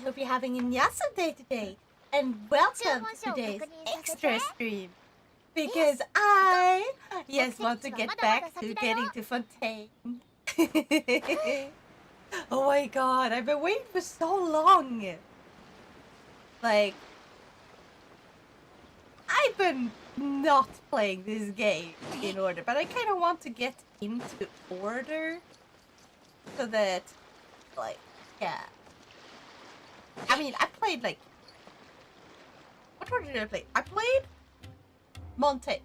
hope you're having an awesome day today. And welcome to today's extra stream. Because I, want to get back to getting to Fontaine. Oh my god, I've been waiting for so long. Like, I've been not playing this game in order, but I kind of want to get into order. So that, like, yeah. I mean, I played, like... What order did I play? I played... Fontaine.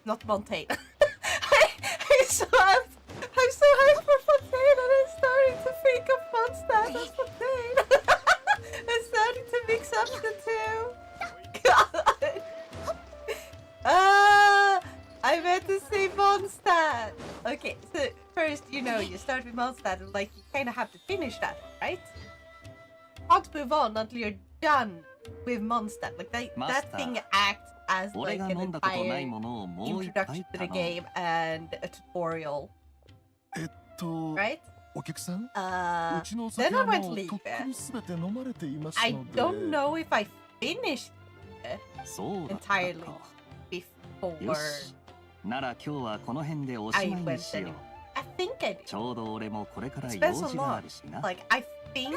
Not Fontaine. I'm so hyped for Fontaine, and I'm starting to think of Fontaine as Fontaine. I'm starting to mix up the two. God. I meant to say Mondstadt. Okay, so first, you start with Mondstadt, and like, you kind of have to finish that, right? Can't move on until you're done with Mondstadt. Like, that thing acts as like an entire introduction to the game and a tutorial. Right? Then I went leave. I don't know if I finished it entirely before I went anyway. I think I did. It's been so long. Like, I think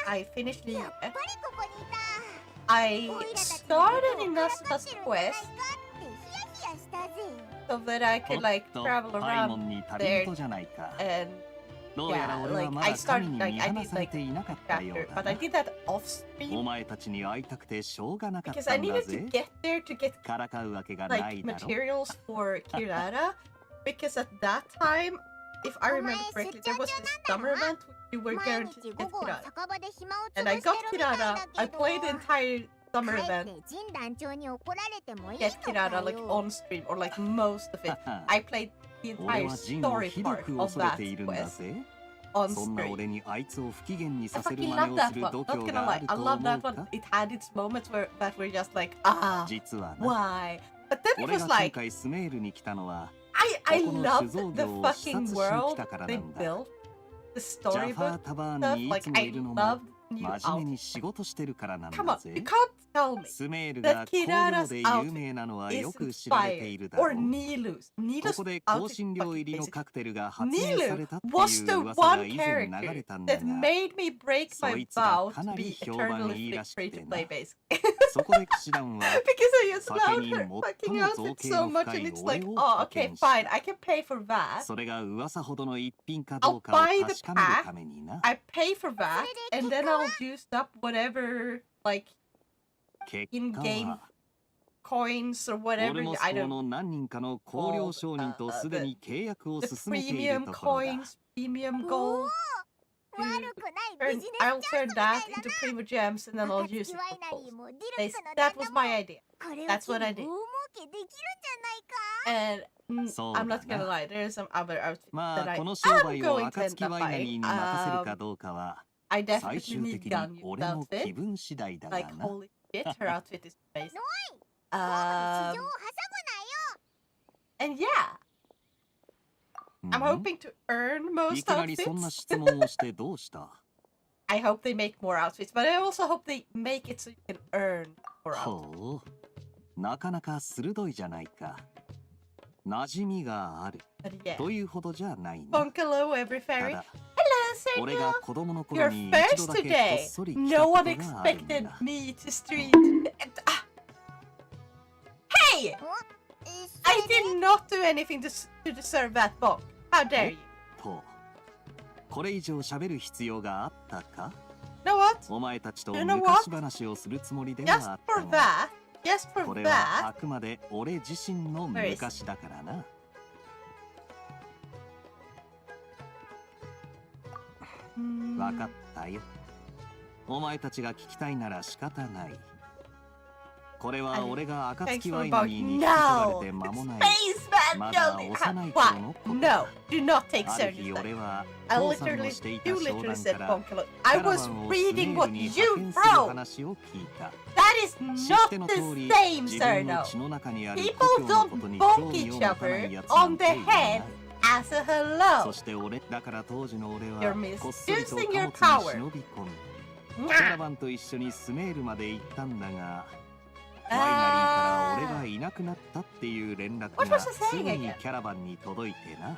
I finished the I started in Nasuka's quest so that I could like travel around there and yeah, like I started like I did like chapter, but I did that off stream because I needed to get there to get like materials for Kirara, because at that time, if I remember correctly, there was this summer event which you were guaranteed to get Kirara. And I got Kirara, I played the entire summer event, get Kirara like on stream, or like most of it. I played the entire story part of that quest on stream. I fucking love that one, not gonna lie, I love that one. It had its moments that were just like, why? But then it was like, I loved the fucking world they built, the storybook stuff, like I loved new outfit. Come on, you can't tell me that Kirara's outfit isn't fire, or Nilu's. Nilu's outfit fucking basic. Nilu was the one character that made me break my vow to be eternally free to play base. Because I just loved her fucking outfit so much, and it's like, oh, okay, fine, I can pay for that. I'll buy the pack, I pay for that, and then I'll use up whatever, like, in-game coins or whatever, I don't know, the premium coins, premium gold. I'll turn that into Primo Gems and then I'll use it for gold. That was my idea. That's what I did. And I'm not gonna lie, there are some other outfits that I am going to end up buying. I definitely need Ganyu's outfit. Like, holy shit, her outfit is amazing. And yeah, I'm hoping to earn most outfits. I hope they make more outfits, but I also hope they make it so you can earn more outfits. But yeah. Bonkalo, every fairy. Hello, Sergio. You're first today. No one expected me to stream. Hey! I did not do anything to deserve that bonk. How dare you? Know what? You know what? Just for that. Where is it? Thanks for about no! Spaceman building! Why? No, do not take Sergio's side. I literally said Bonkalo. I was reading what you wrote! That is not the same, Sergio! People don't bonk each other on the head as a hello! You're misusing your power. キャラバンと一緒にスメールまで行ったんだが、ワイナリーから俺がいなくなったっていう連絡がすぐにキャラバンに届いてな。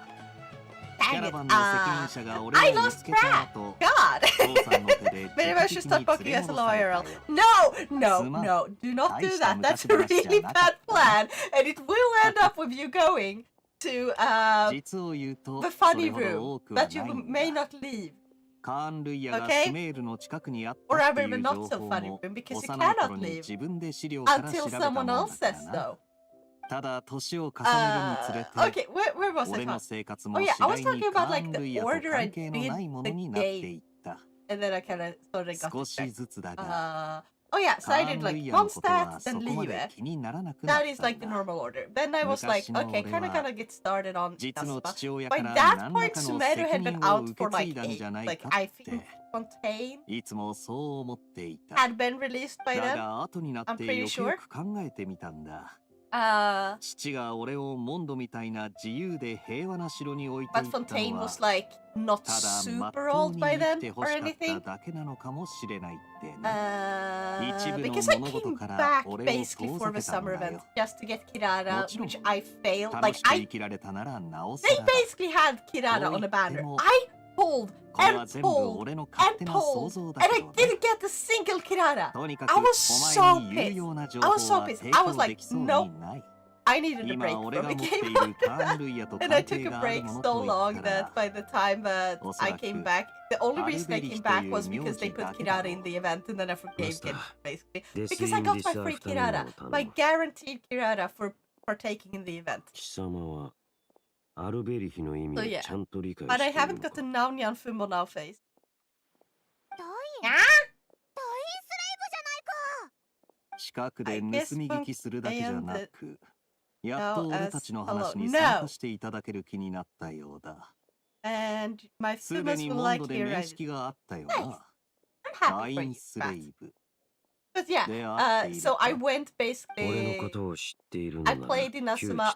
キャラバンの責任者が俺を見つけた後、父さんの手で Maybe I should start working as a lawyer. No, no, no, do not do that. That's a really bad plan, and it will end up with you going to the funny room that you may not leave. Okay? Or rather, the not so funny room, because you cannot leave until someone else says so. Okay, where was I? Oh yeah, I was talking about like the order I did the game, and then I kind of sort of got distracted. Oh yeah, so I did like Mondstadt, then Liebe. That is like the normal order. Then I was like, okay, kind of gotta get started on Naspa. By that point, Sumeru had been out for like 8. Like, I think Fontaine had been released by then. I'm pretty sure. But Fontaine was like not super old by then or anything. Because I came back basically for the summer event just to get Kirara, which I failed. Like they basically had Kirara on a banner. I pulled and pulled and pulled, and I didn't get a single Kirara. I was so pissed. I was so pissed. I was like, no. I needed a break from the game after that. And I took a break so long that by the time that I came back, the only reason I came back was because they put Kirara in the event, and then I forgave it, basically. Because I got my free Kirara, my guaranteed Kirara for partaking in the event. So yeah, but I haven't got the Naunyan Fumbo now face. And my Fumas will like here. Nice. I'm happy for you, Matt. But yeah, so I went basically. I played Inazuma,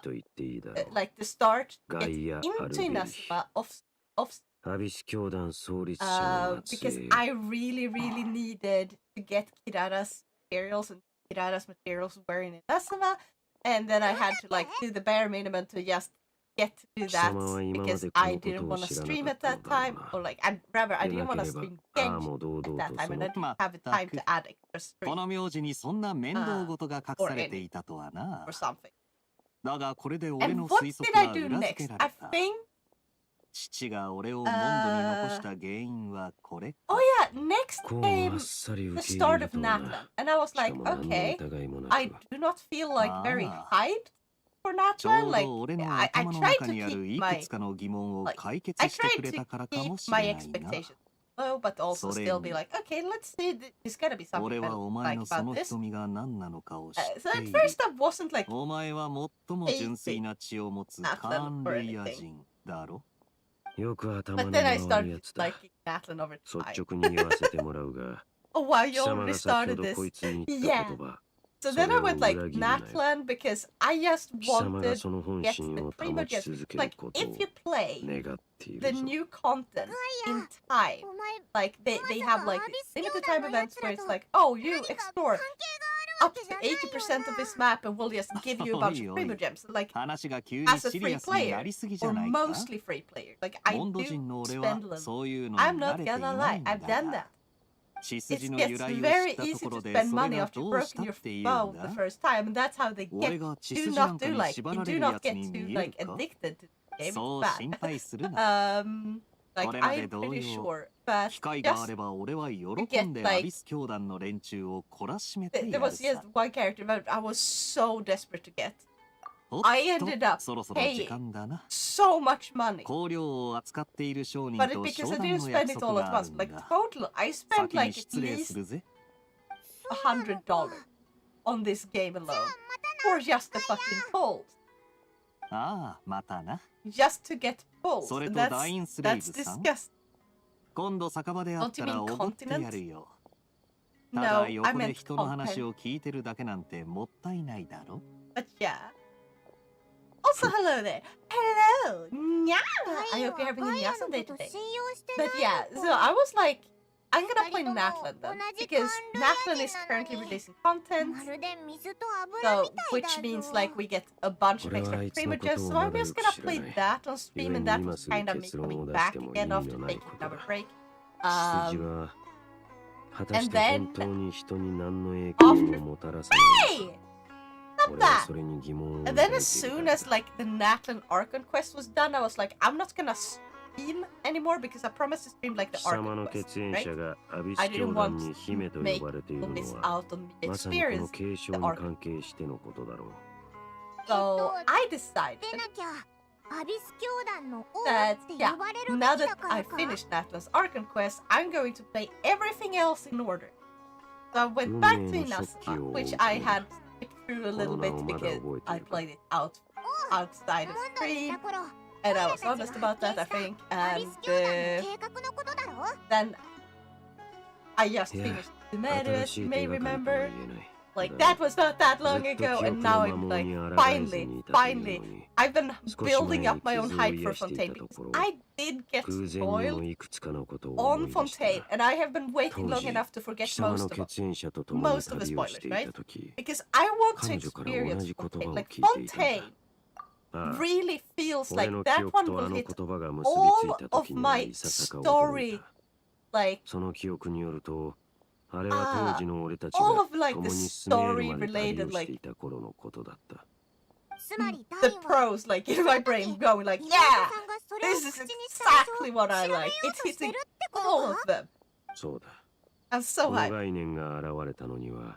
like the start, get into Inazuma because I really needed to get Kirara's materials, and Kirara's materials were in Inazuma, and then I had to like do the bare minimum to just get to do that because I didn't want to stream at that time, or like I didn't want to stream Genji at that time, and I didn't have the time to add extra stream or something. And what did I do next? I think. Oh yeah, next came the start of Natlan, and I was like, okay, I do not feel like very hyped for Natlan. Like I tried to keep my expectations low, but also still be like, okay, let's see, there's gotta be something like about this. So at first I wasn't like hating Natlan or anything. But then I started liking Natlan over time. Oh wow, you already started this. Yeah. So then I went like Natlan because I just wanted to get the primo just like if you play the new content in time, like they have like limited time events where it's like, oh, you explore up to 80% of this map and we'll just give you a bunch of primo gems, like as a free player or mostly free player. Like I do spend a little. I'm not gonna lie, I've done that. It gets very easy to spend money after you've broken your bow the first time, and that's how they get. Do not do like you do not get too like addicted to the game. It's bad. Like I'm pretty sure, but just to get like there was just one character that I was so desperate to get. I ended up paying so much money, but because I didn't spend it all at once, like total, I spent like at least $100 on this game alone for just the fucking polls. Just to get polls. That's disgusting. Don't you mean continent? No, I meant content. But yeah. Also, hello there. Hello. Nya. I hope you're having a awesome day today. But yeah, so I was like, I'm gonna play Natlan then, because Natlan is currently releasing content, so which means like we get a bunch of extra privileges. So I'm just gonna play that on stream, and that was kind of me coming back again after taking another break. And then after hey! Stop that! And then as soon as like the Natlan Archon quest was done, I was like, I'm not gonna stream anymore because I promised to stream like the Archon quest, right? I didn't want to make people miss out on the experience the Archon. So I decided that yeah, now that I finished Natlan's Archon quest, I'm going to play everything else in order. So I went back to Inazuma, which I had skipped through a little bit because I played it outside of stream, and I was honest about that, I think. And then I just finished Sumeru, you may remember. Like, that was not that long ago, and now I'm like, finally, I've been building up my own hype for Fontaine, because I did get spoiled on Fontaine, and I have been waiting long enough to forget most of the spoilers, right? Because I want to experience Fontaine. Like, Fontaine really feels like that one will hit all of my story, like, all of like the story related, like the pros, like in my brain going like, yeah, this is exactly what I like. It's hitting all of them. I'm so hyped.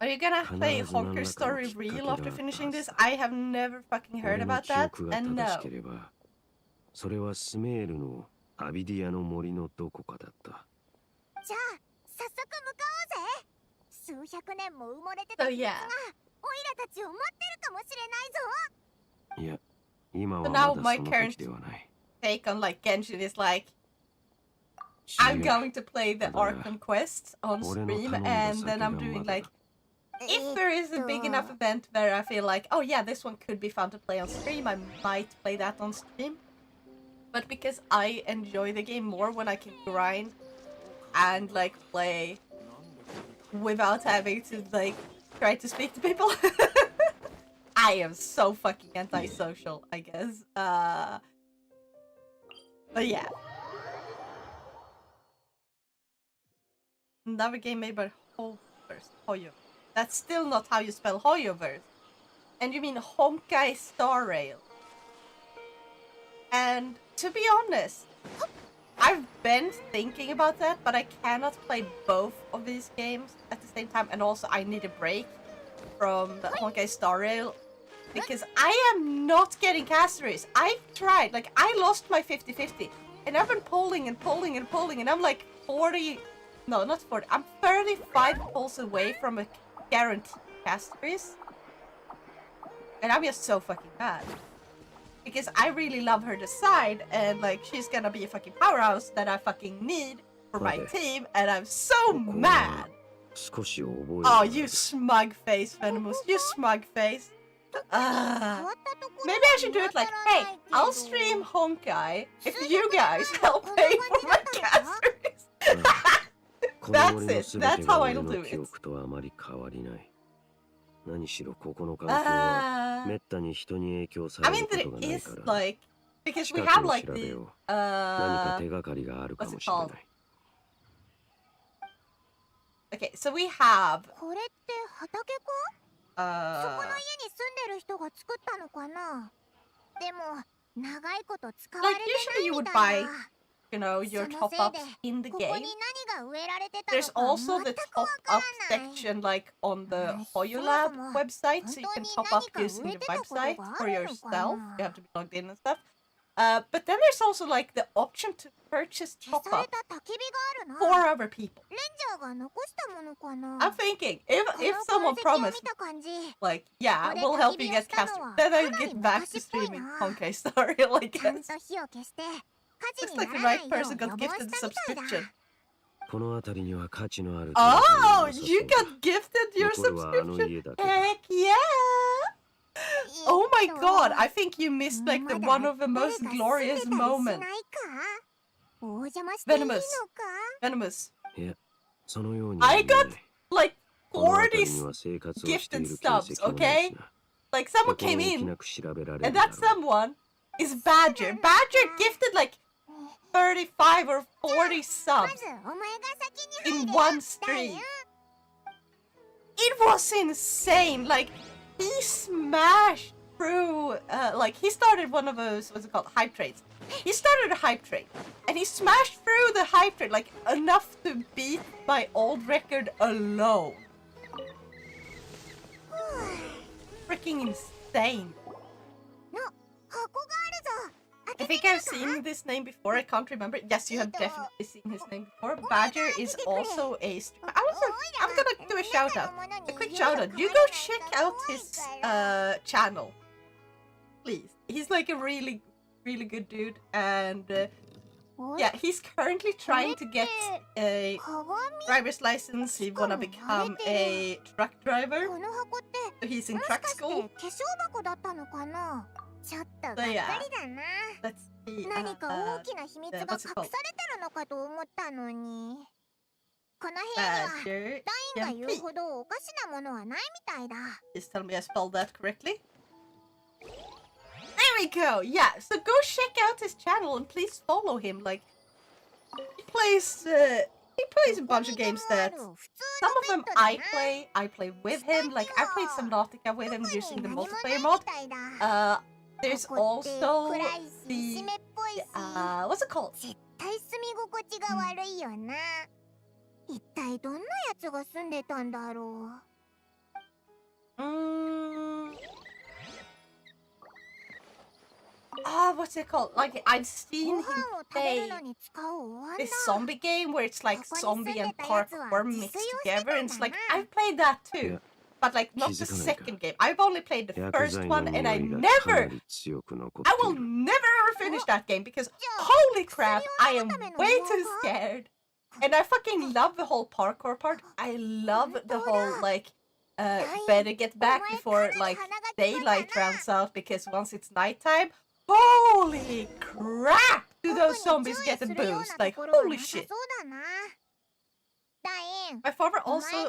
Are you gonna play Honker Story Real after finishing this? I have never fucking heard about that, and no. So yeah. So now my current take on like Genshin is like, I'm going to play the Archon quest on stream, and then I'm doing like, if there is a big enough event where I feel like, oh yeah, this one could be fun to play on stream, I might play that on stream. But because I enjoy the game more when I can grind and like play without having to like try to speak to people. I am so fucking antisocial, I guess. But yeah. Another game made by Hoyo. That's still not how you spell Hoyoverse. And you mean Honkai Star Rail. And to be honest, I've been thinking about that, but I cannot play both of these games at the same time, and also I need a break from the Honkai Star Rail because I am not getting casteries. I've tried, like I lost my 50-50, and I've been polling and polling and polling, and I'm like 40, no not 40, I'm 35 pulls away from a guaranteed casteries, and I'm just so fucking mad. Because I really love her design, and like she's gonna be a fucking powerhouse that I fucking need for my team, and I'm so mad. Oh, you smug face, Venomous, you smug face. Maybe I should do it like, hey, I'll stream Honkai if you guys help pay for my casteries. That's it, that's how I'll do it. I mean, there is like, because we have like the what's it called? Okay, so we have like usually you would buy, you know, your top-ups in the game. There's also the top-up section like on the HoYoLab website, so you can top up using the website for yourself. You have to be logged in and stuff. But then there's also like the option to purchase top-up for other people. I'm thinking, if someone promised, like, yeah, we'll help you get caster, then I'll get back to streaming Honkai Star Rail, I guess. Looks like the right person got gifted the subscription. Oh, you got gifted your subscription? Heck yeah! Oh my god, I think you missed like the one of the most glorious moments. Venomous. I got like 40 gifted subs, okay? Like someone came in, and that someone is Badger. Badger gifted like 35 or 40 subs in one stream. It was insane. Like he smashed through. Like he started one of those. What's it called? Hype trades. He started a hype trade, and he smashed through the hype trade like enough to beat my old record alone. Freaking insane. I think I've seen this name before. I can't remember. Yes, you have definitely seen his name before. Badger is also a streamer. I'm gonna do a shout out. A quick shout out. You go check out his channel, please. He's like a really good dude, and yeah, he's currently trying to get a driver's license. He wanna become a truck driver. So he's in truck school. So yeah, let's see. What's it called? Badger. Just tell me I spelled that correctly. There we go. Yeah, so go check out his channel and please follow him. Like he plays a bunch of games that some of them I play with him. Like I played Subnautica with him using the multiplayer mod. There's also the what's it called? What's it called? Like I've seen him play this zombie game where it's like zombie and parkour mixed together, and it's like I've played that too. But like not the second game. I've only played the first one, and I will never ever finish that game because holy crap, I am way too scared. And I fucking love the whole parkour part. I love the whole like better get back before like daylight rounds out, because once it's nighttime, holy crap, do those zombies get a boost? Like holy shit. My father also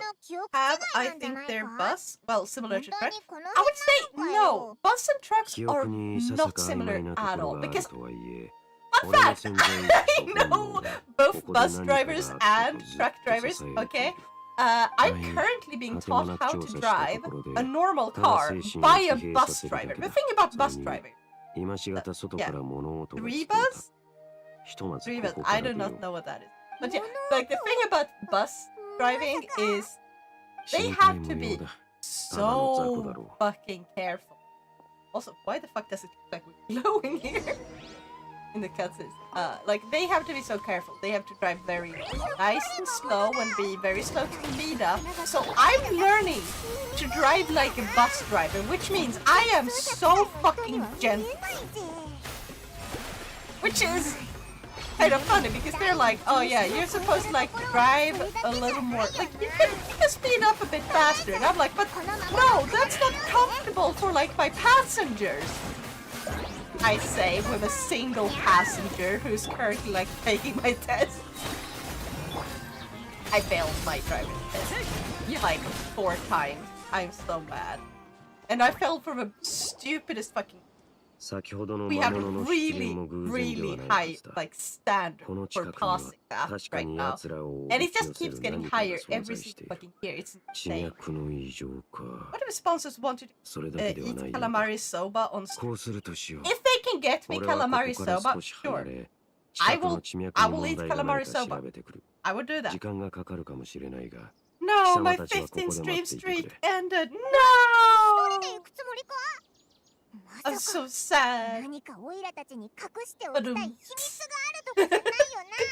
have, I think, their bus. Well, similar to trucks. I would say no. Bus and trucks are not similar at all. Because, fun fact, I know both bus drivers and truck drivers, okay? I'm currently being taught how to drive a normal car by a bus driver. The thing about bus driving. Yeah. Three bus? I do not know what that is. But yeah, like the thing about bus driving is they have to be so fucking careful. Also, why the fuck does it look like we're glowing here in the cutscenes? Like they have to be so careful. They have to drive very nice and slow and be very slow to speed up. So I'm learning to drive like a bus driver, which means I am so fucking gentle. Which is kind of funny because they're like, oh yeah, you're supposed to like drive a little more, like you can speed up a bit faster, and I'm like, but no, that's not comfortable for like my passengers. I say with a single passenger who's currently like taking my test. I failed my driving test like 4 times. I'm so mad, and I fell from the stupidest fucking. We have really high like standard for passing that right now, and it just keeps getting higher every single fucking year. It's insane. What if sponsors want to eat calamari soba on stream? If they can get me calamari soba, sure. I will eat calamari soba. I would do that. No, my 15 stream streak ended. No! I'm so sad.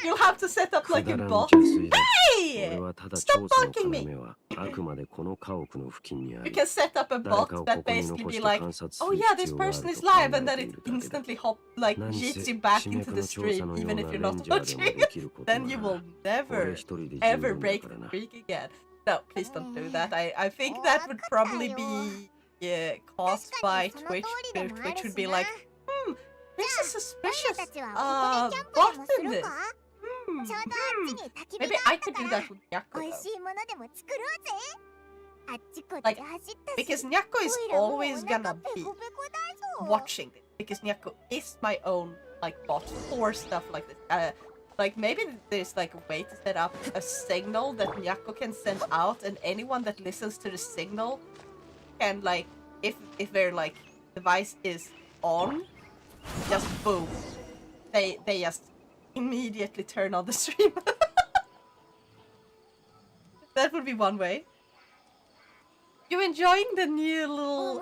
You'll have to set up like a bot. Hey! Stop bonking me! You can set up a bot that basically be like, oh yeah, this person is live, and then it instantly yeets you back into the stream, even if you're not watching. Then you will never, ever break the streak again. No, please don't do that. I think that would probably be caused by Twitch. Twitch would be like, there's a suspicious bot in this. Maybe I could do that with Nyako, though. Like, because Nyako is always gonna be watching this. Because Nyako is my own, like, bot for stuff like this. Like, maybe there's, like, a way to set up a signal that Nyako can send out, and anyone that listens to the signal can, like, if their, like, device is on, just boom. They just immediately turn on the stream. That would be one way. You enjoying the new little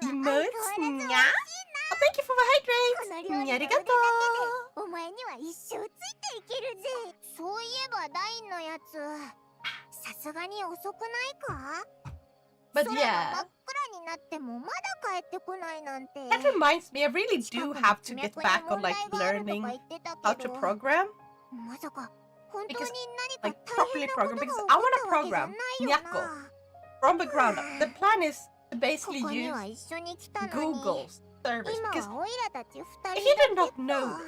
emotes? Nya? Oh, thank you for the hydrate! Arigato! But yeah, that reminds me, I really do have to get back on, like, learning how to program. Because, like, properly program, because I want to program Nyako from the ground up. The plan is to basically use Google's service, because if you do not know,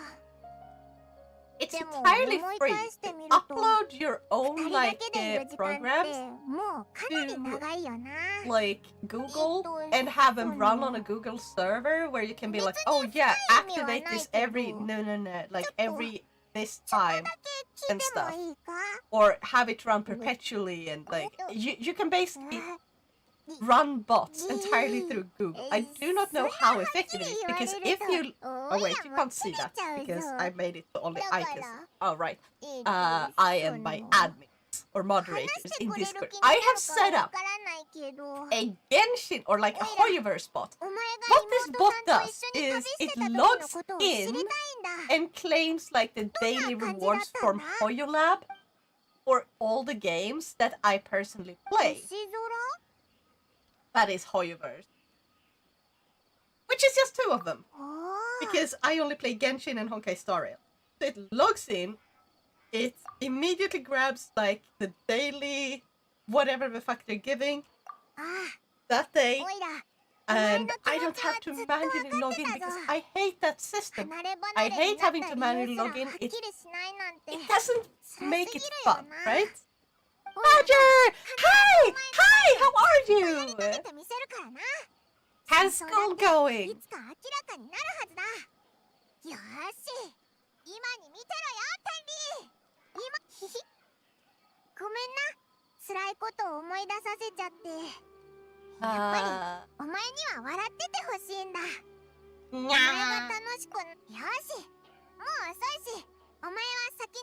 it's entirely free to upload your own, like, programs to, like, Google and have them run on a Google server where you can be like, oh yeah, activate this every, like, every this time and stuff. Or have it run perpetually, and, like, you can basically run bots entirely through Google. I do not know how effective it is, because if you... Oh wait, you can't see that, because I made it so only I can see. Oh right. I am my admins, or moderators in Discord. I have set up a Genshin, or like a Hoyoverse bot. What this bot does is it logs in and claims, like, the daily rewards from HoYoLab for all the games that I personally play. That is Hoyoverse. Which is just 2 of them. Because I only play Genshin and Honkai Star Rail. So it logs in, it immediately grabs, like, the daily whatever the fuck they're giving that day, and I don't have to manually log in, because I hate that system. I hate having to manually log in. It doesn't make it fun, right? Roger! Hi! Hi! How are you? How's school going?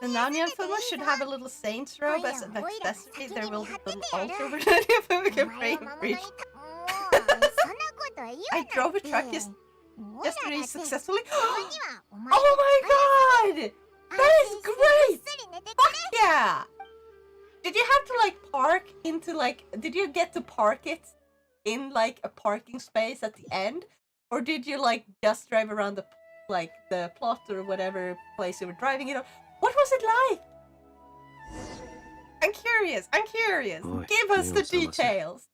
The Nanya Fuma should have a little Saints robe as an accessory. There will be an altar where Nanya Fuma can pray and preach. I drove a truck yesterday successfully. Oh my god! That is great! Fuck yeah! Did you have to, like, park into, like... Did you get to park it in, like, a parking space at the end? Or did you, like, just drive around the, like, the plot or whatever place you were driving it on? What was it like? I'm curious. I'm curious. Give us the details.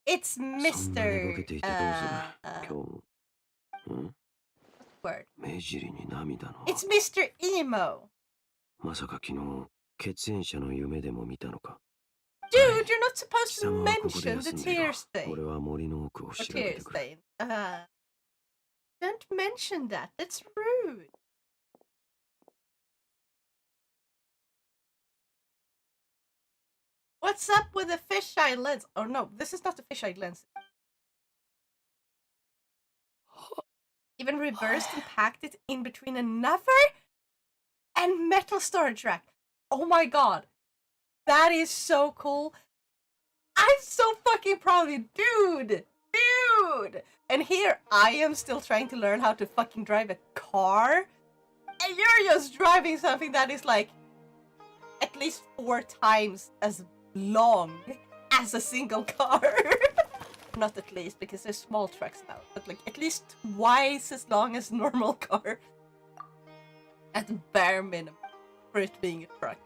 It's Mr. Word. It's Mr. Emo. Dude, you're not supposed to mention the tear stain. The tear stain. Don't mention that. That's rude. What's up with the fisheye lens? Oh no, this is not the fisheye lens. Even reversed and packed it in between another and metal storage rack. Oh my god. That is so cool. I'm so fucking proud of you, dude. Dude. And here I am still trying to learn how to fucking drive a car. And you're just driving something that is like at least 4 times as long as a single car. Not at least, because there's small trucks now, but like at least twice as long as a normal car. At the bare minimum for it being a truck.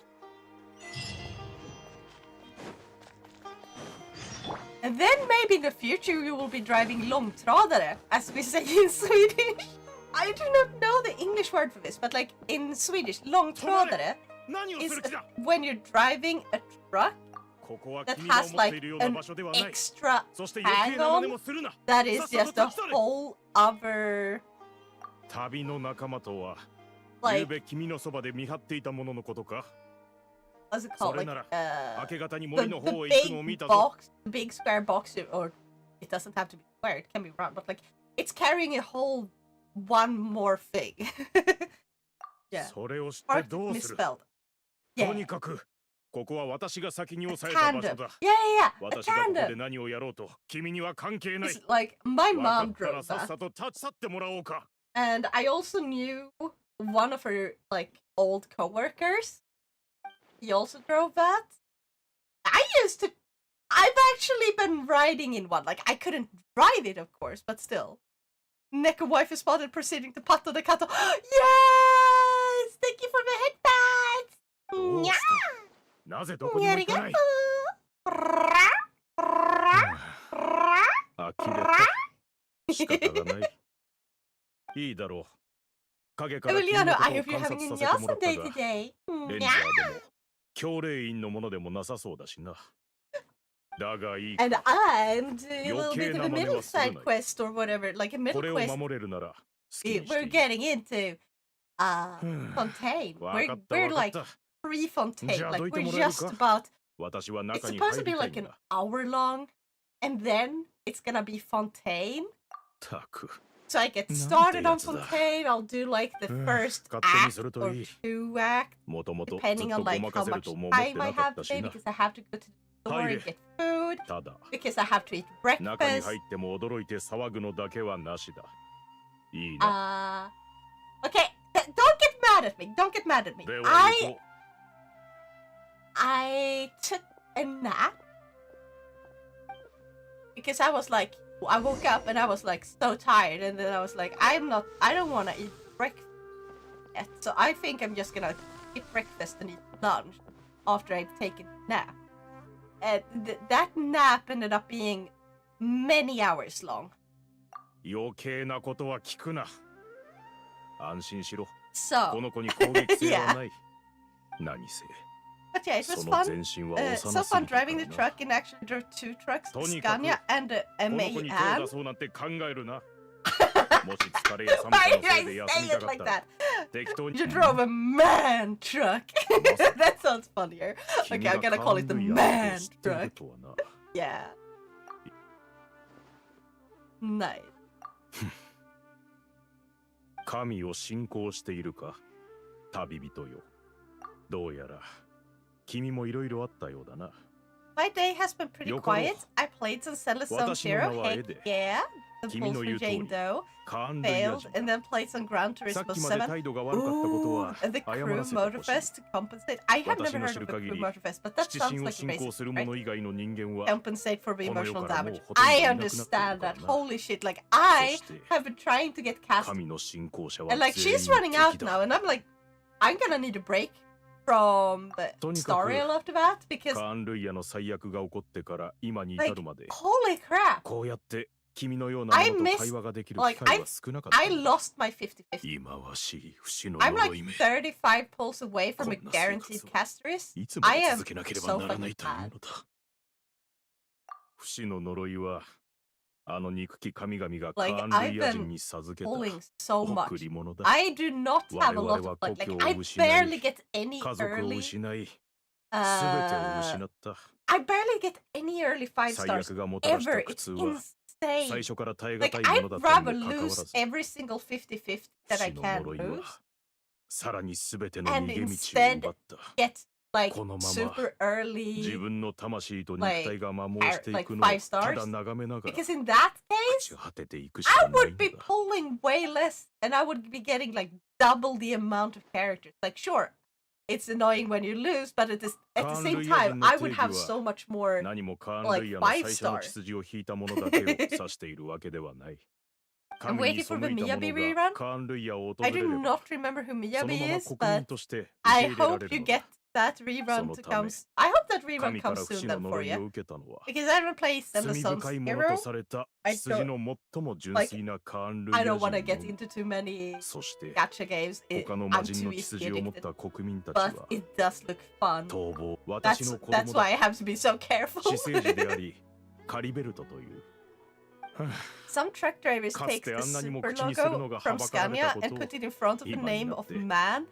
And then maybe in the future you will be driving långtradare, as we say in Swedish. I do not know the English word for this, but like in Swedish, långtradare is when you're driving a truck that has like an extra hang on that is just a whole other like what's it called? Like the big square box, or it doesn't have to be square, it can be round, but like it's carrying a whole one more thing. Yeah. Part misspelled. Yeah. A tandem. Yeah. A tandem. It's like my mom drove that. And I also knew one of her like old coworkers. He also drove that. I've actually been riding in one. Like, I couldn't ride it, of course, but still. Neko wife is spotted proceeding to patta the cat. Yes! Thank you for the headbands! Emiliano, I hope you're having an awesome day today. And I'm doing a little bit of a middle side quest or whatever, like a middle quest. We're getting into Fontaine. We're like pre-Fontaine, like we're just about. It's supposed to be like an hour long, and then it's gonna be Fontaine. So I get started on Fontaine. I'll do like the first act or 2 acts, depending on like how much time I have today, because I have to go to the store and get food, because I have to eat breakfast. Okay, don't get mad at me. Don't get mad at me. I took a nap because I was like, I woke up and I was like so tired, and then I was like, I don't want to eat breakfast yet, so I think I'm just gonna eat breakfast and eat lunch after I've taken a nap. And that nap ended up being many hours long. So, yeah. But yeah, it was fun. So fun driving the truck, and actually drove 2 trucks, the Scania and the MAN. Why did I say it like that? You drove a man truck. That sounds funnier. Okay, I'm gonna call it the man truck. Yeah. Nice. 神を信仰しているか、旅人よ。どうやら君もいろいろあったようだな。My day has been pretty quiet. I played some Celeste Zone Zero. Heck yeah. The pulls for Jane Doe. Failed. And then played some Gran Turismo 7. Ooh, and the Crew Motorfest to compensate. I have never heard of the Crew Motorfest, but that sounds like amazing, right? Compensate for the emotional damage. I understand that. Holy shit, like, I have been trying to get cast. And like, she's running out now, and I'm like, I'm gonna need a break from the story after that, because like, holy crap, I missed, like, I lost my 50-50. I'm like 35 pulls away from a guaranteed casteress. I am so fucking bad. Like, I've been pulling so much. I do not have a lot of blood. Like, I barely get any early. I barely get any early 5 stars ever. It's insane. Like, I'd rather lose every single 50-50 that I can lose, and instead get like super early, like 5 stars. Because in that case, I would be pulling way less, and I would be getting like double the amount of characters. Like, sure, it's annoying when you lose, but at the same time, I would have so much more, like, 5 stars. I'm waiting for the Miyabi rerun. I do not remember who Miyabi is, but I hope you get that rerun comes. I hope that rerun comes soon then for you. Because I haven't played Zelda Son's Hero. I don't want to get into too many gacha games. I'm too easily addicted. But it does look fun. That's why I have to be so careful. Some truck drivers take the super logo from Scania and put it in front of the name of man.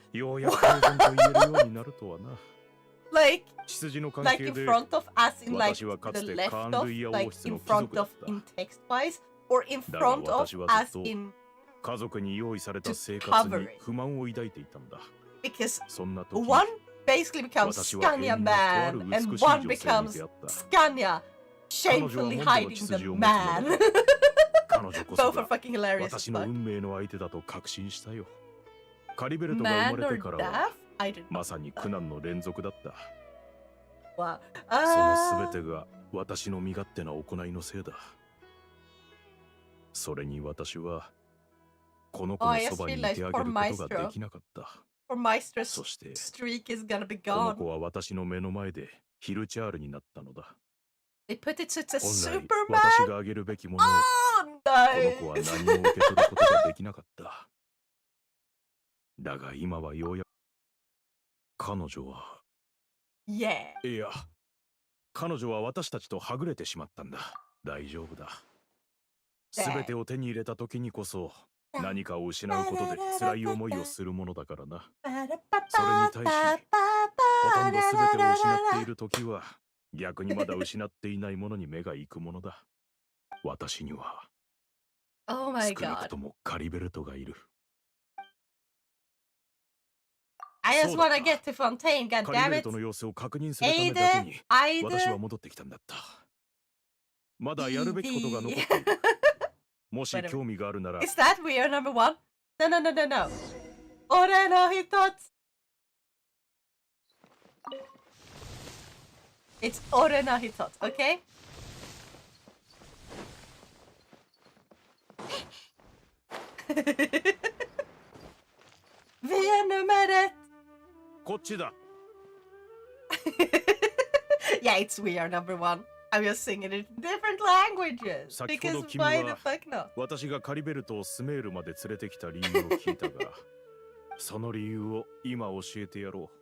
like in front of, as in like to the left of, like in front of in text-wise, or in front of as in to cover it. Because one basically becomes Scania man and one becomes Scania shamefully hiding the man. Both are fucking hilarious as fuck. Man or death? I didn't know that. Wow. その全てが私の身勝手な行いのせいだ。それに私はこの子のそばにいてあげることができなかった。そして、この子は私の目の前でヒルチャールになったのだ。They put it so it's a 本来、Superman? 私があげるべきものを、この子は何も受け取ることができなかった。だが今はようやく、彼女は、いや、彼女は私たちとはぐれてしまったんだ。大丈夫だ。すべてを手に入れた時にこそ、何かを失うことで辛い思いをするものだからな。それに対し、ほとんどすべてを失っている時は、逆にまだ失っていないものに目が行くものだ。私には、少なくともカリベルトがいる。I just want to get to Fontaine, カリベ goddammit. ルトの様子を確認するためだけに、私は戻ってきたんだった。まだやるべきことが残っている。もし興味があるなら。Is that we are number one? No, no, no, no, no. Ore no hitotsu. It's ore no hitotsu, okay? Vi är nummer 1. こっちだ。Yeah, it's we are number 1. I'm just singing it in different languages. 先ほ Because ど君 why the は fuck not? 私がカリベルトをスメールまで連れてきた理由を聞いたが、その理由を今教えてやろう。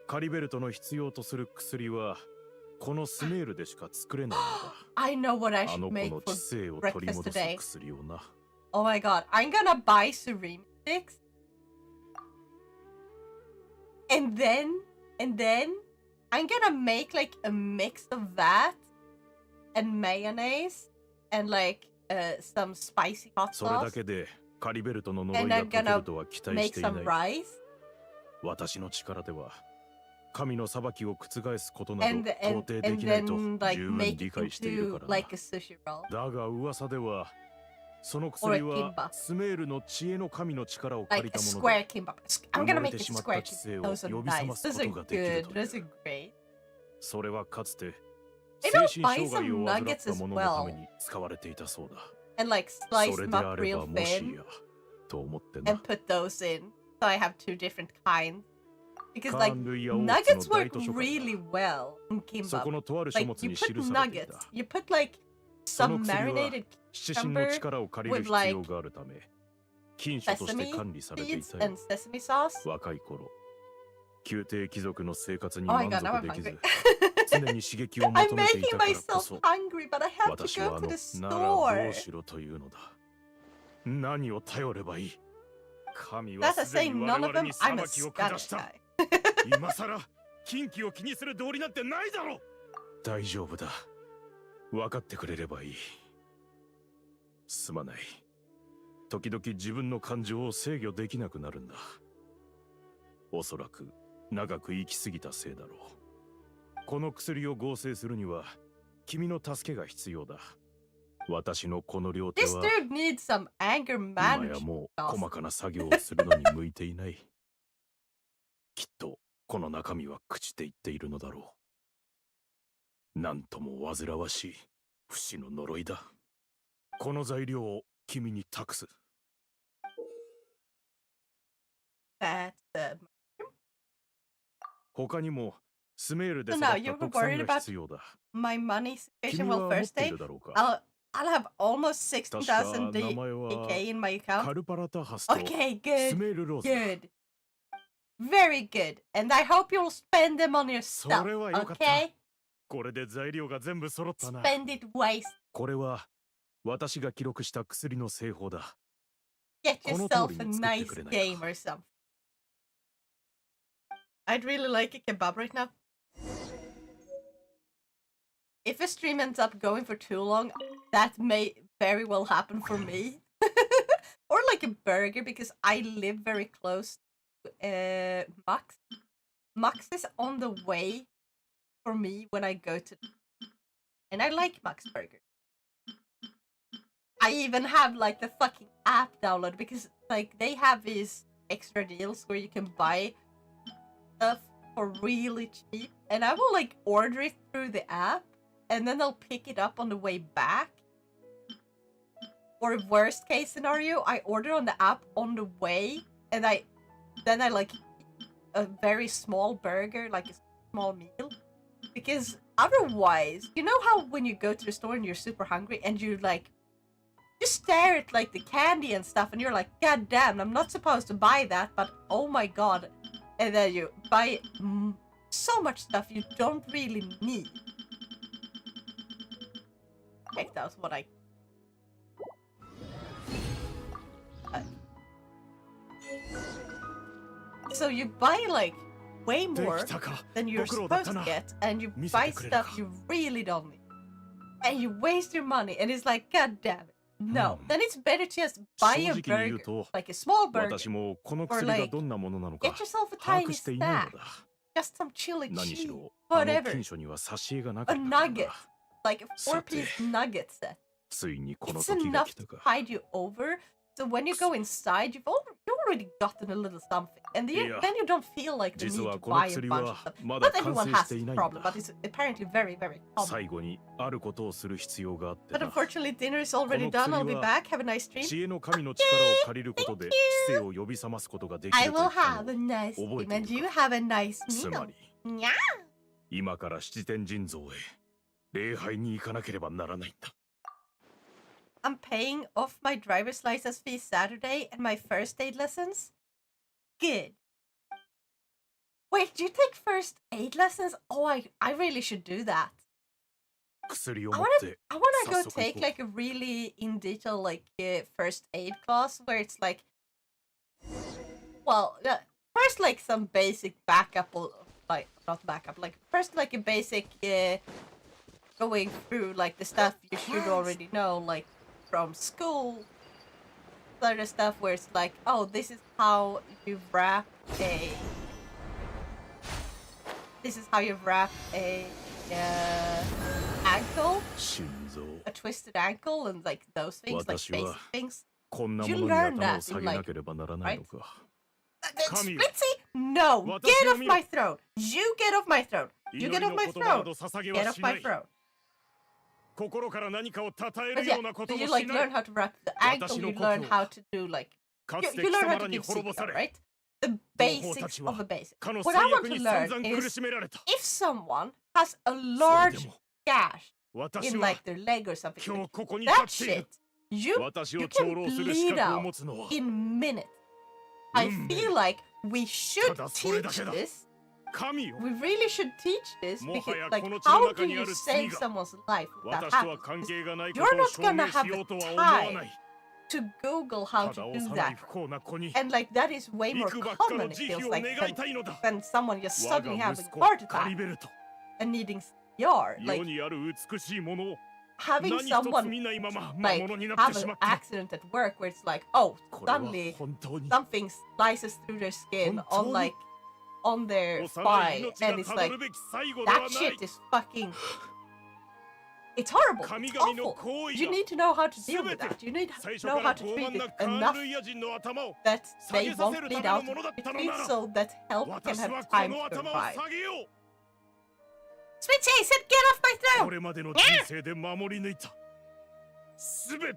カリベルトの必要とする薬はこのスメールでしか作れないのだ。I know what I あ should の子 make の for 知性を取り breakfast 戻す today. 薬をな。Oh my god, I'm gonna buy Supreme sticks. And then I'm gonna make like a mix of that and mayonnaise and like some spicy hot それだ sauce けでカリベルトの呪い and が I'm 解け gonna るとは期待 make していな some い。 rice 私の力では神の裁きを覆すことなど and 到底で and きないと then like 十分 make 理 it 解している into からな。 like a sushi roll. だが噂ではその薬はスメールの知恵の神の力を借り Like a たもので square kimbap. I'm gonna make it square kimbap. Those are 呼び覚ま nice. す Those こ are とができる good. という。 Those are great. それはかつて Maybe 精 I'll 神 buy 障害 some を患っ nuggets た as 者のため well に使われていたそうだ。 and like そ slice れ them で up あれ real ばもし thin やと思ってな。 and put those in. So I have two different kinds. Because カ like ーン類やオーツ nuggets の大 work 図書館 really だ。 well in そこ kimbap. のとある書 Like 物 you に put 記されてい nuggets, た。 you put like その some 薬は marinated 七神の力を借りる必要があるため、禁書として sesame 管理されてい seeds たよ。 and sesame sauce. 若い頃、宮廷貴族の生活に Oh my 満 god, now 足 I'm できず hungry. 常に刺激を I'm 求めてい making たからこ myself そ、 hungry, but I have to 私 go は to the ならど store. うしろというのだ。何を頼ればいい。神 That's は to すで say に none 我 of 々 them. に I'm 裁 a きを下 Scottish した。 guy. 今さら禁忌を気にする道理なんてないだろう。大丈夫だ。分かってくれればいい。すまない。時々自分の感情を制御できなくなるんだ。おそらく長く生きすぎたせいだろう。この薬を合成するには君の助けが必要だ。私のこの両手 This は dude needs some anger 今や management. もう細かな作業をするのに向いていない。きっとこの中身は朽ちていっているのだろう。なんとも煩わしい不死の呪いだ。この材料を君に託す。That's 他にもスメールで So 育っ now た you're 特産 worried が about 必要だ。 my money situation 君 will は持っ first てい day. るだろうか。 I'll have almost 確か 16,000 名前は DK in my カ account. ルパラタハスと Okay, ス good, メールローズだ。 good. Very good. And I hope you'll spend them on your そ stuff, れはよかった。 okay? これで材料が全部揃ったな。 Spend it wisely. これは私が記録した薬の製法だ。 Get この yourself 通 a りに作って nice くれない game か。 or something. I'd really like a kebab right now. If a stream ends up going for too long, that may very well happen for me. Or like a burger, because I live very close to Max. Max is on the way for me when I go to... And I like Max Burger. I even have like the fucking app download because like they have these extra deals where you can buy stuff for really cheap, and I will like order it through the app and then they'll pick it up on the way back. Or worst case scenario, I order on the app on the way and then I like a very small burger, like a small meal, because otherwise, you know how when you go to the store and you're super hungry and you like just stare at like the candy and stuff and you're like, god damn, I'm not supposed to buy that, but oh my god. And then you buy so much stuff you don't really need. I think that was what I... So you buy like way more than you're supposed to get, and you buy stuff you really don't need. And you waste your money, and it's like, god damn it. No, then it's better to just buy a burger, like a small burger, or like get yourself a tiny snack, just some chili cheese, whatever, a nugget, like a 4-piece nugget set. It's enough to tide you over. So when you go inside, you've already gotten a little something, and then you don't feel like the need to buy a bunch of stuff. Not everyone has this problem, but it's apparently very, very common. But unfortunately, dinner is already done. I'll be back. Have a nice stream. Thank you. I will have a nice stream, and you have a nice meal. Yeah. 今から七天神像へ礼拝に行かなければならないんだ。 I'm paying off my driver's license fee Saturday and my first aid lessons. Good. Wait, do you take first aid lessons? Oh, I really should do that. I wanna go take like a really in detail like first aid class where it's like, well, first like some basic backup, like not backup, like first like a basic going through like the stuff you should already know, like from school, sort of stuff where it's like, oh, this is how you wrap a ankle, a twisted ankle, and like those things, like basic things. You learn that in like, right? Splitzy, no, get off my throne. You get off my throne. You get off my throne. Get off my throne. But yeah, so you like learn how to wrap the ankle, you learn how to do like, you learn how to give CPR, right? The basics of the basics. What I want to learn is if someone has a large gash in like their leg or something, like, that shit, you can bleed out in minutes. I feel like we should teach this. We really should teach this because, like, how do you save someone's life if that happens? You're not gonna have the time to Google how to do that. And, like, that is way more common, it feels like, than someone just suddenly having a heart attack and needing CPR. Like, having someone, like, have an accident at work where it's like, oh, suddenly something slices through their skin on, like, on their spine, and it's like, that shit is fucking... It's horrible, it's awful. You need to know how to deal with that. You need to know how to treat it enough that they won't bleed out quickly so that help can have time to arrive. Splitzy said get off my throne! Yeah!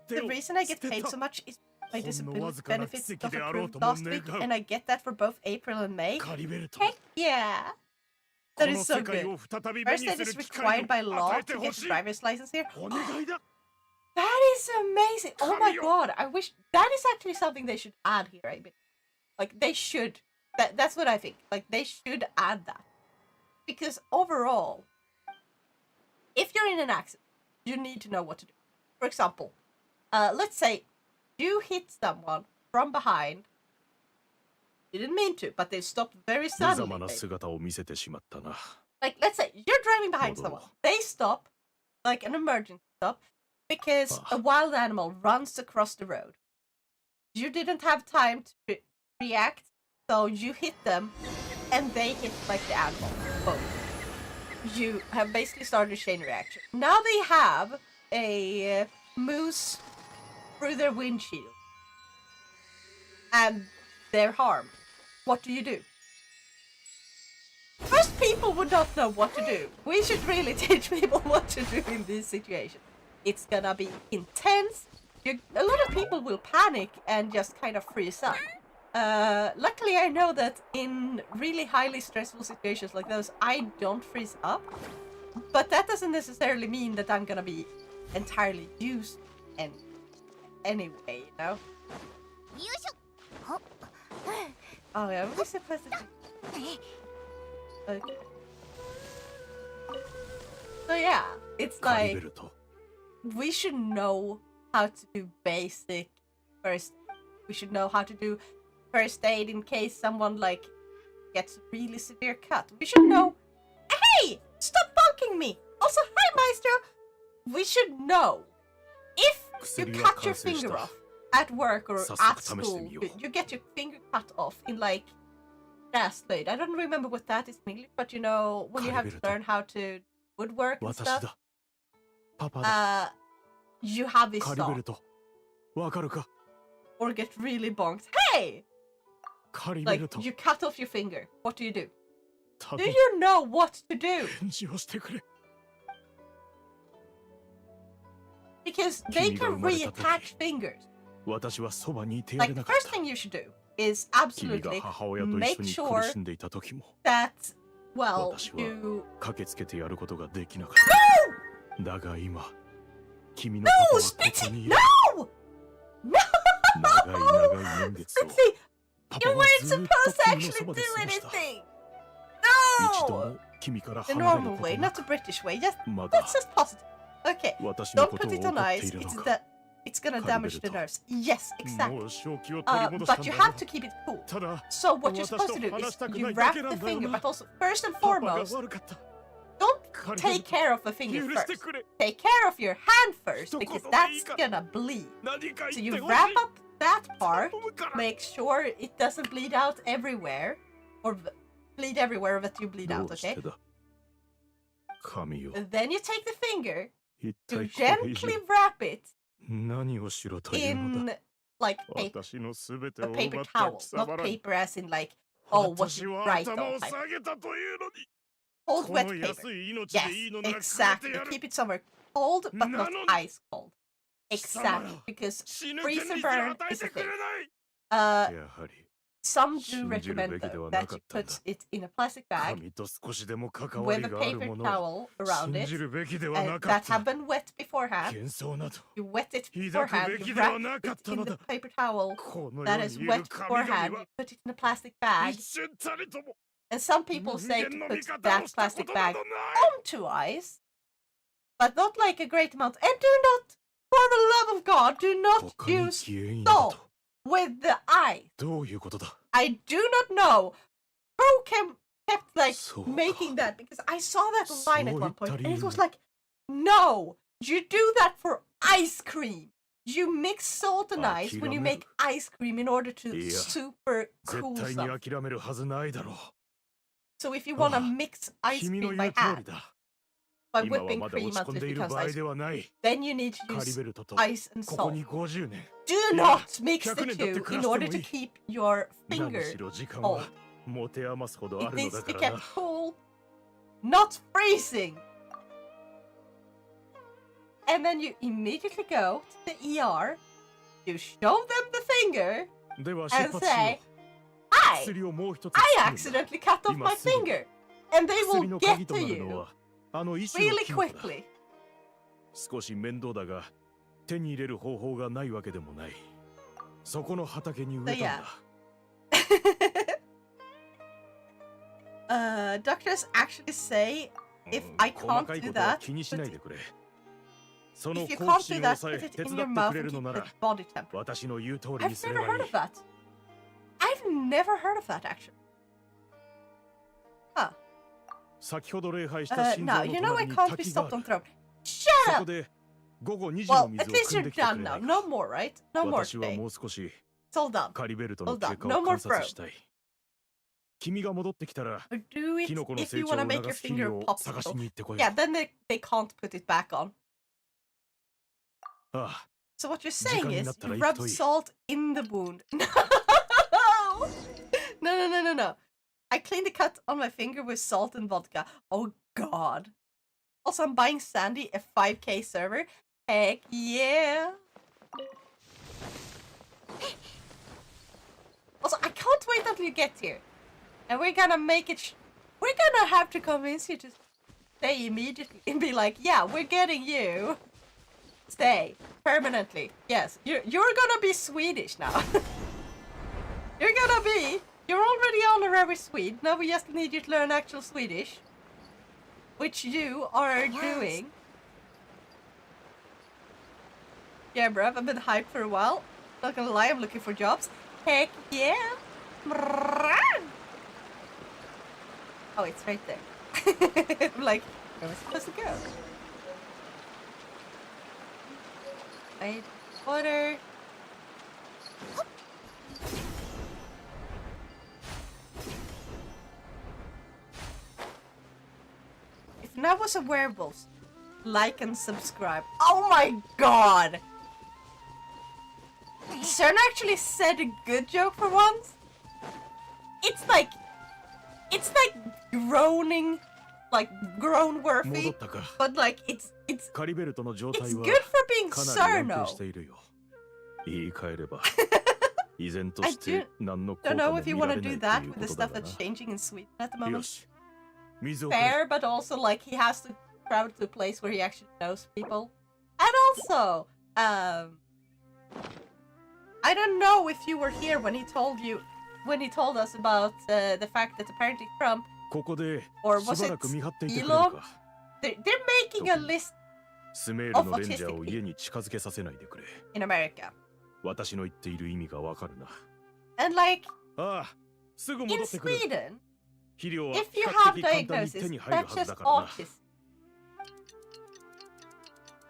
The reason I get paid so much is my disability benefits got approved last week, and I get that for both April and May. Heck yeah! That is so good. First aid is required by law to get a driver's license here. That is amazing. Oh my god, I wish that is actually something they should add here. I mean, like they should. That's what I think. Like they should add that. Because overall, if you're in an accident, you need to know what to do. For example, let's say you hit someone from behind. You didn't mean to, but they stopped very suddenly. Like, let's say you're driving behind someone. They stop, like an emergency stop, because a wild animal runs across the road. You didn't have time to react, so you hit them, and they hit, like, the animal. Boom. You have basically started a chain reaction. Now they have a moose through their windshield. And they're harmed. What do you do? Most people would not know what to do. We should really teach people what to do in this situation. It's gonna be intense. A lot of people will panic and just kind of freeze up. Luckily, I know that in really highly stressful situations like those, I don't freeze up. But that doesn't necessarily mean that I'm gonna be entirely used anyway, you know? Oh yeah, what was supposed to do? Okay. So yeah, it's like we should know how to do basic first. We should know how to do first aid in case someone like gets a really severe cut. We should know. Hey, stop bonking me. Also, hi, Maestro. We should know if you cut your finger off at work or at school. You get your finger cut off in like grass blade. I don't remember what that is in English, but you know when you have to learn how to woodwork and stuff. You have this saw. Or get really bonked. Hey! Like, you cut off your finger. What do you do? Do you know what to do? Because they can reattach fingers. Like, the first thing you should do is absolutely make sure that, well, you... No! No! Splitzy! No! No! Splitzy! You weren't supposed to actually do anything! No! The normal way, not the British way. That's just positive. Okay, don't put it on ice. It's gonna damage the nerves. Yes, exactly. But you have to keep it cool. So what you're supposed to do is you wrap the finger, but also first and foremost, don't take care of the finger first. Take care of your hand first, because that's gonna bleed. So you wrap up that part, make sure it doesn't bleed out everywhere, or bleed everywhere that you bleed out, okay? And then you take the finger, you gently wrap it in, like, paper. A paper towel, not paper as in, like, oh, what you write on type. Cold wet paper. Yes, exactly. Keep it somewhere cold, but not ice cold. Exactly, because freeze and burn is a thing. Some do recommend, though, that you put it in a plastic bag with a paper towel around it that have been wet beforehand. You wet it beforehand, you wrap it in the paper towel that is wet beforehand, you put it in a plastic bag. And some people say to put that plastic bag onto ice, but not like a great amount. And do not, for the love of God, do not use salt with the ice. I do not know who kept like making that, because I saw that online at one point, and it was like, no, you do that for ice cream. You mix salt and ice when you make ice cream in order to super cool stuff. So if you want to mix ice cream by hand, by whipping cream until it becomes ice cream, then you need to use ice and salt. Do not mix the two in order to keep your finger cold. It needs to be kept cool, not freezing. And then you immediately go to the ER, you show them the finger, and say, I accidentally cut off my finger. and they will get to you really quickly. 少し面倒だが手に入れる方法がないわけでもない。そこの畑に植えたんだ。Doctors actually say if I can't do that, 気にしないでくれ。そ if の you 好 can't 奇 do 心 that, をさえ put it 手 in 伝 your って mouth くれ and るの keep な the ら body temperature. 私の言う通りに I've すれ never ばい heard い of。that. I've never heard of that actually. Huh. 先ほど礼拝した心臓 No, の you know I 隣に can't be 滝があ stopped る on throne. そ Shut こ up! で午後2時 Well, の水 at を least 汲ん you're できてく done れな now. いか No more, right? No more 私は today. もう少し It's all done. カリベルトの All done. 経過 No を more 観察 probe. したい。君が戻ってきたら Or do it キノコの if 成 you 長 want to を make 促 your す肥 finger 料を探し popsicle. に行ってこい。 Yeah, then they can't put it back on. ああ So what you're saying is 時間になったら you 行 rub くといい。 salt in the wound. No. I cleaned the cut on my finger with salt and vodka. Oh god. Also, I'm buying Sandy a 5k server. Heck yeah. Also, I can't wait until you get here. And we're gonna make it... we're gonna have to convince you to stay immediately and be like, yeah, we're getting you. Stay. Permanently. Yes. You're gonna be Swedish now. You're already honorary Swede. Now we just need you to learn actual Swedish. Which you are doing. Yeah, bruv, I've been hyped for a while. Not gonna lie, I'm looking for jobs. Heck yeah! Oh, it's right there. I'm like, where am I supposed to go? Wait, water. If Nav was a werewolf, like and subscribe. Oh my god! CERN actually said a good joke for once. It's like groaning, like groan worthy, but like it's good for being Cerno. I don't know if you want to do that with the stuff that's changing in Sweden at the moment. Fair, but also like he has to travel to a place where he actually knows people. And also, I don't know if you were here when he told us about the fact that apparently Trump, or was it Elon, they're making a list of autistic people in America. And like, in Sweden, if you have diagnosis, that's just autism.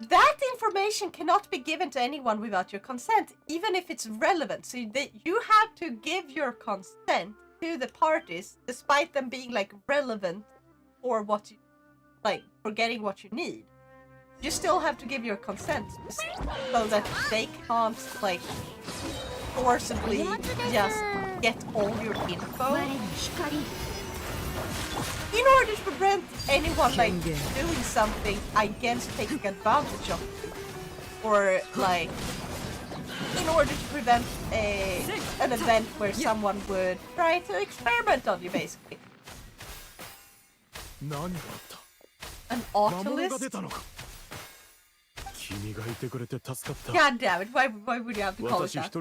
That information cannot be given to anyone without your consent, even if it's relevant. So you have to give your consent to the parties, despite them being like relevant for what you like, for getting what you need. You still have to give your consent so that they can't like forcibly just get all your info. In order to prevent anyone like doing something against taking advantage of you, or like in order to prevent an event where someone would try to experiment on you, basically. An Autolist? God damn it! Why would you have to call it that?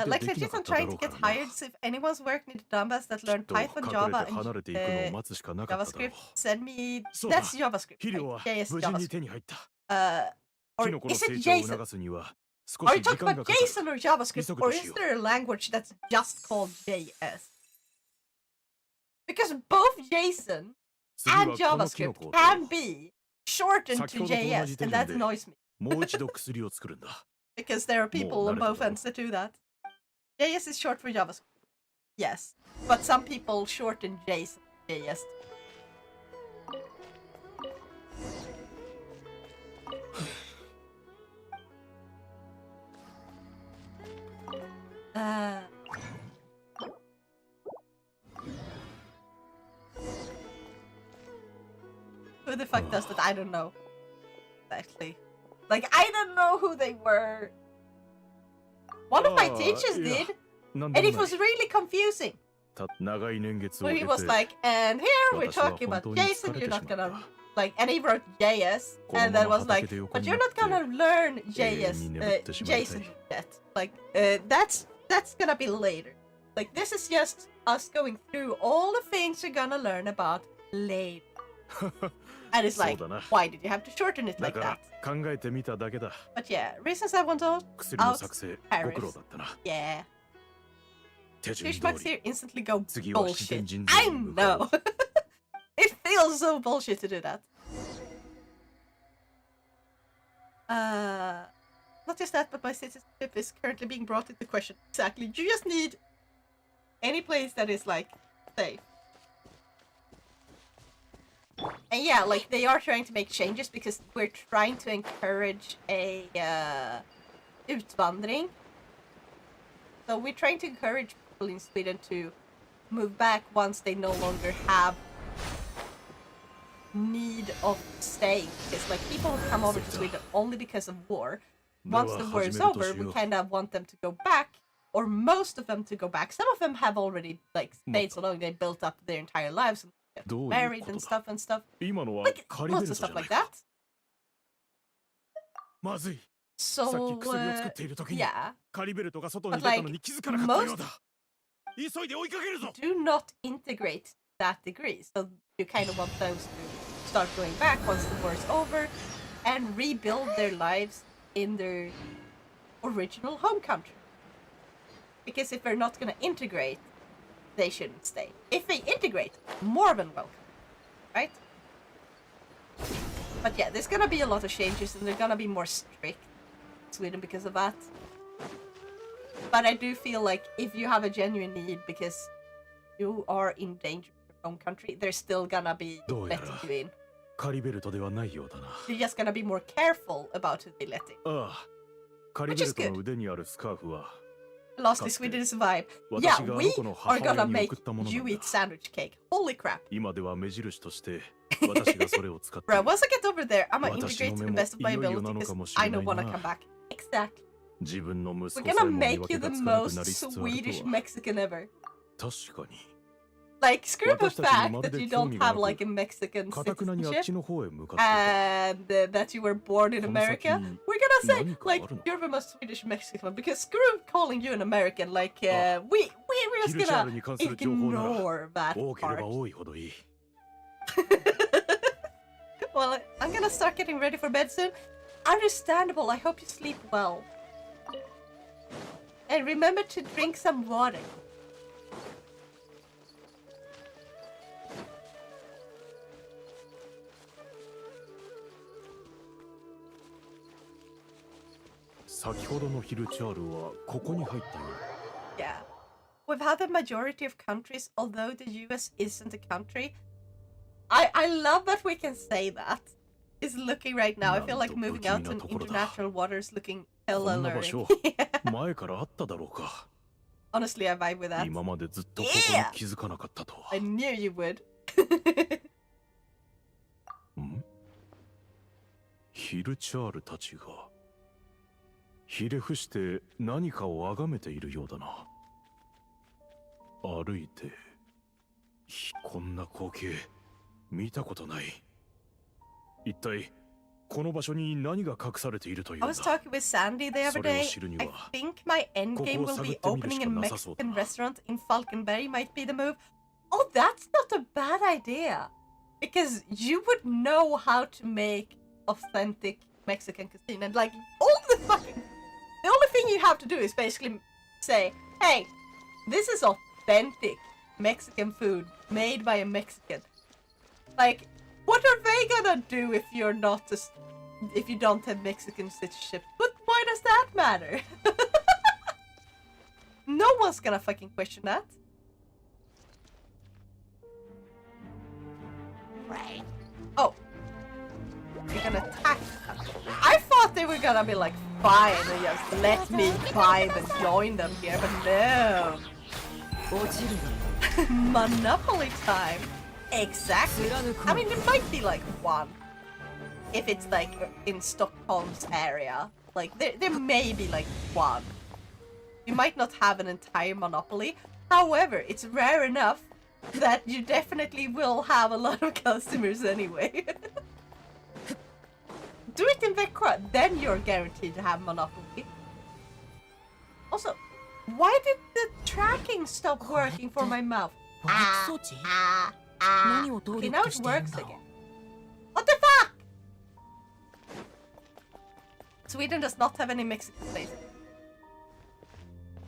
Like they're just trying to get hired. So if anyone's working in the Donbass that learned Python, Java, and JavaScript, send me. That's JavaScript. Right? Yeah, yes, JavaScript. Or is it Jason? Are you talking about JSON or JavaScript, or is there a language that's just called JS? Because both JSON and JavaScript can be shortened to JS, and that annoys me. Because there are people on both ends that do that. JS is short for JavaScript. Yes. But some people shorten JSON to JS. Who the fuck does that? I don't know. Exactly. Like, I don't know who they were. One of my teachers did, and it was really confusing. Where he was like, and here we're talking about Jason, you're not gonna, like, and he wrote JS, and then was like, but you're not gonna learn Jason yet. Like, that's gonna be later. Like, this is just us going through all the things you're gonna learn about later. And it's like, why did you have to shorten it like that? But yeah, reasons I want out Paris. Yeah. Douchebags here instantly go bullshit. I know! It feels so bullshit to do that. Not just that, but my citizenship is currently being brought into question. Exactly. You just need any place that is, like, safe. And yeah, like, they are trying to make changes because we're trying to encourage a utvandring. So we're trying to encourage people in Sweden to move back once they no longer have need of staying. Because, like, people will come over to Sweden only because of war. Once the war is over, we kind of want them to go back, or most of them to go back. Some of them have already, like, stayed so long they built up their entire lives and get married and stuff. Like, lots of stuff like that. So, yeah. But, like, most do not integrate to that degree. So you kind of want those to start going back once the war is over and rebuild their lives in their original home country. Because if they're not going to integrate, they shouldn't stay. If they integrate, more than welcome. Right? But yeah, there's going to be a lot of changes and they're going to be more strict in Sweden because of that. But I do feel like if you have a genuine need because you are in danger of your home country, there's still gonna be letting you in. You're just gonna be more careful about who they let in. Which is good. Lastly, Sweden's vibe. Yeah, we are gonna make you eat sandwich cake. Holy crap. Bro, once I get over there, I'm gonna integrate to the best of my ability because I don't wanna come back. Exactly. We're gonna make you the most Swedish Mexican ever. Like, screw the fact that you don't have, like, a Mexican citizenship and that you were born in America. We're gonna say, like, you're the most Swedish Mexican, because screw calling you an American. Like, we're just gonna ignore that part. Well, I'm gonna start getting ready for bed soon. Understandable, I hope you sleep well. And remember to drink some water. Yeah. We've had the majority of countries, although the US isn't a country. I love that we can say that. Is looking right now. I feel like moving out in international waters looking hella alluring. Yeah. Honestly, I vibe with that. Yeah! I knew you would. ヒルチャールたちがひれ伏して何かを崇めているようだな。歩いてこんな光景見たことない。一体この場所に何が隠されているというのだ。 I was talking with Sandy the other day. I think my endgame will be opening a Mexican restaurant in Falkenberg might be the move. Oh, that's not a bad idea. Because you would know how to make authentic Mexican cuisine. And like, the only thing you have to do is basically say, hey, this is authentic Mexican food made by a Mexican. Like, what are they gonna do if you're not if you don't have Mexican citizenship? But why does that matter? No one's gonna fucking question that. Right. Oh. You're gonna attack them. I thought they were gonna be like, fine, and just let me vibe and join them here, but no. Monopoly time. Exactly. I mean, there might be like one. If it's like in Stockholm's area. Like, there may be like one. You might not have an entire monopoly, However, it's rare enough that you definitely will have a lot of customers anyway. Do it in Vecra, then you're guaranteed to have monopoly. Also, why did the tracking stop working for my mouth? Okay, now it works again. What the fuck? Sweden does not have any Mexican places.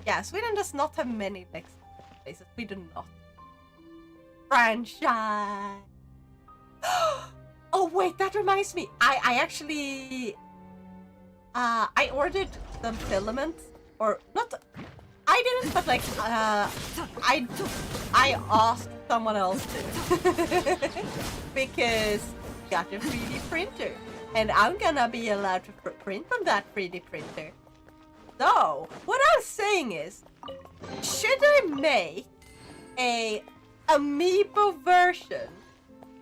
Yeah, Sweden does not have many Mexican places. We do not. Franchise. Oh wait, that reminds me. I actually I ordered some filaments, or not. I didn't, but like I asked someone else to because I got a 3D printer, and I'm gonna be allowed to print on that 3D printer. So what I'm saying is, should I make a amiibo version,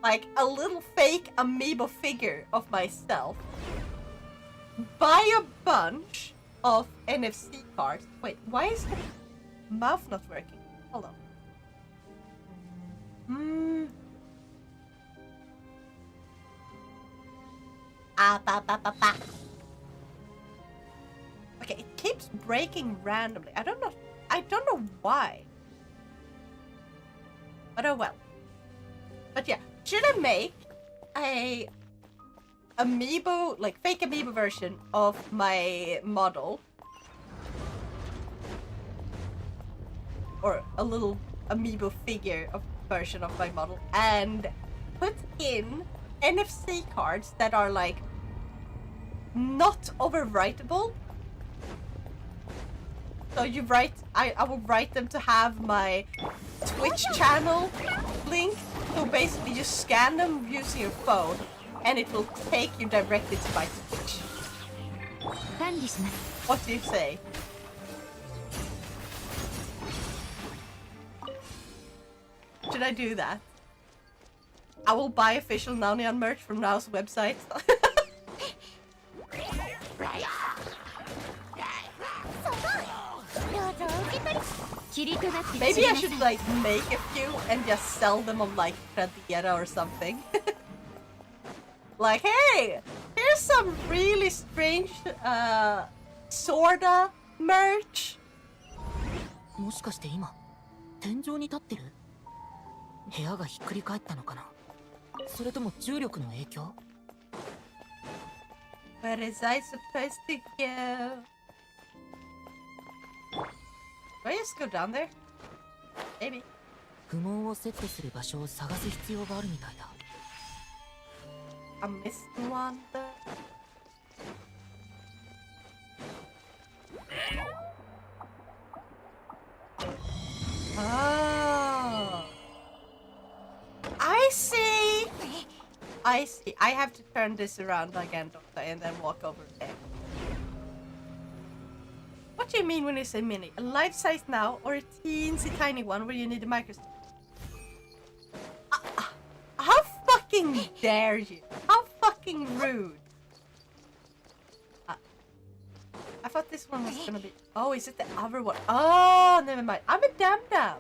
like a little fake amiibo figure of myself, buy a bunch of NFC cards. Wait, why is the mouth not working? Hold on. Okay, it keeps breaking randomly. I don't know why. But oh well. But yeah, should I make a amiibo, like fake amiibo version of my model, or a little amiibo figure of version of my model, and put in NFC cards that are like not overwritable? So you write, I will write them to have my Twitch channel link. So basically you scan them using your phone, and it will take you directly to my Twitch. What do you say? Should I do that? I will buy official Nanian merch from Now's website. Maybe I should like make a few and just sell them on like Tradera or something. Like, hey, here's some really strange sorta merch. もしかして今天井に立ってる？部屋がひっくり返ったのかな？それとも重力の影響？ Where is I supposed to go? Do I just go down there? Maybe. 不毛をセットする場所を探す必要があるみたいだ。A mist wonder. Oh. I see. I see. I have to turn this around again, Doctor, and then walk over there. What do you mean when you say mini? A life size now, or a teensy tiny one where you need a microscope? How fucking dare you? How fucking rude. I thought this one was gonna be... Oh, is it the other one? Oh, never mind. I'm a dum-dum.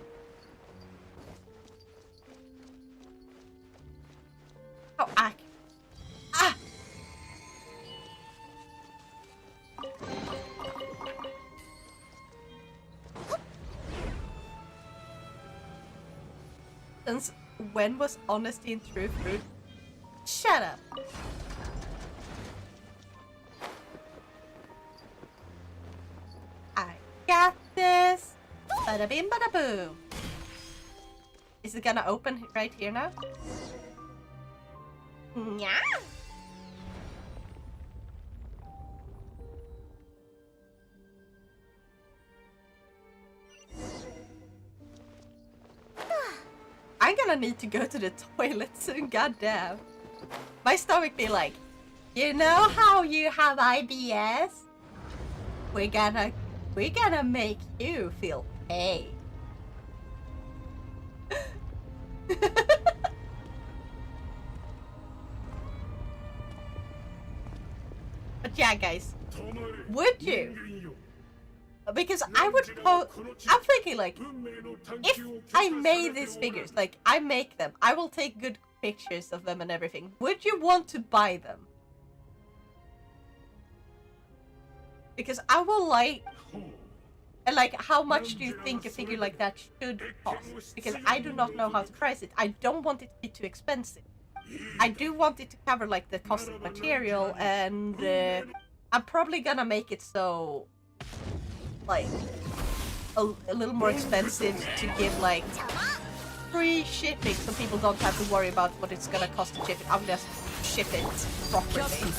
How accurate. Ah! Since when was honesty and truth rude? Shut up. I got this. Bada bim bada boom. Is it gonna open right here now? Yeah. I'm gonna need to go to the toilet soon, goddamn. My stomach be like, you know how you have IBS? We're gonna make you feel pain. But yeah, guys, would you Because I would I'm thinking like, if I made these figures, like I make them, I will take good pictures of them and everything. Would you want to buy them? Because I will like, and like, how much do you think a figure like that should cost? Because I do not know how to price it. I don't want it to be too expensive. I do want it to cover like the cost of material, and I'm probably gonna make it so like a little more expensive to give like free shipping, so people don't have to worry about what it's gonna cost to ship it. I'll just ship it properly.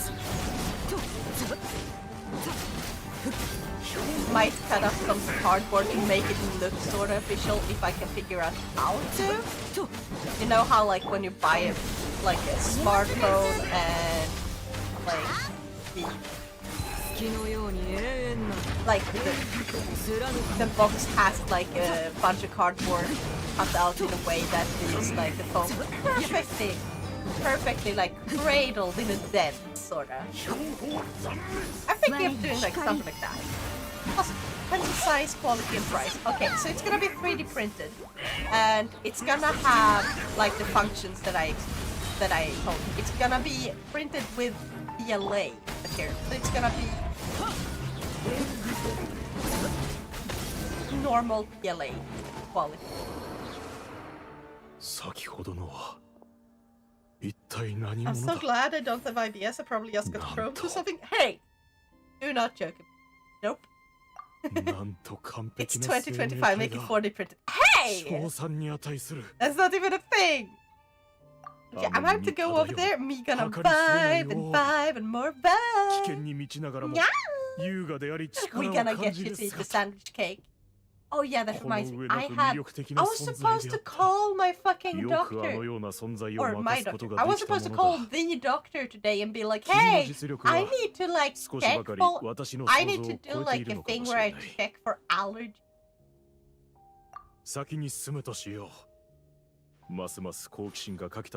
Might cut up some cardboard to make it look sort of official if I can figure out how to. You know how like when you buy a smartphone and the box has like a bunch of cardboard cut out in a way that is like the phone perfectly like cradled in a dent, sorta. I'm thinking of doing like something like that. Pencil size, quality, and price. Okay, so it's gonna be 3D printed, and it's gonna have like the functions that I told you. It's gonna be printed with PLA material, so it's gonna be normal PLA quality. I'm so glad I don't have IBS. I probably just got thrown to something. Hey! Do not joke. Nope. It's 2025, make it 4D printed. Hey! That's not even a thing! Okay, I'm going to go over there. Me gonna vibe and more vibe. Yeah! We gonna get you to eat the sandwich cake. Oh yeah, that reminds me. I was supposed to call my fucking doctor. Or my doctor. I was supposed to call the doctor today and be like, hey, I need to like check for... I need to do like a thing where I check for allergies.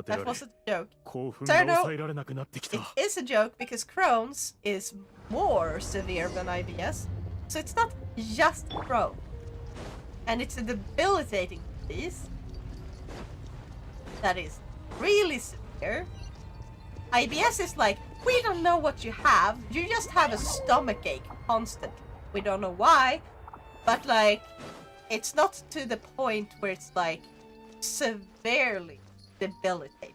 That wasn't a joke. So no, it is a joke because Crohn's is more severe than IBS. So it's not just Crohn's. And it's a debilitating disease that is really severe. IBS is like, we don't know what you have. You just have a stomach ache constantly. We don't know why, but like, it's not to the point where it's like severely debilitating.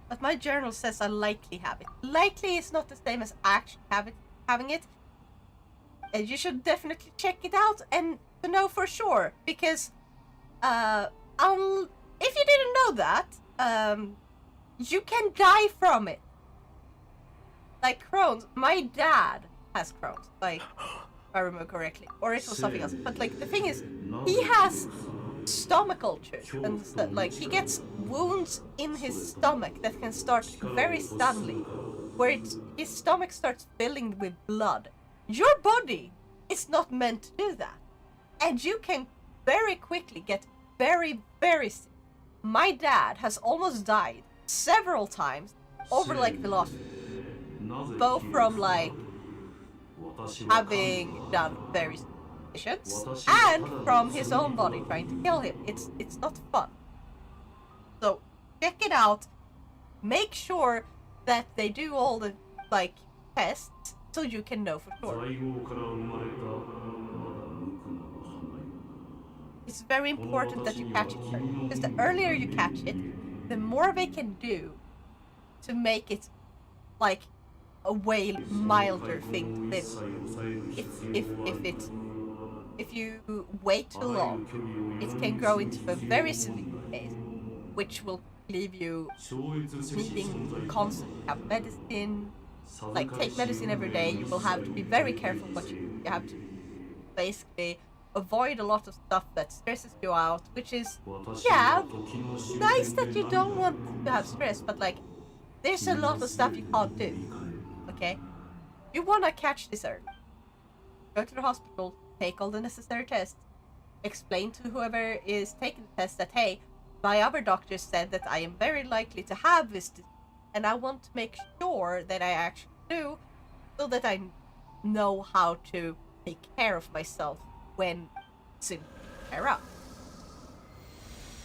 But my journal says I likely have it. Likely is not the same as actually having it. And you should definitely check it out and to know for sure. Because if you didn't know that, you can die from it. Like Crohn's. My dad has Crohn's, like if I remember correctly. Or it was something else. But like the thing is, he has stomach ulcers and like he gets wounds in his stomach that can start very suddenly, where his stomach starts filling with blood. Your body is not meant to do that, and you can very quickly get very, very sick. My dad has almost died several times over like the last, both from like having done very and from his own body trying to kill him. It's not fun. So check it out. Make sure that they do all the like tests so you can know for sure. It's very important that you catch it first, because the earlier you catch it, the more they can do to make it like a way milder thing to live. If you wait too long, it can grow into a very severe case, which will leave you needing constantly have medicine, like take medicine every day. You will have to be very careful what you do. You have to basically avoid a lot of stuff that stresses you out, which is, yeah, nice that you don't want to have stress, but like, there's a lot of stuff you can't do, okay? You wanna catch this early. Go to the hospital, take all the necessary tests, explain to whoever is taking the test that, hey, my other doctor said that I am very likely to have this disease, and I want to make sure that I actually do, so that I know how to take care of myself when symptoms flare up.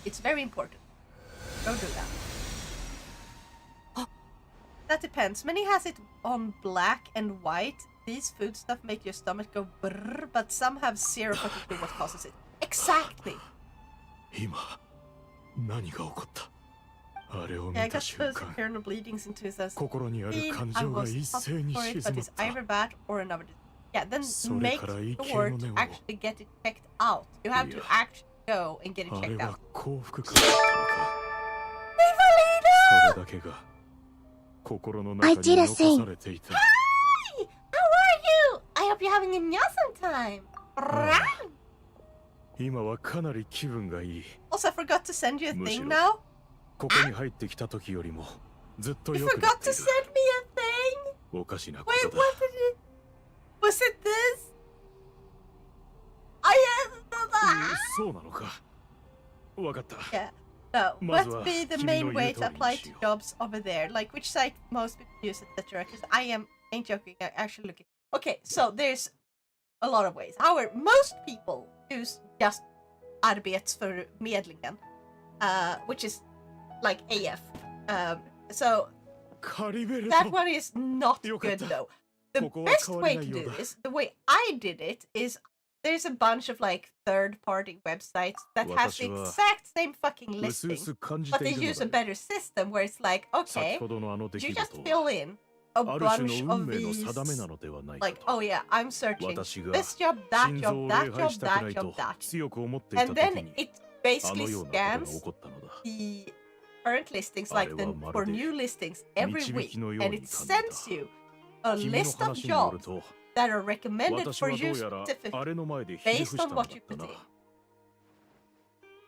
It's very important. Go do that. That depends. Many has it on black and white. These food stuff make your stomach go brrr, but some have zero fucking clue what causes it. Exactly. Yeah, I got those internal bleedings into his I was hospitalized for it, but it's either that or another disease. Yeah, then make sure to actually get it checked out. You have to actually go and get it checked out. Hi! How are you? I hope you're having an awesome time. Also, I forgot to send you a thing now. You forgot to send me a thing? Wait, what did it... Was it this? Yeah. No, what be the main way to apply to jobs over there? Like which site most people use, etc. Because I ain't joking, I actually looking. Okay, so there's a lot of ways. However, most people use just Arbetsförmedlingen, which is like AF. So that one is not good though. The best way to do this, the way I did it, is there's a bunch of like third-party websites that has the exact same fucking listing, but they use a better system where it's like, okay, you just fill in a bunch of these, like, oh yeah, I'm searching this job, that job, that job, that job, that job. And then it basically scans the current listings, like for new listings every week, and it sends you a list of jobs that are recommended for you specifically based on what you put in.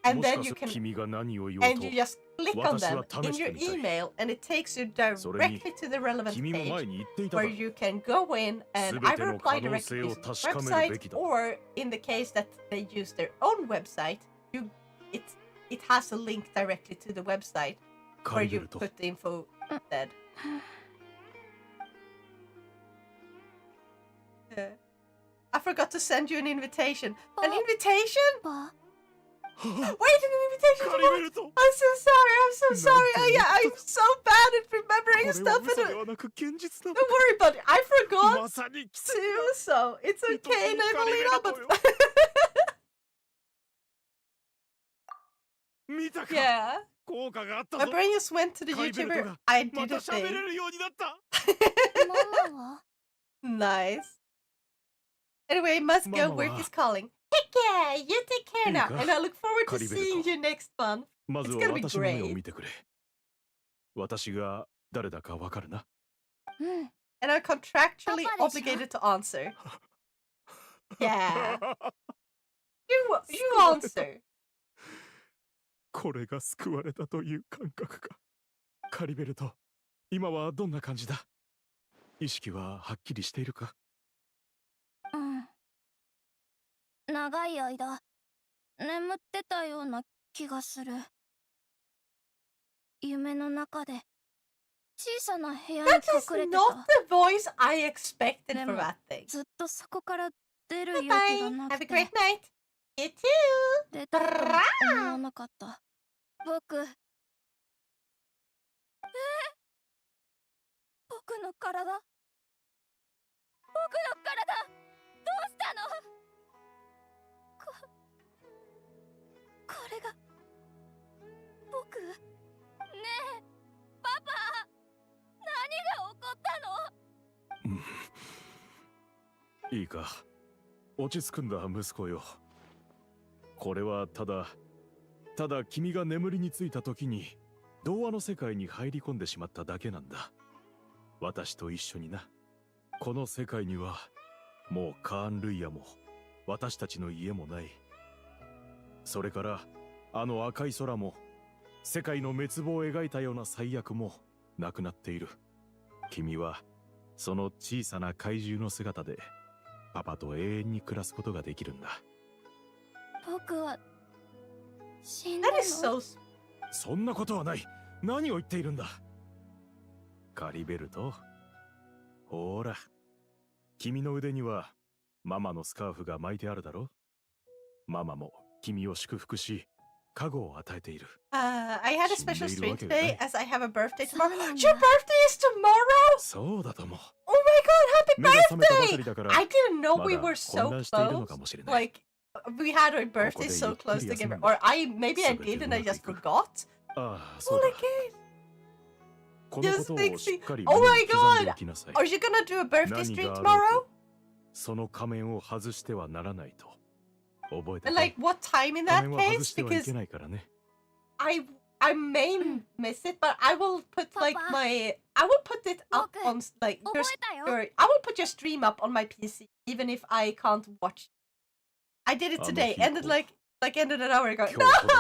And then you can, and you just click on them in your email, and it takes you directly to the relevant page where you can go in and either apply directly to the website, or in the case that they use their own website, it has a link directly to the website where you put the info instead. I forgot to send you an invitation. An invitation? Wait, an invitation to what? I'm so sorry, I'm so sorry. I'm so bad at remembering stuff. Don't worry, buddy. I forgot too, so it's okay, Evelina, but... Yeah. My brain just went to the YouTuber. I did a thing. Nice. Anyway, must go. Work is calling. Take care. You take care now, and I look forward to seeing you next month. It's gonna be great. And I'm contractually obligated to answer. Yeah. You answer. これが救われたという感覚か。カリベルト、今はどんな感じだ？意識ははっきりしているか？長い間眠ってたような気がする。夢の中で小さな部屋に隠れてた。 That is not the voice I expected for that thing. ずっとそこから出る勇気がなくて。 Have a great night. You too. 出たと思わなかった。僕の体どうしたの？これが僕？ねえパパ、何が起こったの？いいか、落ち着くんだ息子よ。これはただ君が眠りについた時に童話の世界に入り込んでしまっただけなんだ。私と一緒にな。この世界にはもうカーン・ルイヤも私たちの家もない。それからあの赤い空も世界の滅亡を描いたような最悪もなくなっている。君はその小さな怪獣の姿でパパと永遠に暮らすことができるんだ。僕は死んだ That の。 is so. そんなことはない。何を言っているんだ。カリベルト、ほら、君の腕にはママのスカーフが巻いてあるだろ。ママも君を祝福し、加護を与えている。I had a special stream today as I have a birthday tomorrow. そうなんだ。 Your birthday is tomorrow? そうだとも。 Oh my god, 目が覚めたばか happy りだから birthday! I didn't know ま we だ were so 混乱しているの close. かもしれない。 Like, we had our birthdays ここで so ゆっく close り休む together. んだ。 Or maybe I 全て did and I うまく just いく。 forgot. ああ、そう Oh だ。 my god. この Yes, ことを Pixie. しっかり Oh 胸 my に刻んで god. おきなさい。 Are you gonna do a birthday 何 stream があろう tomorrow? とその仮面を外してはならないと。覚えて And ね。 like, what time in 仮 that 面は外 case? してはい Because けないからね。I may miss it, but I will put like Papa. I will put it up Look, on like 覚えたよ。 I will put your stream up on my PC even if I can't watch. I did it today, ended like ended an hour ago. 今 No, 日ほど喜ん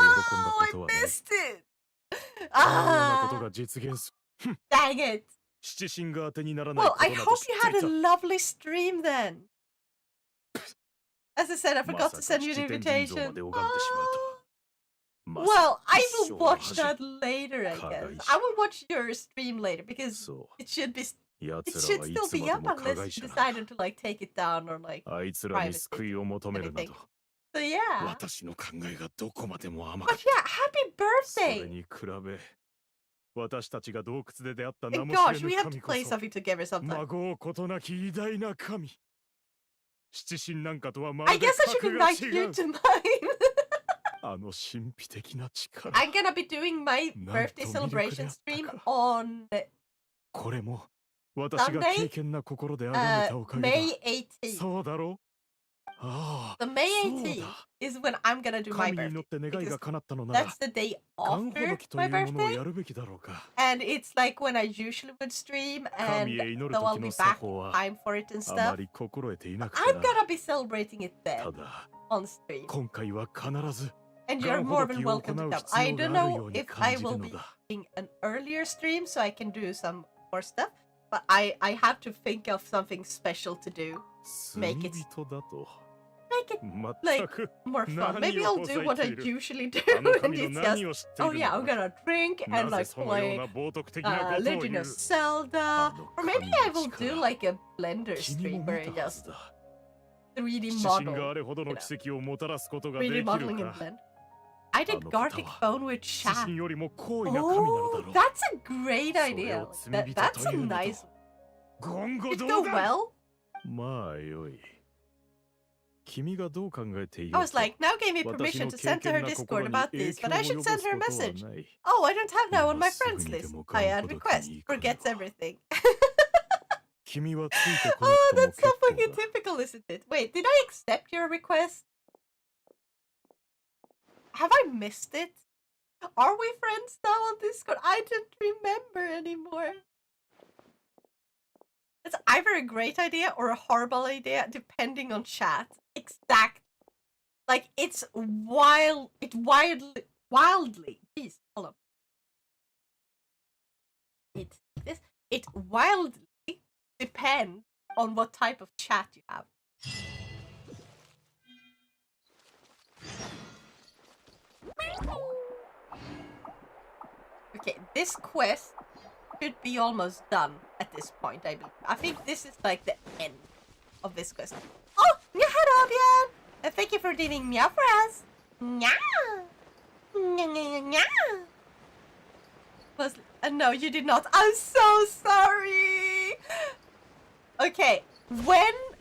だこ I とはない。 missed it. このようなこと Ah, が実現す。 dang it. 七神が当てにならない Well, こと I など hope 知っ you て had い a た。 lovely stream then. As I said, I ま forgot さ to か send you 七 an 天神像ま invitation. で拝んでしまうとは。まさ Well, か I 一 will 生の watch 恥。 that later, I guess. 課題者。 I will watch your stream later because そ it should be う。 it 奴 should らはい still つ be まで up も加 unless 害 you 者なん decided だ。 to like take it down or like あいつらに privately. 救いを求めるな anything. ど、 So yeah. 私の考えがどこまでも甘か But っ yeah, た。 happy それ birthday! に比べ、私たちが洞窟で出会った名 And も知 gosh, れ we ぬ have to 神こ play そ、 something together sometime. 孫をことなき偉大な神。七神なんかとはま I るで guess I should 格が invite 違 you う。 to mine. あの神秘的な力。 I'm gonna be doing my なんと birthday 魅力 celebration であった stream か。 on これも私が Sunday? 敬虔な心で崇めたおかげだ。 May 18th. そうだろう。ああ、 The May そう 18th だ。 is when I'm gonna do my 神に乗 birthday って願い because が叶ったのなら、 that's the day ガンほど after きと my いうものを birthday. やるべきだろうか。 And it's like when I usually would stream, 神 and へ祈る so I'll 時 be の作 back 法は time for it and あま stuff. り心得ていな But くて I'm な。 gonna be celebrating it た then だ、 on stream. 今回は必ず And ガ you're ンほ more ど than きを welcome 行 to う come. 必 I 要 don't がある know ように if 感 I じる will の be だ。 doing an earlier stream so I can do some more stuff. But I have to think of something special to do. 罪 Make it- 人だと。 Make it 全 like く more fun. 何 Maybe を I'll ほざ do い what て I いる。 usually do. あの And 神の it's just, 何を知ってい oh る yeah, の I'm か。 gonna drink な and ぜ like そのよう play な冒涜的なことを Legend 言 of う。 Zelda. あの Or maybe 神 I の will do 力。 like a Blender 君 stream も where 見 I たは just ずだ。 3D 七神が model. あれほどの奇跡をもたらすことができ 3D る modeling in か。 Blender. I did あの方は Gartic Phone with 七 chat. 神よりも高位な神なのだ Oh, ろう。 that's a great それ idea. を罪人 That's と a いうの nice と。言語 Did 道 it go 断。 well? まあよい。君がどう考えてい I よう was と。 like, now gave me 私 permission の to 敬 send to 虔 her な Discord 心に about 影 this, 響 but を I should 及ぼ send す her a ことは message. ない。 Oh, I don't have that on my 今すぐ friends にで list. も I ガン add ほどき request. に行くの Forgets だ。 everything. 君はついてこ Oh, なくて that's も so 結 fucking 構だ。 typical, isn't it? Wait, did I accept your request? Have I missed it? Are we friends now on Discord? I don't remember anymore. It's either a great idea or a horrible idea, depending on chat. Exact. Like, it's wildly. Please, hold on. It wildly depends on what type of chat you have. Okay, this quest should be almost done at this point, I believe. I think this is like the end of this quest. Oh, hello, Björn! And thank you for leaving meow for us. Meow! Meow! No, you did not. I'm so sorry! Okay,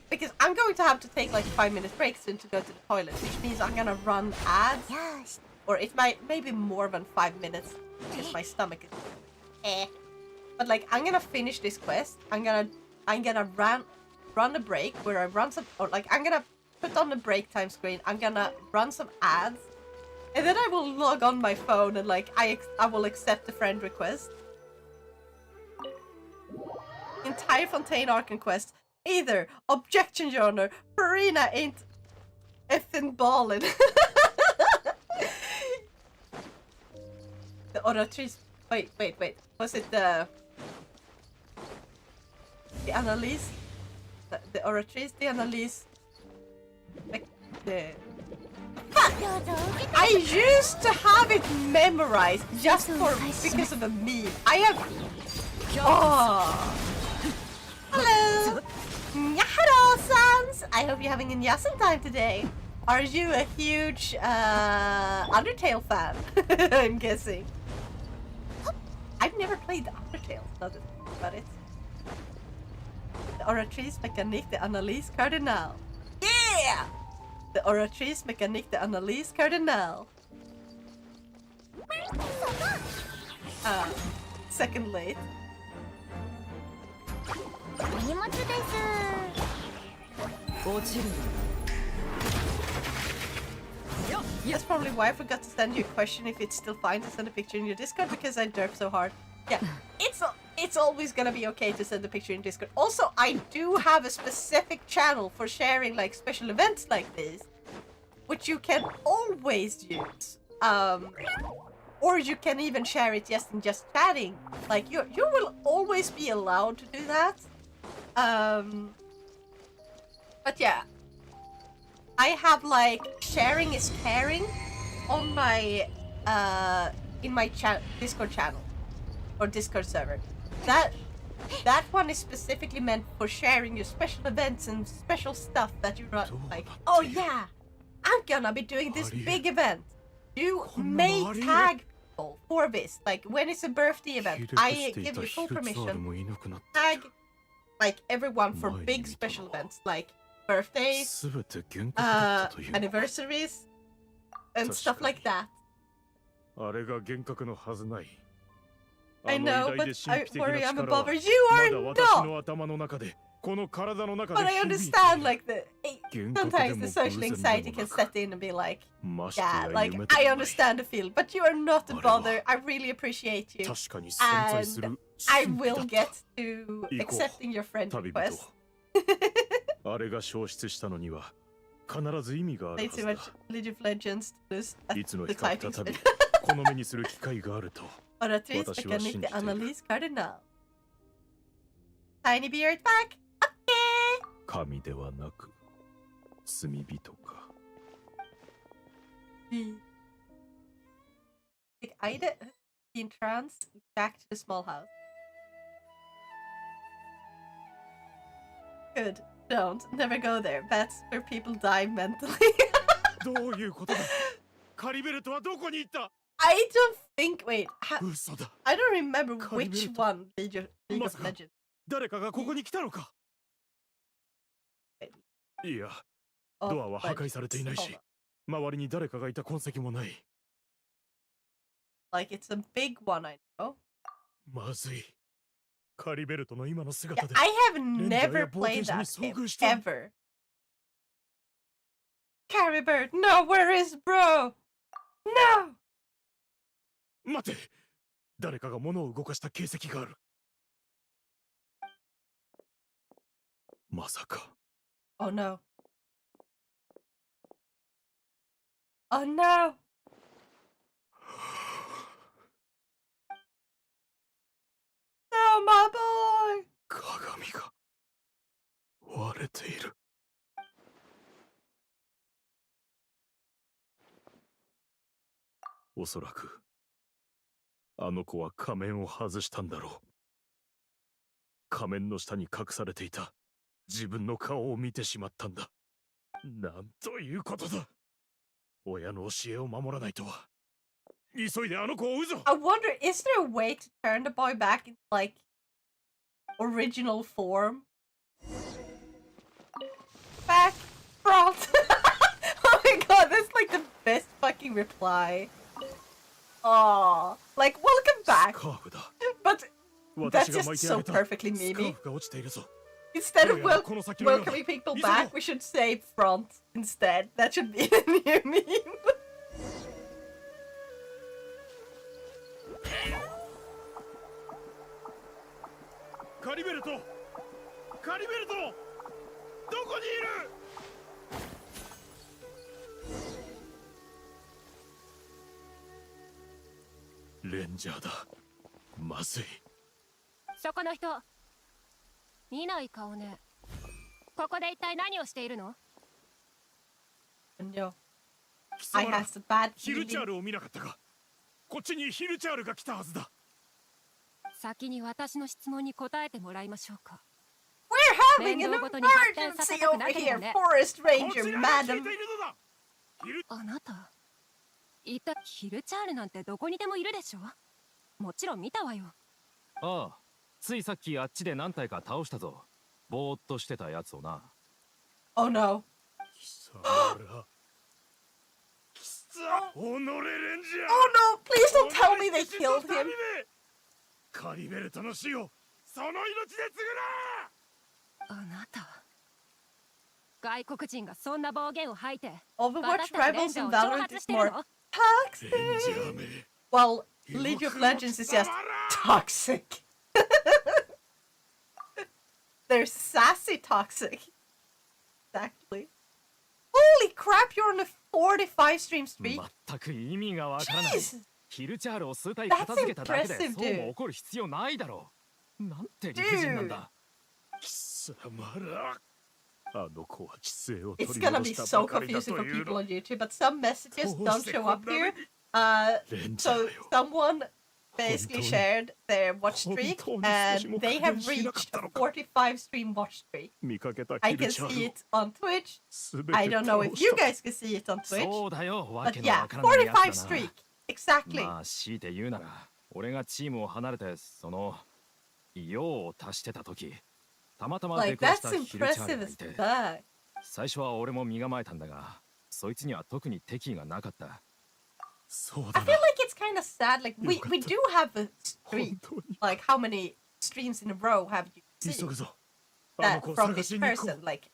because I'm going to have to take like 5-minute breaks soon to go to the toilet, which means I'm gonna run ads. Yes. Or it might maybe more than 5 minutes because my stomach is But like I'm gonna finish this quest. I'm gonna run a break where I run some, or like I'm gonna put on the break time screen. I'm gonna run some ads, and then I will log on my phone and like I will accept the friend request. Entire Fontaine Archon quest. Either objection, Your Honor. Farina ain't effing ballin'. The oratrice. Wait. Was it the the Annalise, the Oratrice, the Annalise, like the. I used to have it memorized just because of a meme. I have. Oh. Hello. Hello, sons. I hope you're having a awesome time today. Are you a huge Undertale fan? I'm guessing. I've never played the Undertale, not to think about it. The Oratrice Mécanique de Analyse Cardinal. Yeah! The Oratrice Mécanique de Analyse Cardinal. Second late. That's probably why I forgot to send you a question if it's still fine to send a picture in your Discord, because I derp so hard. Yeah, it's always gonna be okay to send a picture in Discord. Also, I do have a specific channel for sharing like special events like this, which you can always use. Or you can even share it just in just chatting. Like you will always be allowed to do that. But yeah. I have like sharing is caring on my in my Discord channel or Discord server. That one is specifically meant for sharing your special events and special stuff that you're not like. Oh yeah, I'm gonna be doing this big event. You may tag people for this. Like when it's a birthday event, I give you full permission. Tag like everyone for big special events like birthdays, anniversaries, and stuff like that. I know, but I worry I'm a bother. You are not! But I understand, like, sometimes the social anxiety can set in and be like, yeah, like, I understand the feel, but you are not a bother. I really appreciate you. And I will get to accepting your friend request. Play too much League of Legends plus the typing speed. Oratrice Mécanique de Analyse Cardinal. Tiny be right back. Okay. Take Ida in trance back to the small house. Good. Don't. Never go there. That's where people die mentally. I don't think. Wait. I don't remember which one League of Legends. Like it's a big one, I know. Yeah, I have never played that game, ever. Carrybird, no, where is bro? No! Oh no. Oh no! No, my boy! I wonder, is there a way to turn the boy back into, like, original form? Back, front. Oh my god, that's like the best fucking reply. Aww. Like, welcome back. But that's just so perfectly memey. Instead of welcoming people back, we should say front instead. That should be a new meme. 見ない顔ね。ここで一体何をしているの？ No. I have a bad ヒルチャー feeling. ルを見なかったか。こっちにヒルチャールが来たはずだ。先に私の質問に答えてもらいましょうか。 We're having an 面倒ごとに発展させ emergency たく over なけれ here, ばね。 Forest こ Ranger, ちらが聞い madam. ているのだ。あなた、一体ヒルチャールなんてどこにでもいるでしょ？もちろん見たわよ。ああ、ついさっきあっちで何体か倒したぞ。ぼーっとしてたやつをな。 Oh no. 貴様ら。きつおのれレンジャー。 Oh no, please don't tell me they killed him. カリベルトの死をその命で償う。あなた、外国人がそんな暴言を吐いて Overwatch 私たちレン Rivals ジャー and を挑 Valorant 発 is してる more の？ toxic. レンジャーめ。 Well, League of Legends is just toxic. They're sassy toxic. Exactly. Holy crap, you're on a 45 stream streak. 全く意味がわからない。 Jeez. ヒルチャールを数体片付けただけで That's impressive, そうも怒る必要ないだろう。なんて理不尽なんだ。貴様ら。あの子は知性を取 It's り gonna 戻 be した so ばかりだ confusing と for いう people の。 on YouTube, but some messages don't show up here. レンジャ So ーよ。 someone basically shared their watch streak, and they have reached a 45 stream watch streak. 見かけた I ヒル can チャー see ル it on Twitch. すべて I don't know if 倒し you た。 guys can see it on Twitch. そうだよ、わ But けの yeah, わからないや 45つだな。 streak. Exactly. まあ強いて言うなら、俺がチームを離れてその用を足してた時、たまたま出 Like, くわし that's たヒルチャー impressive ルが as いて、 fuck. 最初は俺も身構えたんだが、そいつには特に敵意がなかった。そう I だ feel な。 like it's kind of sad. Like, we do have a 本 streak. 当に。 Like, how many streams in a row have you 急 seen ぐぞ。あの that 子を from 探 this しに行こ person? う。 Like,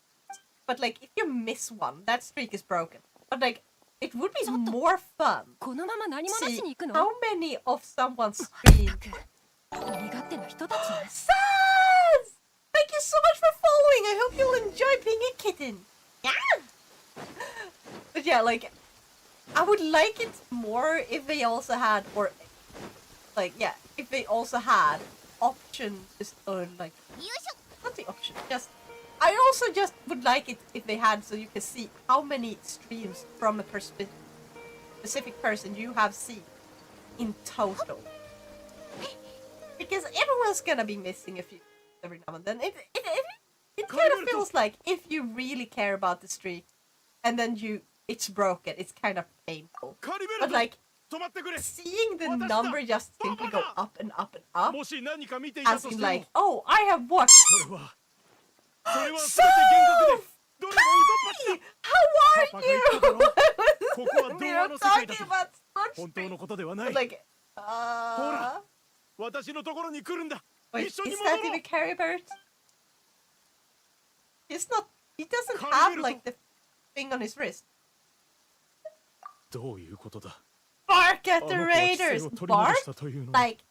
but like, if you miss one, that streak is broken. But like, it would be ちょっと。 more fun このまま何もな see しに行くの？ how many of someone's ま stream. ったく、身勝手な人たちね。 Sans! Thank you so much for following. I hope you'll enjoy being a kitten. Yeah. But yeah, like, I would like it more if they also had, or like, yeah, if they also had options, or like, not the option, just. I also just would like it if they had, so you can see how many streams from a specific person you have seen in total. Because everyone's gonna be missing a few every now and then. It kind of feels like if you really care about the streak, and then it's broken, it's kind of painful. カリベル But ト、 like 止まってくれ。 seeing the number just simply go up and up and up, もし何か見ていた as とし in ても like, oh, I have watched. それは全て幻 So 覚でどれも funny! パ How パ are が言っただろ you? ここは童 We 話 are の世界 talking だと about sports 本当 streak. のことではな But い like, 私のところに来るんだ wait, 一緒に is 戻 that ろ even う Carrie Bert? He's not. He doesn't Carrie have Bert. like the thing on his wrist. どういうことだ Bark あ at の the 子は知性 raiders. を取り戻 Bark したというのに like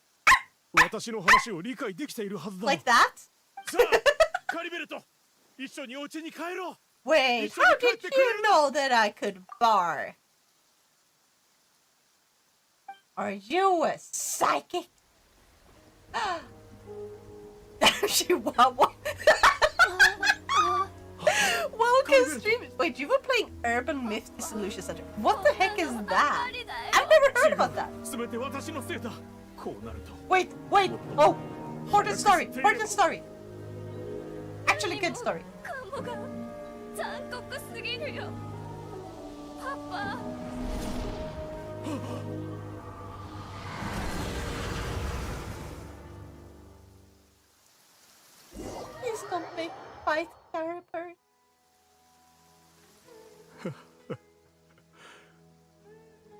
私の話を理解できているはずだ that. さあカリベルト一緒にお家に帰ろう Wait, It's how only did cut the you credit. know that I could bar? Are you a psychic? She wow. Welcome stream. Wait, you were playing Urban Myth Dissolution Center. What the heck is that? I've never heard about that. 全て私のせいだこうなると Wait, wait. Oh, important story. Important story. Actually, good story. 看護が残酷すぎるよ。パパ。 Please don't make me fight character.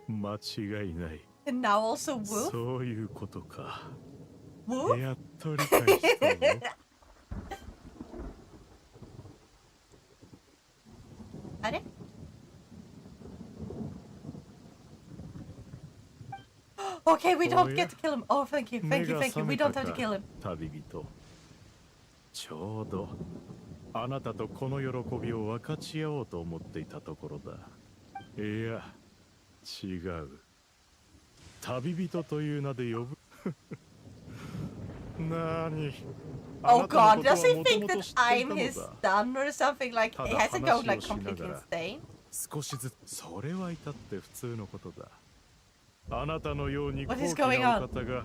間違いない And now also Wolf. そういうことか Wolf? やっと理解したぞ あれ Okay, we don't get to kill him. Oh, thank you, thank you, thank you. We don't have to kill him. 旅人ちょうどあなたとこの喜びを分かち合おうと思っていたところだいや違う旅人という名で呼ぶ Oh god, does he think that I'm his son or something? Like, has it gone like completely insane? 少しずつそれは至って普通のことだ。あなたのように高 What is 貴 going な on? お方が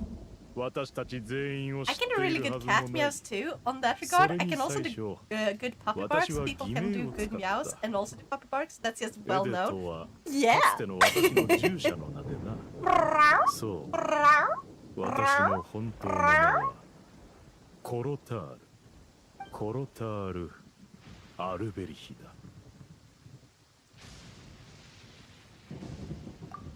私たち全員を知 I っ can て do い really るは good ず cat もない。 meows too. On that regard, I can also それに do 最初 good puppy barks. 私は People 偽 can 名 do を good 使っ meows た。 and also do puppy barks. That's just エ well デ known. とは Yeah. かつての私の従者の名でな。そう。私の本当の名はコロタール。コロタール・アルベリヒだ。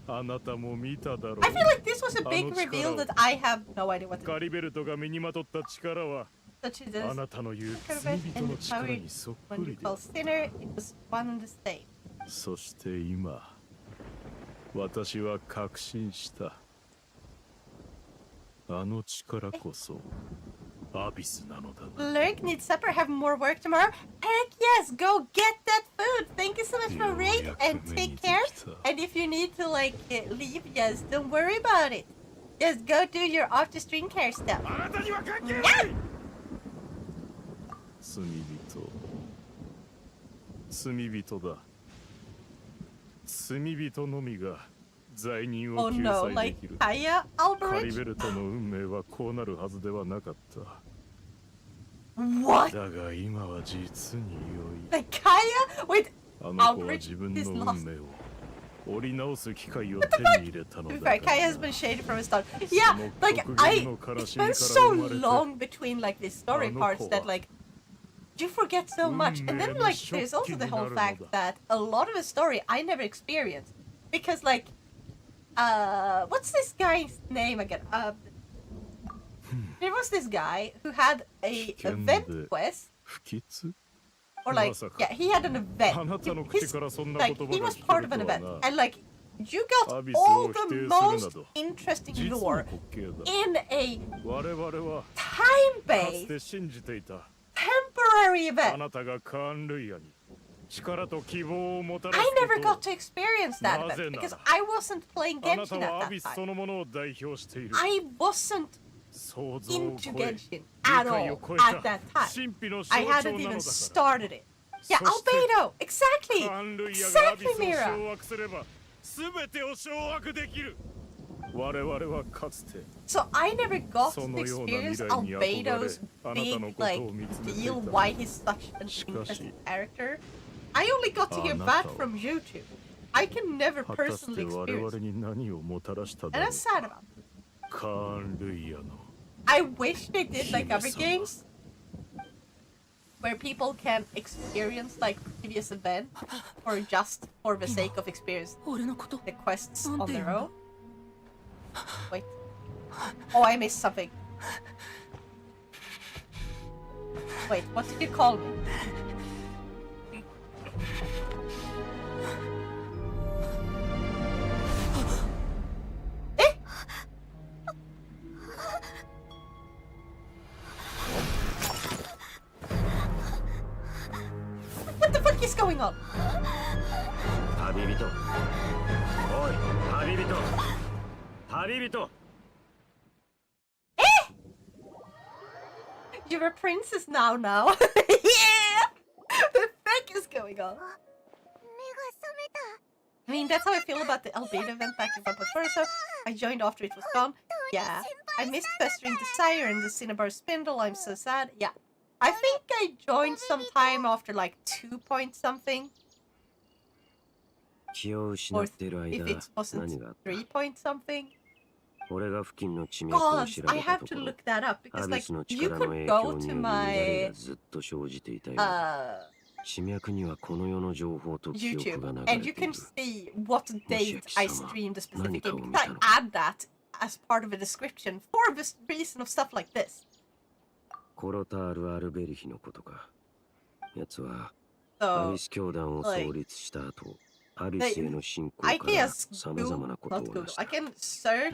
あなたも見ただろう。 I feel like this was a big reveal that I have no idea what ガリベルトが身にまとった力は such as あなたの言う Corvette 罪人 and の the 力 power にそっ when く you りで call sinner, it was one and the same. そして今私は確信した。あの力こそアビスなのだな。 Lurk needs supper, have more work tomorrow. Heck yes, go get that food. Thank you so much for raid and take care. And if you need to like leave, yes, don't worry about it. Just go do your after stream care stuff. あなたには関係ない。罪人だ。罪人のみが罪人を Oh 救 no, 済 like できる。 Kaya カリ Alberich? ベルトの運命はこうなるはずではなかった。 What? だが今は実に良い。 Like Kaya? Wait, あの子は Alberich 自分 is の lost. 運命を折り直す機会を What 手 the fuck? に入れたの To be だ fair, から Kaya has な。 been shaded from the start. Yeah, like it's been so long between like these story parts that like you forget so much. And then like there's also the whole fact that a lot of the story I never experienced because like what's this guy's name again? There was this guy who had a event quest. 不吉 Or like, yeah, he had an event. あなたの His, 口からそんな like, 言葉 he が was 聞 part け of る an とは event, な。 and like, you got アビス all を否 the 定するな most ど interesting 実に lore 滑稽だ。 in a 我々は time-based かつて信じていた。 temporary あ event. なたがカーン・ルイヤに力と希望をもたらす I こ never とを got to experience that なぜ event なら because I wasn't playing あなた Genshin は at アビ that スそ time. のものを代表している。 I wasn't 想像を into 超え Genshin 理 at 解を all 超え at た that time. 神秘の象 I 徴な hadn't の even だから。 started it. Yeah, そして Albedo! Exactly! カーン・ルイヤがアビ Exactly, スを Mira! 掌握すれば全てを掌握できる。我々はかつて So I never got そ to のような experience 未来に憧れ Albedo's あなた big のこと like を見つめてい deal た。 why he's such an しかし interesting character. I only got to hear あな that たは from YouTube. I can never 果たして personally 我 experience 々 it. に何をもたらしただ And ろ that's う。 sad about it. カーン・ルイヤの I wish they did like other 姫様。 games where people can experience like previous event or just for the sake of experience 俺のこと the quests なん on て言 their うんだ own. Wait. Oh, I missed something. Wait, what did you call me? Eh? What the fuck is going on? 旅人。おい、旅人。旅人。 You're a princess now. Yeah! The fuck is going on? I mean, that's how I feel about the Albedo event back in 1.4, so I joined after it was gone. Yeah. I missed Festering Desire and the Cinnabar Spindle, I'm so sad. Yeah. I think I joined sometime after like 2 point something. 気を失 Or っている if 間 it wasn't 何があった 3 point something. 俺が付近の地脈を God, 調 I べた have と to ころ look that up ア because ビ like スの you 力の could 影 go 響に to よる乱れ my がずっと生じていたようだ。地脈にはこの世の情報と記憶 YouTube が流 and れ you てい can る。 see what date I streamed a specific game because I add that as part of the description for the reason of stuff like this. コロタール・アルベリヒのことか。奴はア So ビス教団を創立した後、アビスへの信仰 I か can ら just 様々な Google, こと not を Google. 成し I た。 can だ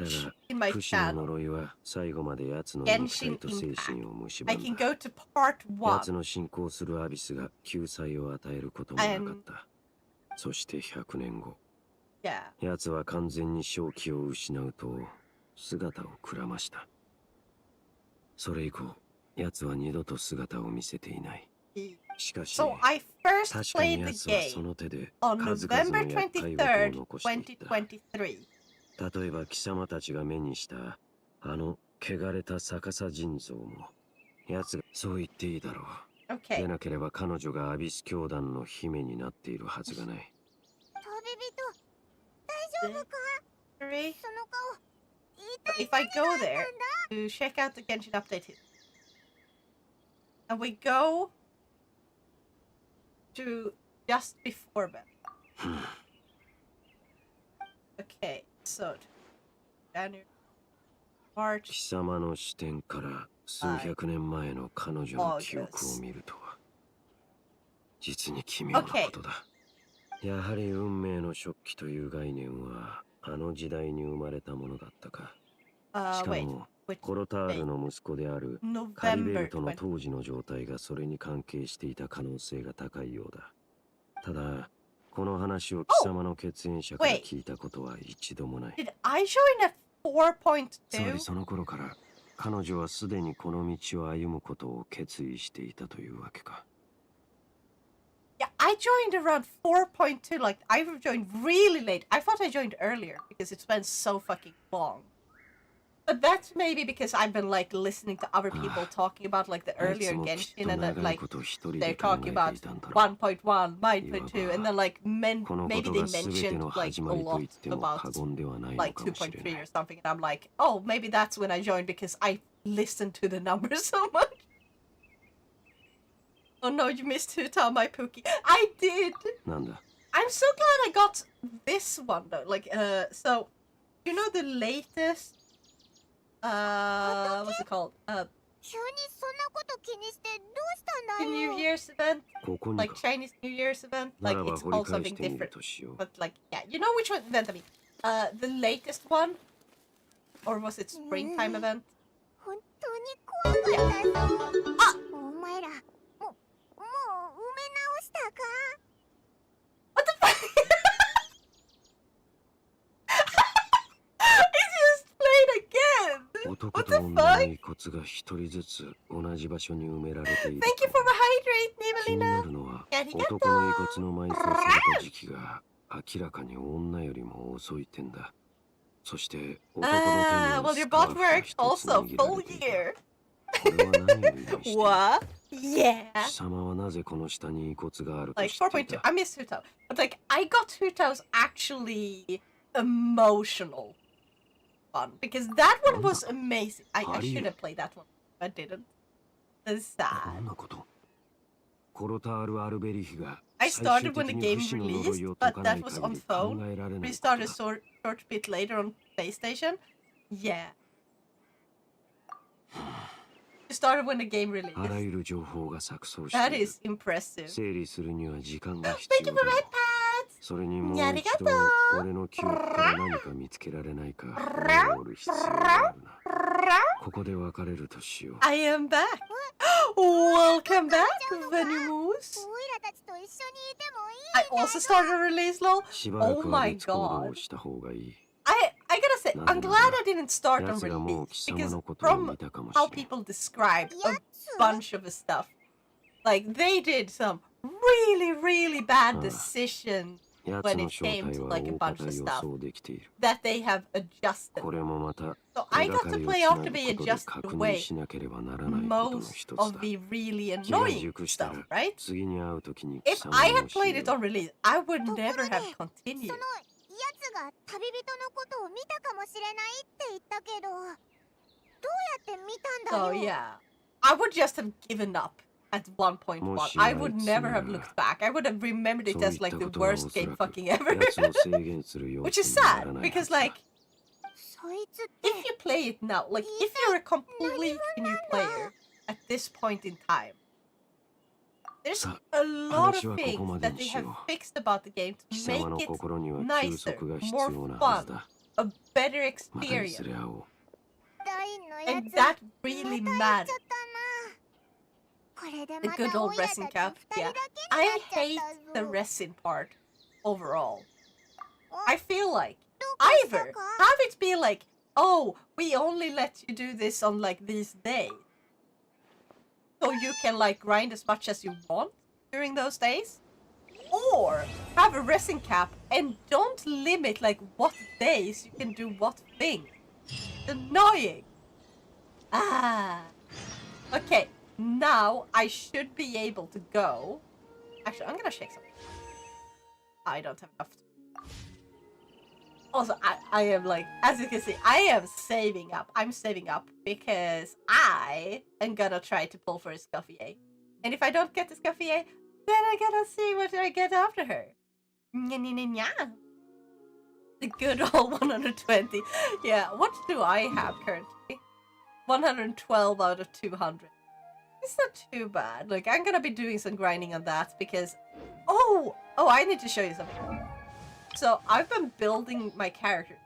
search が in my 不死の channel. 呪いは最後まで奴の肉体と精神を蝕 I ん can だ。 go to part 奴 1. の信仰するアビスが救済を与えることもなかった。そして100年後、 Yeah. 奴は完全に正気を失うと姿をくらました。それ以降、奴は二度と姿を見せていない。しかし、 So I first 確かに played the 奴は game その手で on 数々 November の厄介事を 23rd, 残していった。 2023. 例えば貴様たちが目にしたあの汚れた逆さ人像も奴がそう言っていいだろう。 Okay. でなければ彼女がアビス教団の姫になっているはずがない。旅人、大丈夫か？ Three. その顔、痛い If I go there to check out the Genshin update, and we go to just before them. Okay, so January, 貴 March. 様の視点から数百年前の彼女の記憶を見るとは実に奇妙なことだ。やはり運命の食器という概念はあの時代に生まれたものだったか。しか Wait, も which コロタールの息子であるカリベ November ルトの 20. 当時の状態がそれに関係していた可能性が高いようだ。ただこの話を貴様の血縁者から聞いたことは一度もない。 Did I join at つまり 4.2? その頃から彼女はすでにこの道を歩むことを決意していたというわけか。 Yeah, I joined around 4.2. Like, I joined really late. I thought I joined earlier because it's been so fucking long. But that's maybe because I've been like listening to other people talking about like the あい earlier つもきっ Genshin と and then 長い like こと一人 they're で考 talking え about ていたんだろう。 1.1, 9.2, and then like このこ maybe と they が全て mentioned の like 始 a まりと lot 言っても about 過言ではないの like かもしれな 2.3 い。 or something, and I'm like, oh, maybe that's when I joined because I listened to the numbers so much. Oh no, you missed Huta, my Pookie. I did! なんだ I'm so glad I got this one though. Like, so, you know the latest, what's it called? 急にそんなこと気にしてどうしたん The だ New よ。 Year's event, ここに like か。 Chinese New Year's event. な Like, らば it's 掘り called 返 something してみる different. としよう。 But like, yeah, you know which one event I mean? The latest one, or was it springtime event? 本当に怖かったぞ。お前ら、もう埋め直したか？ What the fuck? It just played again. 男 What と the 女の fuck? 遺骨が一人ずつ同じ場所に埋められている Thank you と for the hydrate, 気にな Nivelina. るのはありがとう。男の遺骨の埋葬された時期が明らかに女よりも遅い点だ。そして男の手に Well, は your スカー bot フが worked 一つ also 握ら full れていた。 year. これは何を意味している What? Yeah. 貴様はなぜこの下に遺骨があると Like 知ってい 4.2. た I missed Huto. But like, I got Huto's actually emotional fun. Because that one was amazing. I should have played that one. I didn't. That's こ sad. んなことコロタール・アルベリヒが I 最 started 終 when 的 the に game 不死の呪い released, を解 but かな that い was 限 on り phone. 考えられない We ことだ started short bit later on PlayStation. Yeah. We started when the game あら released. ゆる情報が錯綜して That いる is impressive. 整理するには時間が必 Thank 要 you だ for ろ my う pads. それにもうありがとう一度俺の記憶から何か見つけられないか思いおる必要があるなここで別れるとしよう I am back. Welcome back, Venimous. オイラたちと一緒にいてもいい？ I also started a release lol. しばら Oh くは my 別行動 god. をした方がいい I gotta say, I'm glad I didn't start on 奴がもう release 貴様 because のことを from 見たかもし how れん people described a やつ？ bunch of stuff, like they did some really bad decisions 奴 when の it 正 came 体 to は like a 大 bunch 方 of 予 stuff 想できている that they have adjusted. これもまた So 手 I が got か to りを play つな out ぐ to be ことで adjusted 確 away 認しなければならないことの most 一つ of だ the really 気が annoying 熟した stuff, ら right? 次に会うときに貴 If 様 I に had 教 played え it よ on release, I would ところで、 never have そ continued. のやつが旅人のことを見たかもしれないって言ったけど、どうやって見たんだ So よ？ yeah, I would just have given up at 1.1. I would never have もしあいつなら、 looked back. I would have remembered it そうい as っ like た the ことはお worst そ game らく fucking ever. 奴を制限する要 Which is 素になら sad ないは because ずだ like そいつって if you play it now, like if you're a completely new player at this point in time, there's さ a lot 話 of はここ things まで that に they し have よ fixed about the game う to 貴様 make の it 心には休 nicer, 息が必 more 要なは fun, ずだ a better またいず experience. れ会おうダインのや And つ、 that また really 言っちゃ mattered. ったな。これで The ま good た old オイラたち resin 二 cap. 人 Yeah. だけに I なっちゃ hate っ the たぞ。 resin part overall. お I feel like どうかした either か？ have it be like, oh, we only let you do this on like these days, so you can like grind as much as you want during those days. Or have a resin cap and don't limit like what days you can do what thing. It's annoying. Okay, now I should be able to go. Actually, I'm gonna check something. I don't have enough. Also, I am like, as you can see, I am saving up. I'm saving up because I am gonna try to pull for a Scuffier. And if I don't get the Scuffier, then I gotta see what I get after her. Nya. The good old 120. Yeah, what do I have currently? 112 out of 200. It's not too bad. Like, I'm gonna be doing some grinding on that because... Oh, I need to show you something. So, I've been building my character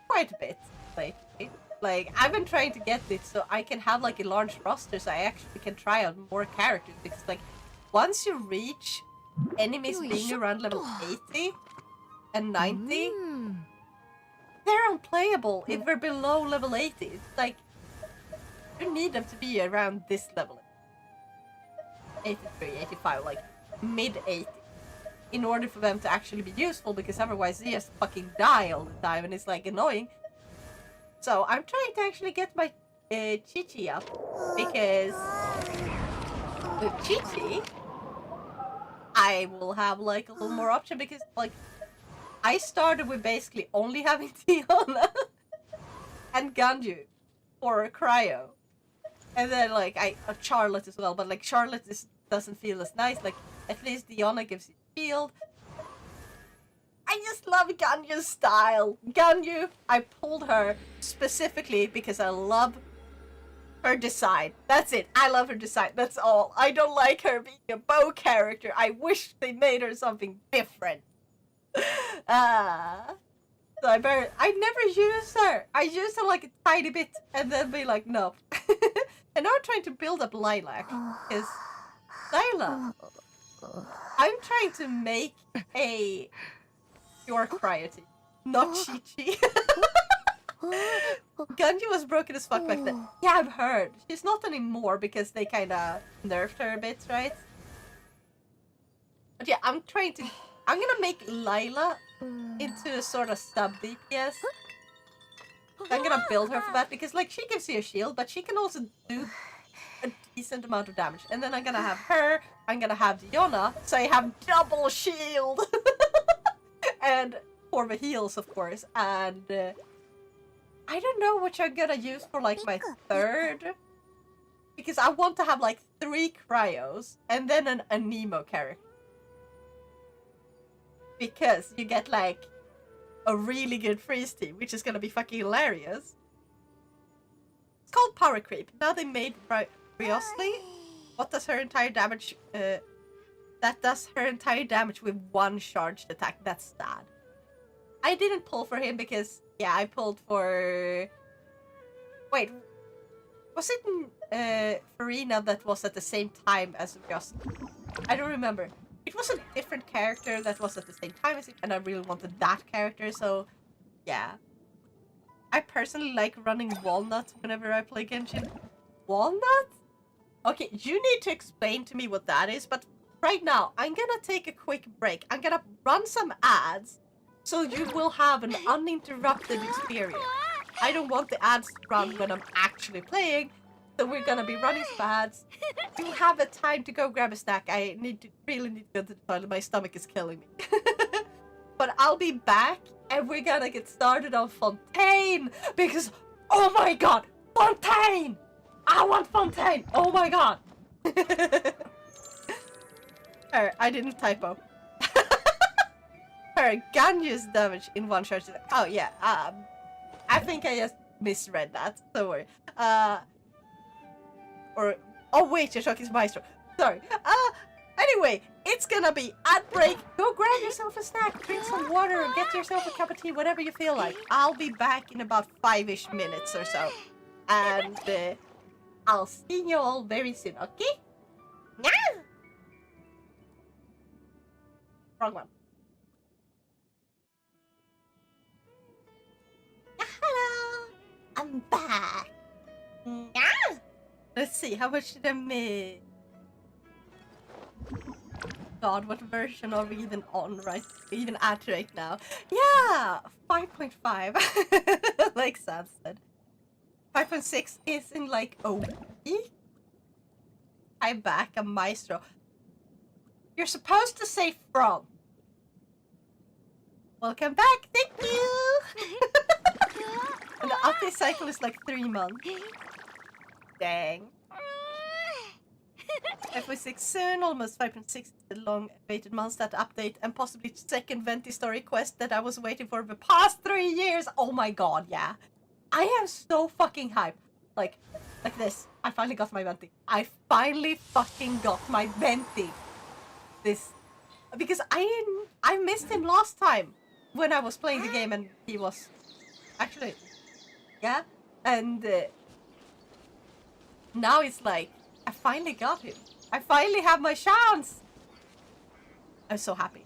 quite a bit lately. Like, I've been trying to get it so I can have, like, a large roster so I actually can try out more characters. Because, like, once you reach enemies being around level 80 and 90, they're unplayable if we're below level 80. It's like, you need them to be around this level. 83, 85, like, mid-80. In order for them to actually be useful, because otherwise they just fucking die all the time and it's like annoying. So I'm trying to actually get my Chi-Chi up, because with Chi-Chi I will have like a little more option, because like I started with basically only having Tiana and Ganju for Cryo, and then like Charlotte as well, but like Charlotte doesn't feel as nice. Like at least Diana gives you shield. I just love Ganyu's style. Ganyu, I pulled her specifically because I love her design. That's it. I love her design. That's all. I don't like her being a bow character. I wish they made her something different. So I never use her. I use her like a tiny bit and then be like, no. And now I'm trying to build up Lilac. Because Lilac, I'm trying to make a pure Cryo team, not Chi-Chi. Ganju was broken as fuck back then. Yeah, I've heard. She's not anymore because they kinda nerfed her a bit, right? But yeah, I'm gonna make Lila into a sort of sub DPS. I'm gonna build her for that because like she gives you a shield, but she can also do a decent amount of damage. And then I'm gonna have her, I'm gonna have Diona, so I have double shield. And for the heals, of course, and I don't know which I'm gonna use for like my third, because I want to have like 3 Cryos and then a Nemo character, because you get like a really good freeze team, which is gonna be fucking hilarious. It's called Power Creep. Now they made Riosley. What does her entire damage? That does her entire damage with 1 charged attack. That's sad. I didn't pull for him because, yeah, I pulled for... Wait, was it Farina that was at the same time as Rios? I don't remember. It was a different character that was at the same time as it, and I really wanted that character, so yeah. I personally like running Walnut whenever I play Genshin. Walnut? Okay, you need to explain to me what that is, but right now, I'm gonna take a quick break. I'm gonna run some ads, so you will have an uninterrupted experience. I don't want the ads to run when I'm actually playing, so we're gonna be running some ads. You have a time to go grab a snack. I really need to go to the toilet. My stomach is killing me. But I'll be back, and we're gonna get started on Fontaine, because, oh my god, Fontaine! I want Fontaine! Oh my god! I didn't typo. Her Ganyu's damage in 1 charge. Oh yeah, I think I just misread that. Don't worry. Oh wait, you're talking to Maestro. Sorry. Anyway, it's gonna be ad break. Go grab yourself a snack, drink some water, get yourself a cup of tea, whatever you feel like. I'll be back in about 5-ish minutes or so. And I'll see you all very soon, okay? Yeah. Wrong one. Hello! I'm back! Yeah! let's see. How much did I make? God, what version are we even on even at right now? Yeah, 5.5. Like Sam said. 5.6 is in like a week. I'm back, a maestro. You're supposed to say from. Welcome back, thank you! And the update cycle is like 3 months. Dang. 5.6 soon, almost 5.6 the long-awaited Mondstadt update, and possibly second Venti story quest that I was waiting for the past 3 years. Oh my god, yeah. I am so fucking hyped. Like this. I finally got my Venti. I finally fucking got my Venti. This, because I missed him last time when I was playing the game, and he was actually, yeah, and now it's like I finally got him. I finally have my chance. I'm so happy.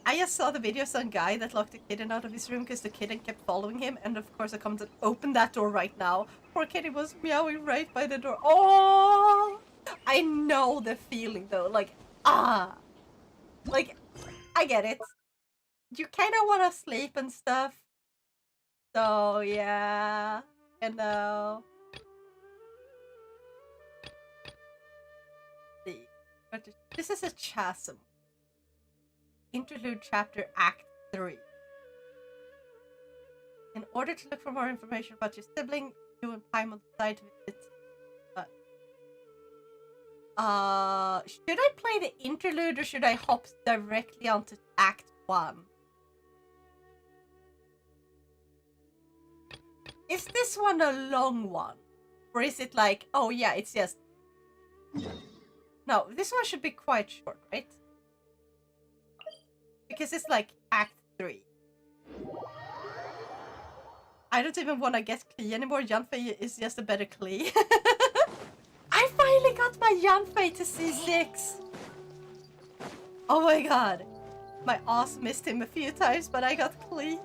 I just saw the video of some guy that locked a kitten out of his room because the kitten kept following him, and of course I commented, open that door right now. Poor kitty was meowing right by the door. Oh, I know the feeling though, like, like, I get it. You kind of want to sleep and stuff. So, yeah, you know. See, but this is a chasm. Interlude chapter Act 3. In order to look for more information about your sibling, you and Paimon on the side visit. Should I play the interlude or should I hop directly onto Act 1? Is this one a long one? Or is it like, oh yeah, it's just... No, this one should be quite short, right? Because it's like Act 3. I don't even want to get Klee anymore. Yanfei is just a better Klee. I finally got my Yanfei to C6! Oh my god. My ass missed him a few times, but I got Klee.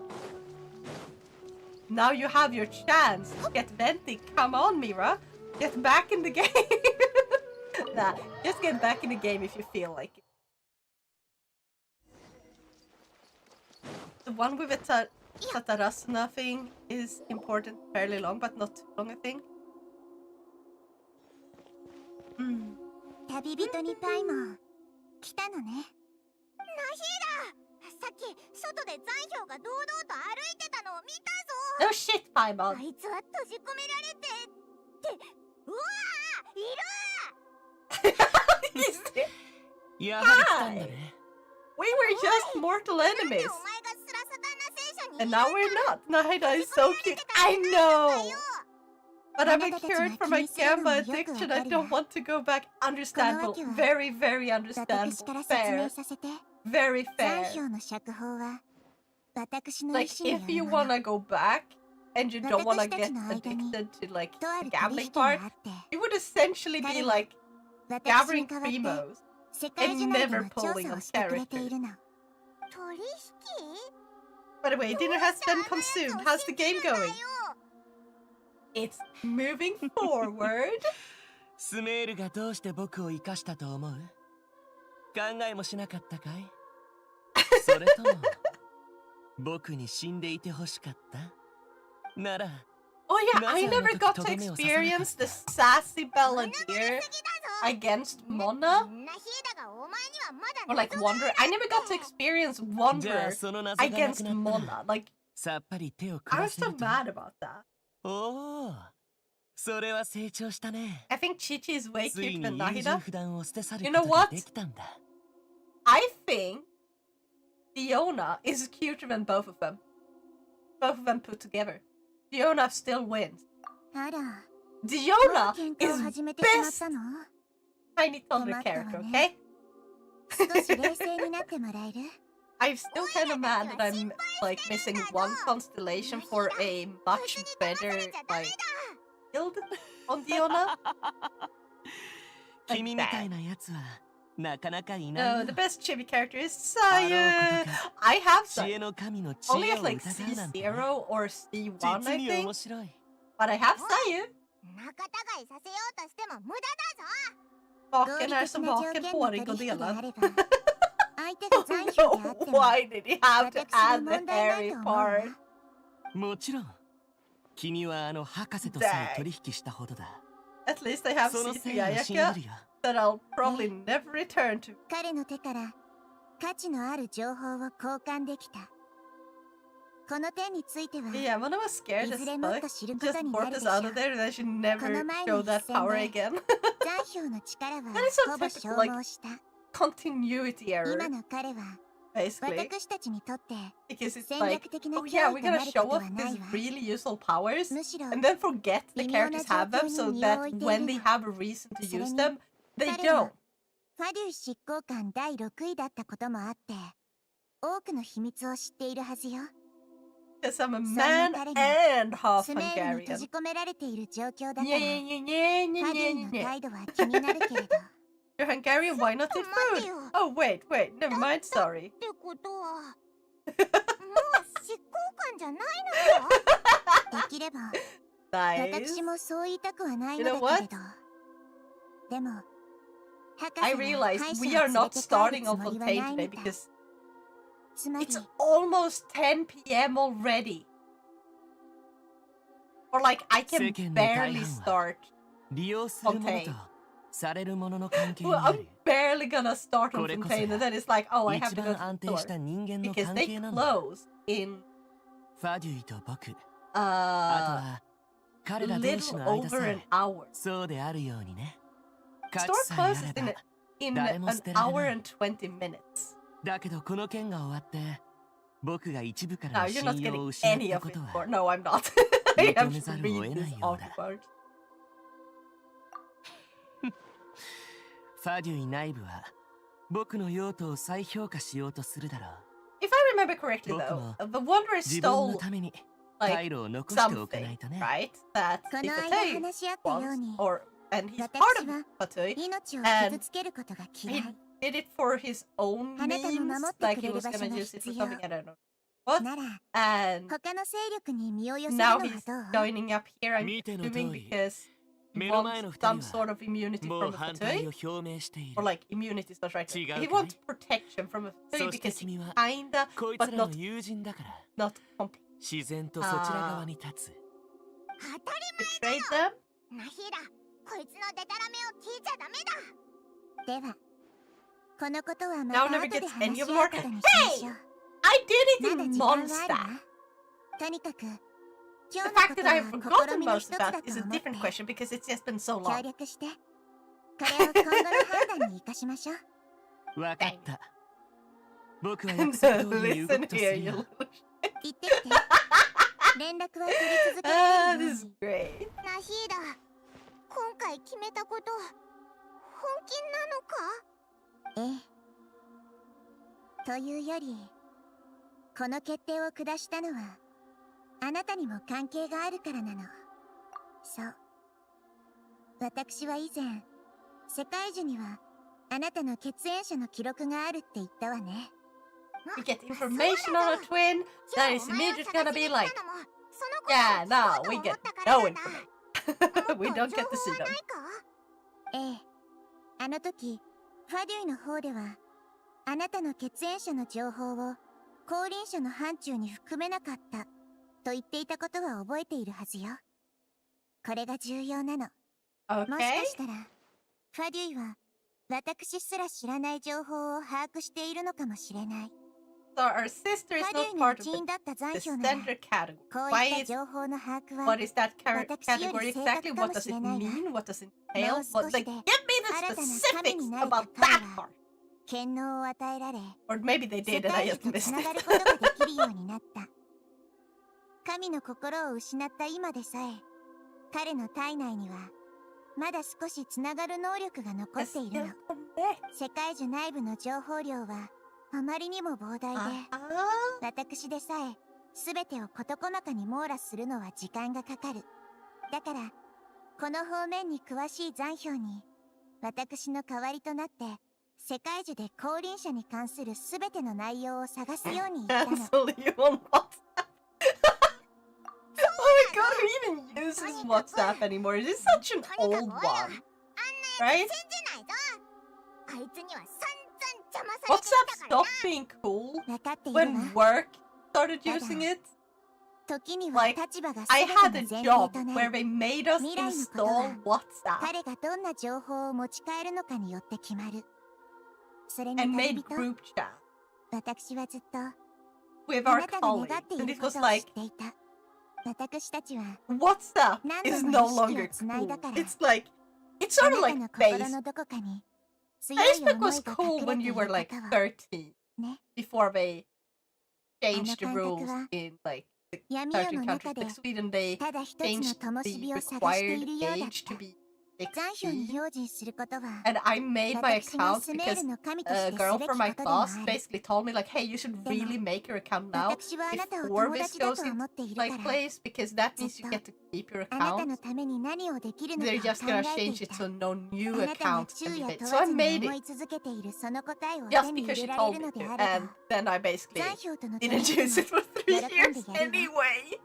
Now you have your chance to get Venti. Come on, Mira. Get back in the game. Nah, just get back in the game if you feel like it. The one with the Tatarasana thing is important, fairly long, but not too long, I think. 旅人にパイモン来たのね。ナヒーダ、さっき外で残氷が堂々と歩いてたのを見たぞ。 Oh shit, Paimon. あいつは閉じ込められてってうわーいる。やはり来たんだね。 We were just mortal enemies. And now we're not. Nahida is so cute. I know. But I'm cured from my gamma addiction. I don't want to go back. Understandable. Very, very understandable. Fair. Very fair. Like, if you wanna go back and you don't wanna get addicted to, like, the gambling part, you would essentially be, like, gathering primos and never pulling on characters. By the way, dinner has been consumed. How's the game going? It's moving forward. スメールがどうして僕を生かしたと思う？考えもしなかったかい？それとも僕に死んでいてほしかった？なら Oh yeah, I never got to experience the sassy balladeer against Mona. Or like Wanderer. I never got to experience Wanderer against Mona. Like, I was so mad about that. I think Chi-Chi is way cuter than Nahida. You know what? I think Fiona is cuter than both of them. Both of them put together. Fiona still wins. Diona is best tiny toddler character, okay? I'm still kind of mad that I'm like missing one constellation for a much better like build on Diona. Like that. No, the best chibi character is Sayu. I have Sayu. Only at like C0 or C1, I think. But I have Sayu. 仲違いさせようとしても無駄だぞ。 Vaken är som vaken, hårig och delad. 相手が残票であっても Why did he have to 私に add the 問題ない hairy と思うわ。 part? もちろん君はあの博士とさえ取引したほどだ At least I have その C3 誠意を信じ Ayaka るよ that I'll probably never return to. 彼の手から価値のある情報を交換できた。この点については Yeah, when I was scared い as ずれもっ fuck, と知るこ just とにな brought るで this しょ out う。 of there that I should こ never の前 show の that 一戦 power で again. 残票の力は That is so ほぼ typical, 消 like 耗した。 continuity 今 error, の彼は basically. 私たちにとって Because it's 戦 like, 略的な oh 脅 yeah, 威 we're とな gonna る show こと off はない these わ。 really useful powers むしろ and then forget the 微妙 characters な have 状 them 況 so に身を that 置いてい when る they の。 have a reason to それ use に them, they 彼は don't. ファデュイ執行官第6位だったこともあって多くの秘密を知っているはずよ。 Because I'm a そん man な彼に and half スメールに閉じ Hungarian. 込められている状況だから Yeah, フ yeah, yeah, yeah, ァデュイ yeah, の yeah. 態度は気になるけれど You're Hungarian, why not eat food? Oh, wait, never mind, sorry. ってことはもう執行官じゃないのか。できれば Nice. 私もそう言いたくはない You の know だけれ what? どでも博 I 士は realized 歯医 we 者 are を連 not れて帰る starting つ on もりは Fontaine ない today みたい。 because つまり it's almost 10 p.m. already. Or like I 世 can 間の大 barely 半 start. は利用するものと Fontaine されるものの関係に Well, あ I'm る barely gonna start on これこそ Fontaine が and then it's like, oh, I have 一 to go 番 to 安 the 定した store 人間の because 関 they 係なんだ close in ファデュイと僕あと a は彼ら同士 little の間さ over え an hour. そうであるようにね価値 Store さえあ closes れ in ば in 誰も an 捨てられ hour ない and 20 minutes. だけどこの件が終わって僕が一部から No, の you're not 信用を getting 失っ any た of こ it と for. は No, I'm not. I have 認め to ざるを read 得ない this ようだ afterward. ファデュイ内部は僕の用途を再評価しようとするだろう If I remember correctly, 僕 though, も the Wanderer 自分の stole ために like 退路を残しておかな something, いとね right? That こ the の間 Fatui 話し合ったよう wants, に or and he's part 私 of は Fatui. 命を傷つけることが嫌 He い did it for his own あなたも means, 守って like く he れる was 場所 gonna が use it 必 for 要 something. I don't know what. なら And 他の勢力に身を寄せる now のは he's どう joining up here. I'm 見ての通 assuming り because he 目の前の wants 二人は some sort of immunity も from う the 反対 Fatui. を表明してい Or る like immunity is not right. 違うかい？ He wants protection from a そ Fatui して because 君は kinda, こい but つらの not 友人だから not completely 自然とそちら側に立つ当たり betrayed them. 前ナヒラこいつのデタラメを聞いちゃダメだではこのことはま Now た never 後で gets 話 any し of 合 our うことにしましょう I did it まだ in 時間はある Mondstadt. わとにかく今 The 日のこ fact と that は I've 試 forgotten みの most 一 of つだ that と is a 思って different question because it's just been so 協 long. 力してこれを今後の判断に生かしましょうわかった僕は約束通りに動 Listen くとす here, る you よ little 行ってきて連絡は取り続け Ah, られる this よう is に great. ナヒーダ今回決めたこと本気なのかええというよりこの決定を下したのはあなたにも関係があるからなのそう私は以前世界樹にはあなたの血縁者の記録があるって言ったわね We get information on a twin that is immediately gonna be like, yeah, no, we get no information. We don't get to see them. ええあの時ファデュイの方ではあなたの血縁者の情報を後輪者の範疇に含めなかったと言っていたことは覚えているはずよこれが重要なのもし Okay. かしたらファデュイは私すら知らない情報を把握しているのかもしれない So our sister is ファデュイ not の part 一 of 員だった the 残響なら standard category. こう Why いった is 情報の把握は what is that 私より category 正 exactly? 確か What も does しれ it ないが mean? What does it も entail? う What 少 like し give で me 新た the な神に specifics なれた about 彼 that は part. 権能を与えられ Or maybe they 世 did and I 界 just 樹と missed つなが it. ることができるようになった神の心を失った今でさえ彼の体内にはまだ少しつながる能力が残っているの世界樹内部の情報量はあまりにも膨大で私でさえ全てを事細かに網羅するのは時間がかかるだからこの方面に詳しい残票に私の代わりとなって世界樹で後輪者に関する全ての内容を探すように言ったの Cancel you on WhatsApp. Oh my god, who even even uses WhatsApp anymore. It is such an old one, right? WhatsApp stopped being cool when work started using it. Like, I had a job where they made us install WhatsApp and made group chat with our colleagues, and it was like, WhatsApp is no longer cool. It's like, it's sort of like Facebook was cool when you were like 13, before they changed the rules in like certain countries. Like Sweden, they changed the required age to be 16. And I made my account because a girl from my class basically told me like, hey, you should really make your account now before this goes into like place, because that means you get to keep your account. They're just gonna change it so no new account can be made. So I made it just because she told me to, and then I basically didn't use it for 3 years anyway.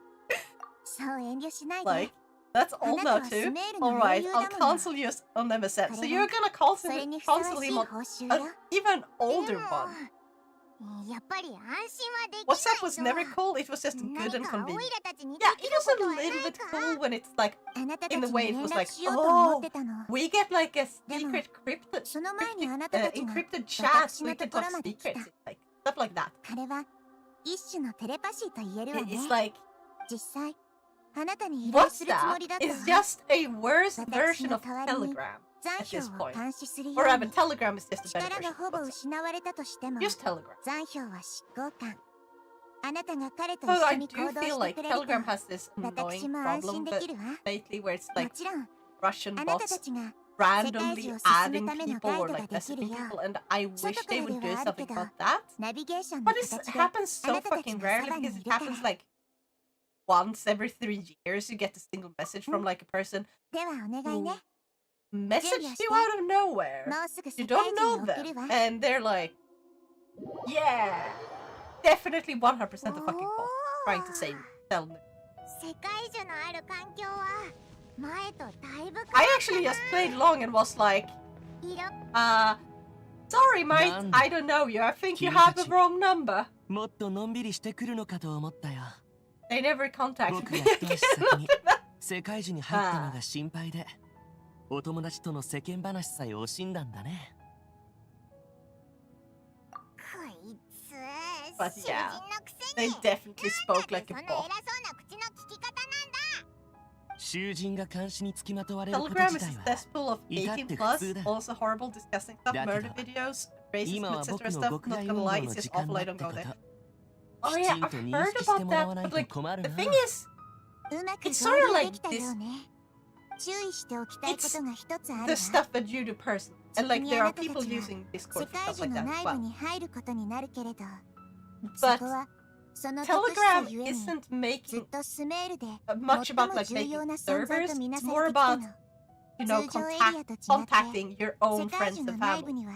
Like, that's old now too. Alright, I'll cancel you on MSN. So you're gonna cancel him on an even older one. WhatsApp was never cool, it was just good and convenient. Yeah, it was a little bit cool when it's like, in the way it was like, oh, we get like a secret encrypted chat, we can talk secrets, like, stuff like that. It's like, WhatsApp is just a worse version of Telegram at this point. Or rather, Telegram is just a better version of WhatsApp. Use Telegram. So I do feel like Telegram has this annoying problem lately where it's like Russian bots randomly adding people or like messaging people, and I wish they would do something about that. But it happens so fucking rarely because it happens like once every 3 years. You get a single message from like a person who messaged you out of nowhere. You don't know them, and they're like, yeah, definitely 100% a fucking bot trying to tell me. I actually just played along and was like, sorry mate, I don't know you, I think you have the wrong number. They never contacted me again. 世界中に入ったのが心配で、お友達との世間話さえ惜しんだんだね。But yeah, they definitely spoke like a bot. Telegram is a cesspool of 18 plus, also horrible, disgusting stuff, murder videos, racism, etc. stuff. Not gonna lie, it's just awful, I don't go there. Oh yeah, I've heard about that, but like, the thing is, it's sort of like this. It's the stuff that you do personally, and like there are people using Discord for stuff like that as well. But Telegram isn't making much about like making servers. It's more about, you know, contacting your own friends and family.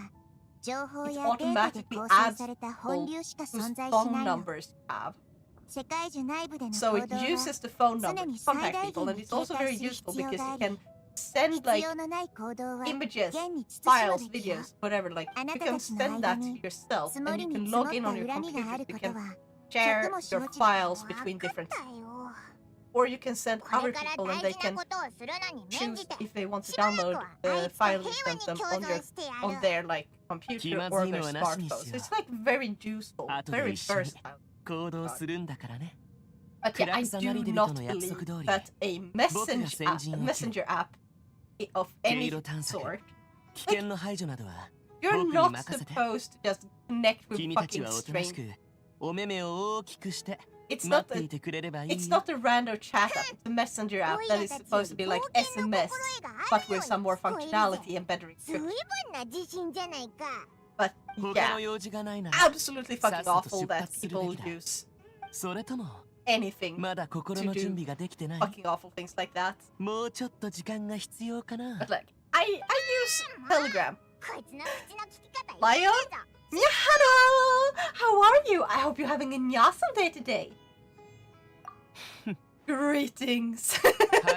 It automatically adds people whose phone numbers you have. So it uses the phone number to contact people, and it's also very useful because you can send like images, files, videos, whatever, like you can send that to yourself and you can log in on your computer, you can share your files between different, or you can send other people and they can choose if they want to download the file you sent them on their like computer or their smartphone. So it's like very useful, very versatile. But yeah, I do not believe that a messenger app of any sort, like, you're not supposed to just connect with fucking strangers. It's not a random chat app, it's a messenger app that is supposed to be like SMS, but with some more functionality and better encryption. But yeah, absolutely fucking awful that people use anything to do fucking awful things like that. But like, I use Telegram. Lion? Yeah, hello! How are you? I hope you're having an awesome day today. Greetings.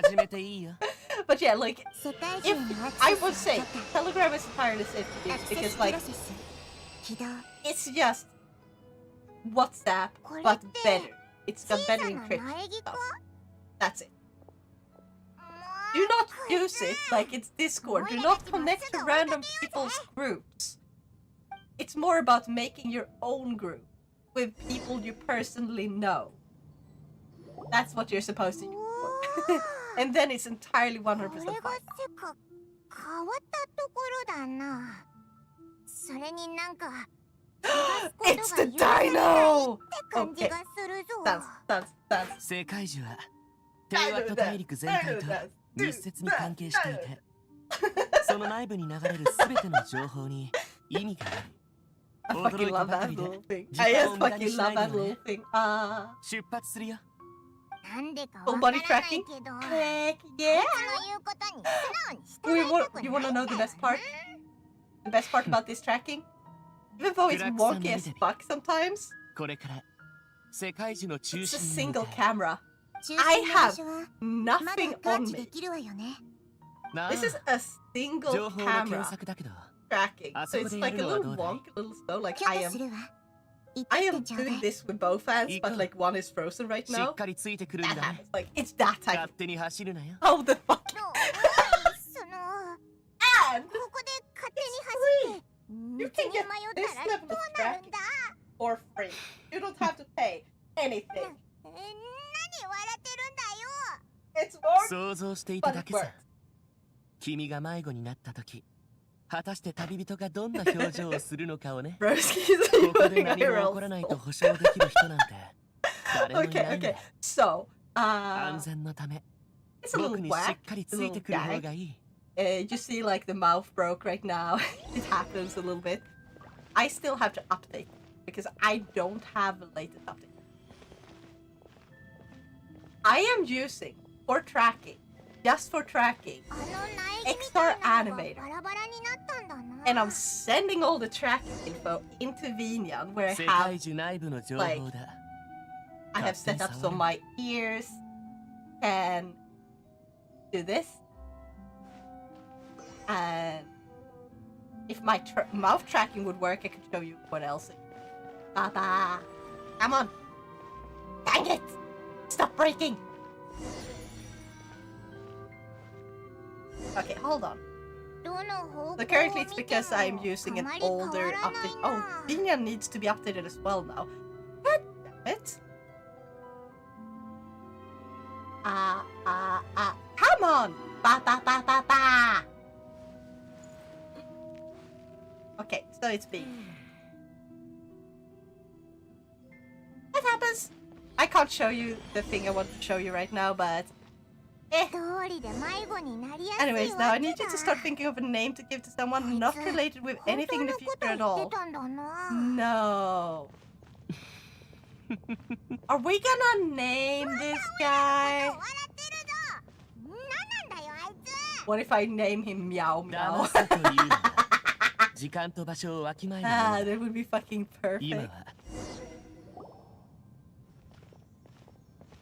始めていいよ。 But yeah, like, 世界 if 中のアク I セス would を say 許可 Telegram is entirely safe to ア use クセ because スプ like ロセス起動 it's just WhatsApp これ but って better. It's 小 got さ better な encryption 苗木 stuff. か That's it. も Do う not こい use つ it like it's Discord. Do not connect to random people's groups. It's more about making your own group with people you personally know. That's what you're supposed to use for. And then it's entirely 100% これが fine. 変わったところだな。それになんか It's the dino! って感じがするぞ。 That's 世界樹は低ワット大陸全体と密接に関係していて、その内部に流れる全ての情報に意味がある。 I 驚 fucking いた love ばか that りで little thing. 時 I 間 just を無駄に fucking しな love いで that よ little ね。 thing. 出発するよ。なんでか Full わから body ないけ tracking? ど、 Heck あ yeah! いつの言うことに素直に従いたくない You wanna know the best part? The best part about this tracking? Even though it's wonky as fuck sometimes, これから世界樹の中 it's a 心に向 single け camera. 中 I 心の場 have 所はまだ nothing 感 on 知で me. きるわよね。なあ This is a single 情報の camera 検索だけど tracking. Ah, So so it's they like a do little know, wonky, a little slow. Like 許 I 可す am るわ。言って I き am てちょうだ doing い。 this with both hands, but Iko. like one is frozen right し now. っかりついてくるん That だね。 happens. Like it's that 勝 type. 手に走るなよ。 How the fuck? おいその And ここで勝手に走って you 道 can に get 迷 this ったら level ど of うなるん tracking だ。 for free. You don't have to pay anything. 何笑ってるんだよ。 It's more 想像していた but だ it けさ works.。君が迷子になった時、果たして旅人がどんな表情をするのかをね。 Broski's ここで doing 何も起こらないと保証できる人なんて誰もい Okay, ないんだ okay. So, 安全のため it's a 僕 little にしっ whack. かり It's つ a いて little くる方 gag. がいい。 You see, like the mouth broke right now. It happens a little bit. I still have to update because I don't have the latest update. I am using for tracking, just for tracking, あの苗木みたいなのが Extra animator. バラバラになったんだな。 and I'm sending all the tracking info into Vinian where I 世 have 界中内部の情報だ。 I have set up so my ears can do this. And if my mouth tracking would work, I could show you what else. Baba! Come on! Dang it! Stop breaking! Okay, hold on. どの方向 So を currently 見 it's て because も I'm using あ an まり変わ older らない update. な。 Oh, Vinian needs to be updated as well now. God damn it! Come on! Ba ba ba ba ba! Okay, so it's B. That happens. I can't show you the thing I want to show you right now, but 通りで迷子になりやすい anyways, わ now I け need you だ。 to start thinking of a name to give to someone not related with 本 anything 当 in the のこ future と at 言って all. たんだな。 No. Are we gonna name this guy? 笑ってるぞ。なんなんだよあいつ。 What if I name him Meow 騙 Meow? すというのは時間と場所をわきまえるもの Ah, だ。 that would be fucking 今 perfect. は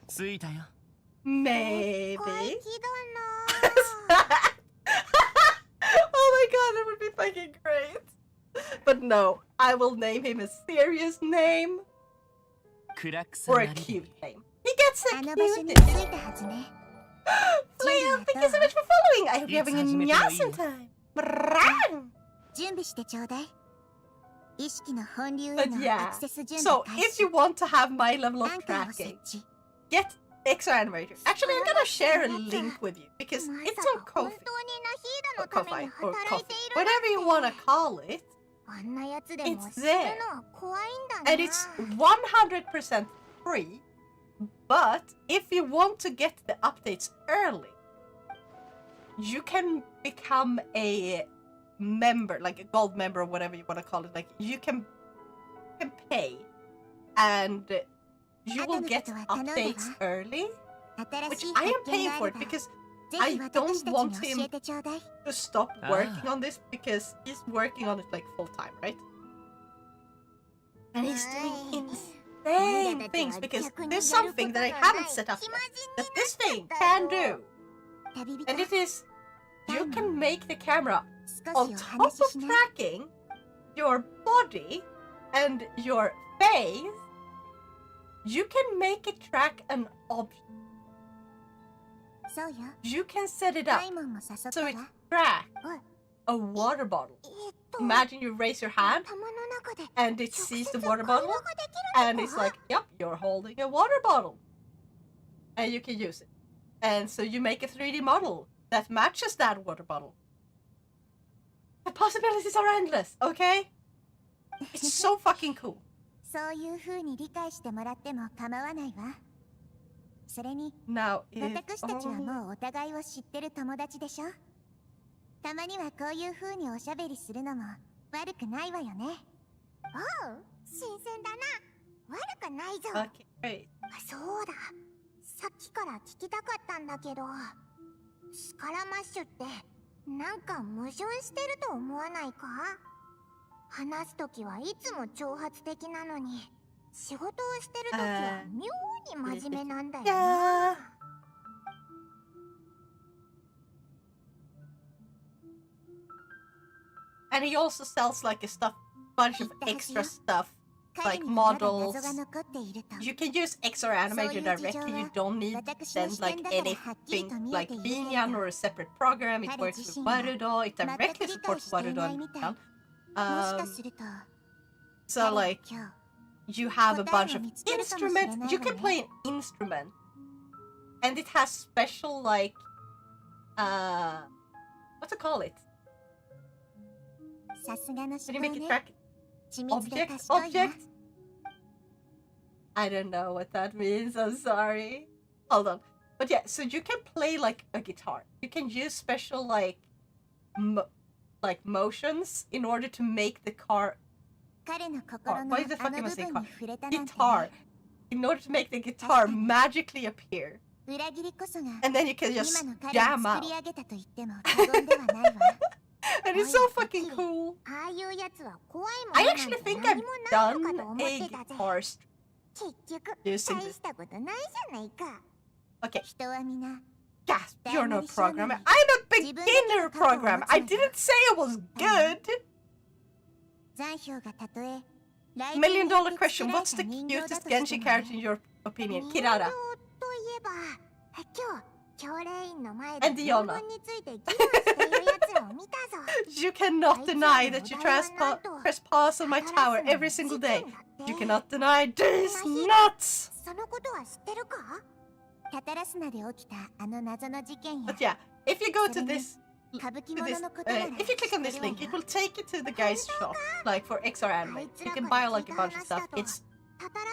着いたよ。 Maybe. 小粋 Oh だな。 my god, that would be fucking great. But no, I will name him a serious name 暗くさ or a なり cute name. He gets あ a の場所 cute に name. 着いたはずね。 Leo, thank you so much for following. I hope you're having a It's awesome time. Brrrr. 準備してちょうだい。意識の本流へ But の yeah, アクセス準 so 備開 if 始。 you want to have my level ア of ンカーを設 tracking, 置。 get extra animator. Actually, I'm gonna share a link with you because ま it's さ on か本 Ko-fi 当にナヒーダのた or めに Ko-fi or 働い Ko-fi, ている whatever you wanna call it. あんなやつでも It's 知る there. のは怖いんだな。 And it's 100% free. But if you want to get the updates early, you can become a member, like a gold member or whatever you want to call it. Like you can pay, and you will get updates early, 新 which しい I 発 am 見 paying があ for れ it ば because ぜ I ひ don't 私たち want に教 him えてちょうだい。 to stop Ah. working on this because he's working on it like full time, right? And he's doing insane things because there's something that I haven't set up yet that this thing can do. And it is, you can make the camera on top of tracking your body and your face, you can make it track an object. You can set it up so it tracks a water bottle. Imagine you raise your hand and it sees the water bottle and it's like, yep, you're holding a water bottle. And you can use it. And so you make a 3D model that matches that water bottle. The possibilities are endless, okay? It's so fucking cool. そういう風に理解してもらっても構わないわ。それに、 Now, 私たちはもうお互いを知ってる友達でしょ。たまにはこういう風におしゃべりするのも悪くないわよね。おう、新鮮だな。悪くないぞ。Okay, そうだ。さっきから聞きたかったんだけど、スカラマッシュってなんか矛盾してると思わないか？話すときはいつも挑発的なのに、仕事をしてるときは妙に真面目なんだよな。And he also sells like a bunch of extra stuff, like models. You can use XR Animator directly. You don't need to send like anything like Binyan or a separate program. It works with Warudo. It directly supports Warudo and Binyan. So like, you have a bunch of instruments. You can play an instrument, and it has special like, what to call it? Can you make it track object? I don't know what that means. I'm sorry. Hold on. But yeah, so you can play like a guitar. You can use special like motions in order to make the car. Why the fuck am I saying car? Guitar. In order to make the guitar magically appear. And then you can just jam out. And it's so fucking cool. I actually think I've done a guitar stream using this. Okay. Gasp, you're no programmer. I'm a beginner programmer. I didn't say I was good. $1 million question. What's the cutest Genji character in your opinion? Kirara. And Diona. You cannot deny that you press pause on my tower every single day. You cannot deny these nuts! But yeah, if you go to this, if you click on this link, it will take you to the guy's shop, like for XR Anime. You can buy like a bunch of stuff. It's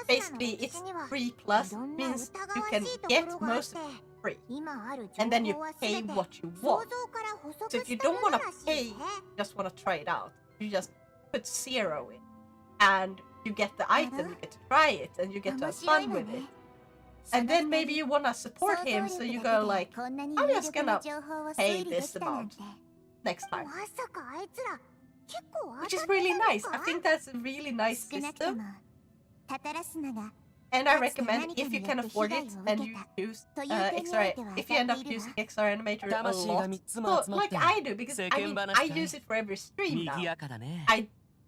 basically, it's free plus, means you can get most of it free. And then you pay what you want. So if you don't want to pay, you just want to try it out, you just put 0 in. And you get the item, you get to try it, and you get to have fun with it. And then maybe you want to support him, so you go like, I'm just gonna pay this amount next time. Which is really nice. I think that's a really nice system. And I recommend, if you can afford it and you use if you end up using XR Animator a lot, so, like I do, because I mean, I use it for every stream now.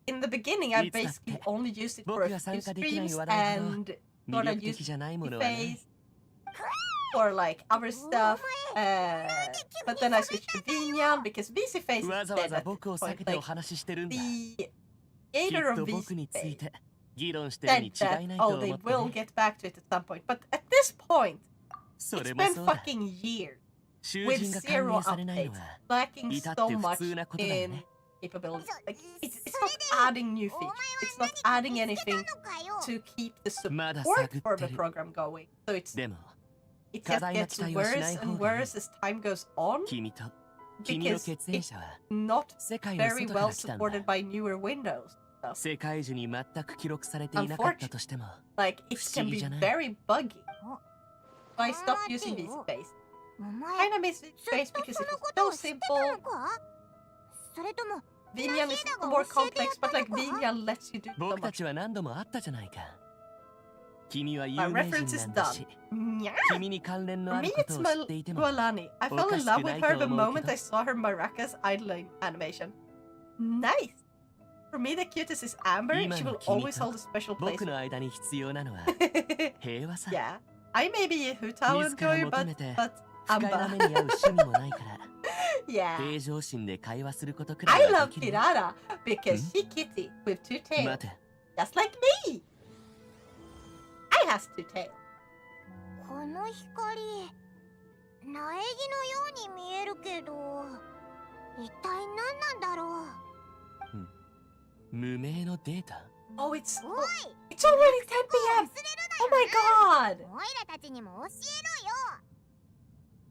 In the beginning, I basically only used it for a few streams and thought I'd use face or like other stuff. But then I switched to Binyan because VC Face is dead at this point. Like, the creator of VC Face said that, oh, they will get back to it at some point. But at this point, it's been fucking years with 0 updates, lacking so much in capabilities. Like, it's not adding new features. It's not adding anything to keep the support for the program going. So it just gets worse and worse as time goes on, because it's not very well supported by newer Windows. Unfortunately, like, it can be very buggy. So I stopped using VC Face. Kinda miss VC Face because it was so simple. Binyan is more complex, but like Binyan lets you do so much. 君は有名人なんだし、君に関連の For あ me, るこ it's とを知っていても Malani. I fell in love with her the moment I saw her Maracas idling animation. Nice! For me, the cutest is Amber. She will always hold a special place. 僕の間に必要なのは平和さ。Yeah. I may be a Hutao enjoyer, but 深いラメに合う趣味もないから。Yeah. 平常心で会話することくらい I は love できる。 Kirara because she kitty with two tails. 待て。 Just like me! I has two tails. この光、苗木のように見えるけど、一体何なんだろう。無名のデータ Oh, it's おい、 it's already 10 p.m. Oh my god! おいらたちにも教え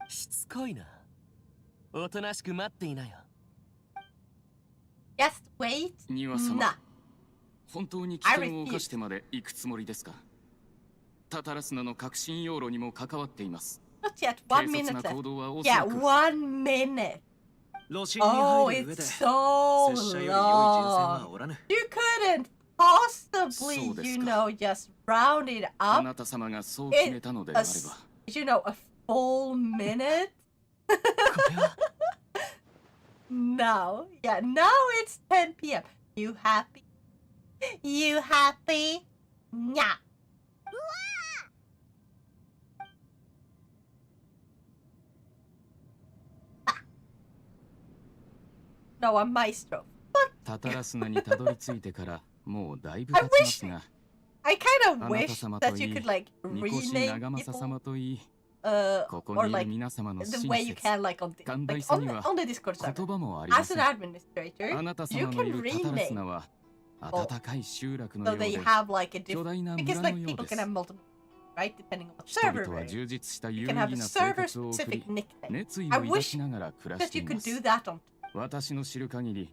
ろよ。しつこいな。おとなしく待っていなよ。Just wait. 庭様、 Nah. 本当に危険を冒してまで行くつもりですか？タタラスナの革新要路にも関わっています。 Not yet. 1 軽率 minute な left. 行動はおそ Yeah, らく 1 minute. 路線に Oh, 入る上 it's で so 拙者より良い人選は long. おらぬ。 You couldn't possibly, So you ですか。 know, just round it あ up. なた様がそう決めたのであれば。 You know, a full minute? これは No. Yeah, now it's 10 p.m. You happy? You happy? Nya. No, I'm maestro. タタラスナにたどり着いてからもうだいぶ経ちますが、 I kind あ of なた wish 様と that い you い could like ニコシ rename 長政 people, 様といい、 ここ or にいる like 皆様の the 親 way you 切、 can like on the, 寛 like 大さ on に the, は on the Discord 言 server. 葉もありま As せ an ん。 administrator, あなた you 様のい can るタタラスナ rename は暖かい集落の so よう they で have like a 巨 different 大な because 村 like のよう people で can す。 have multiple, right? Depending on what 人 server 々は we're in. 充実した有 You 意 can 義 have な a 生 server 活を送 specific り、 nickname. 熱意 I を抱 wish きながら暮らし that て you いま could す。 do that on 私の知る限り、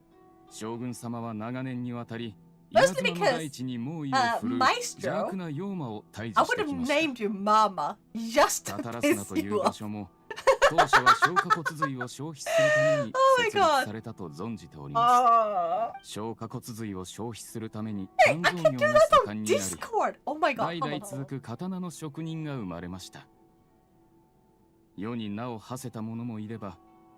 将軍様は長年にわたり、 Mostly 稲妻の because 大地に猛威を振るう Maestro, 邪悪な妖魔を退 I 治し would て have きました。 named you Mama just タ to タラスナ piss とい you う場 off. 所も、当初は消化骨髄を消費するために Oh my 設 God. 立されたと存じております。消化骨髄を消費するために Hey, I 肝 can 臓 do 業が that 盛 on んになり、 Discord. Oh my god. 代 Hold 々 on, hold 続 on. く刀の職人が生まれました。世に名を馳せた者もいれば、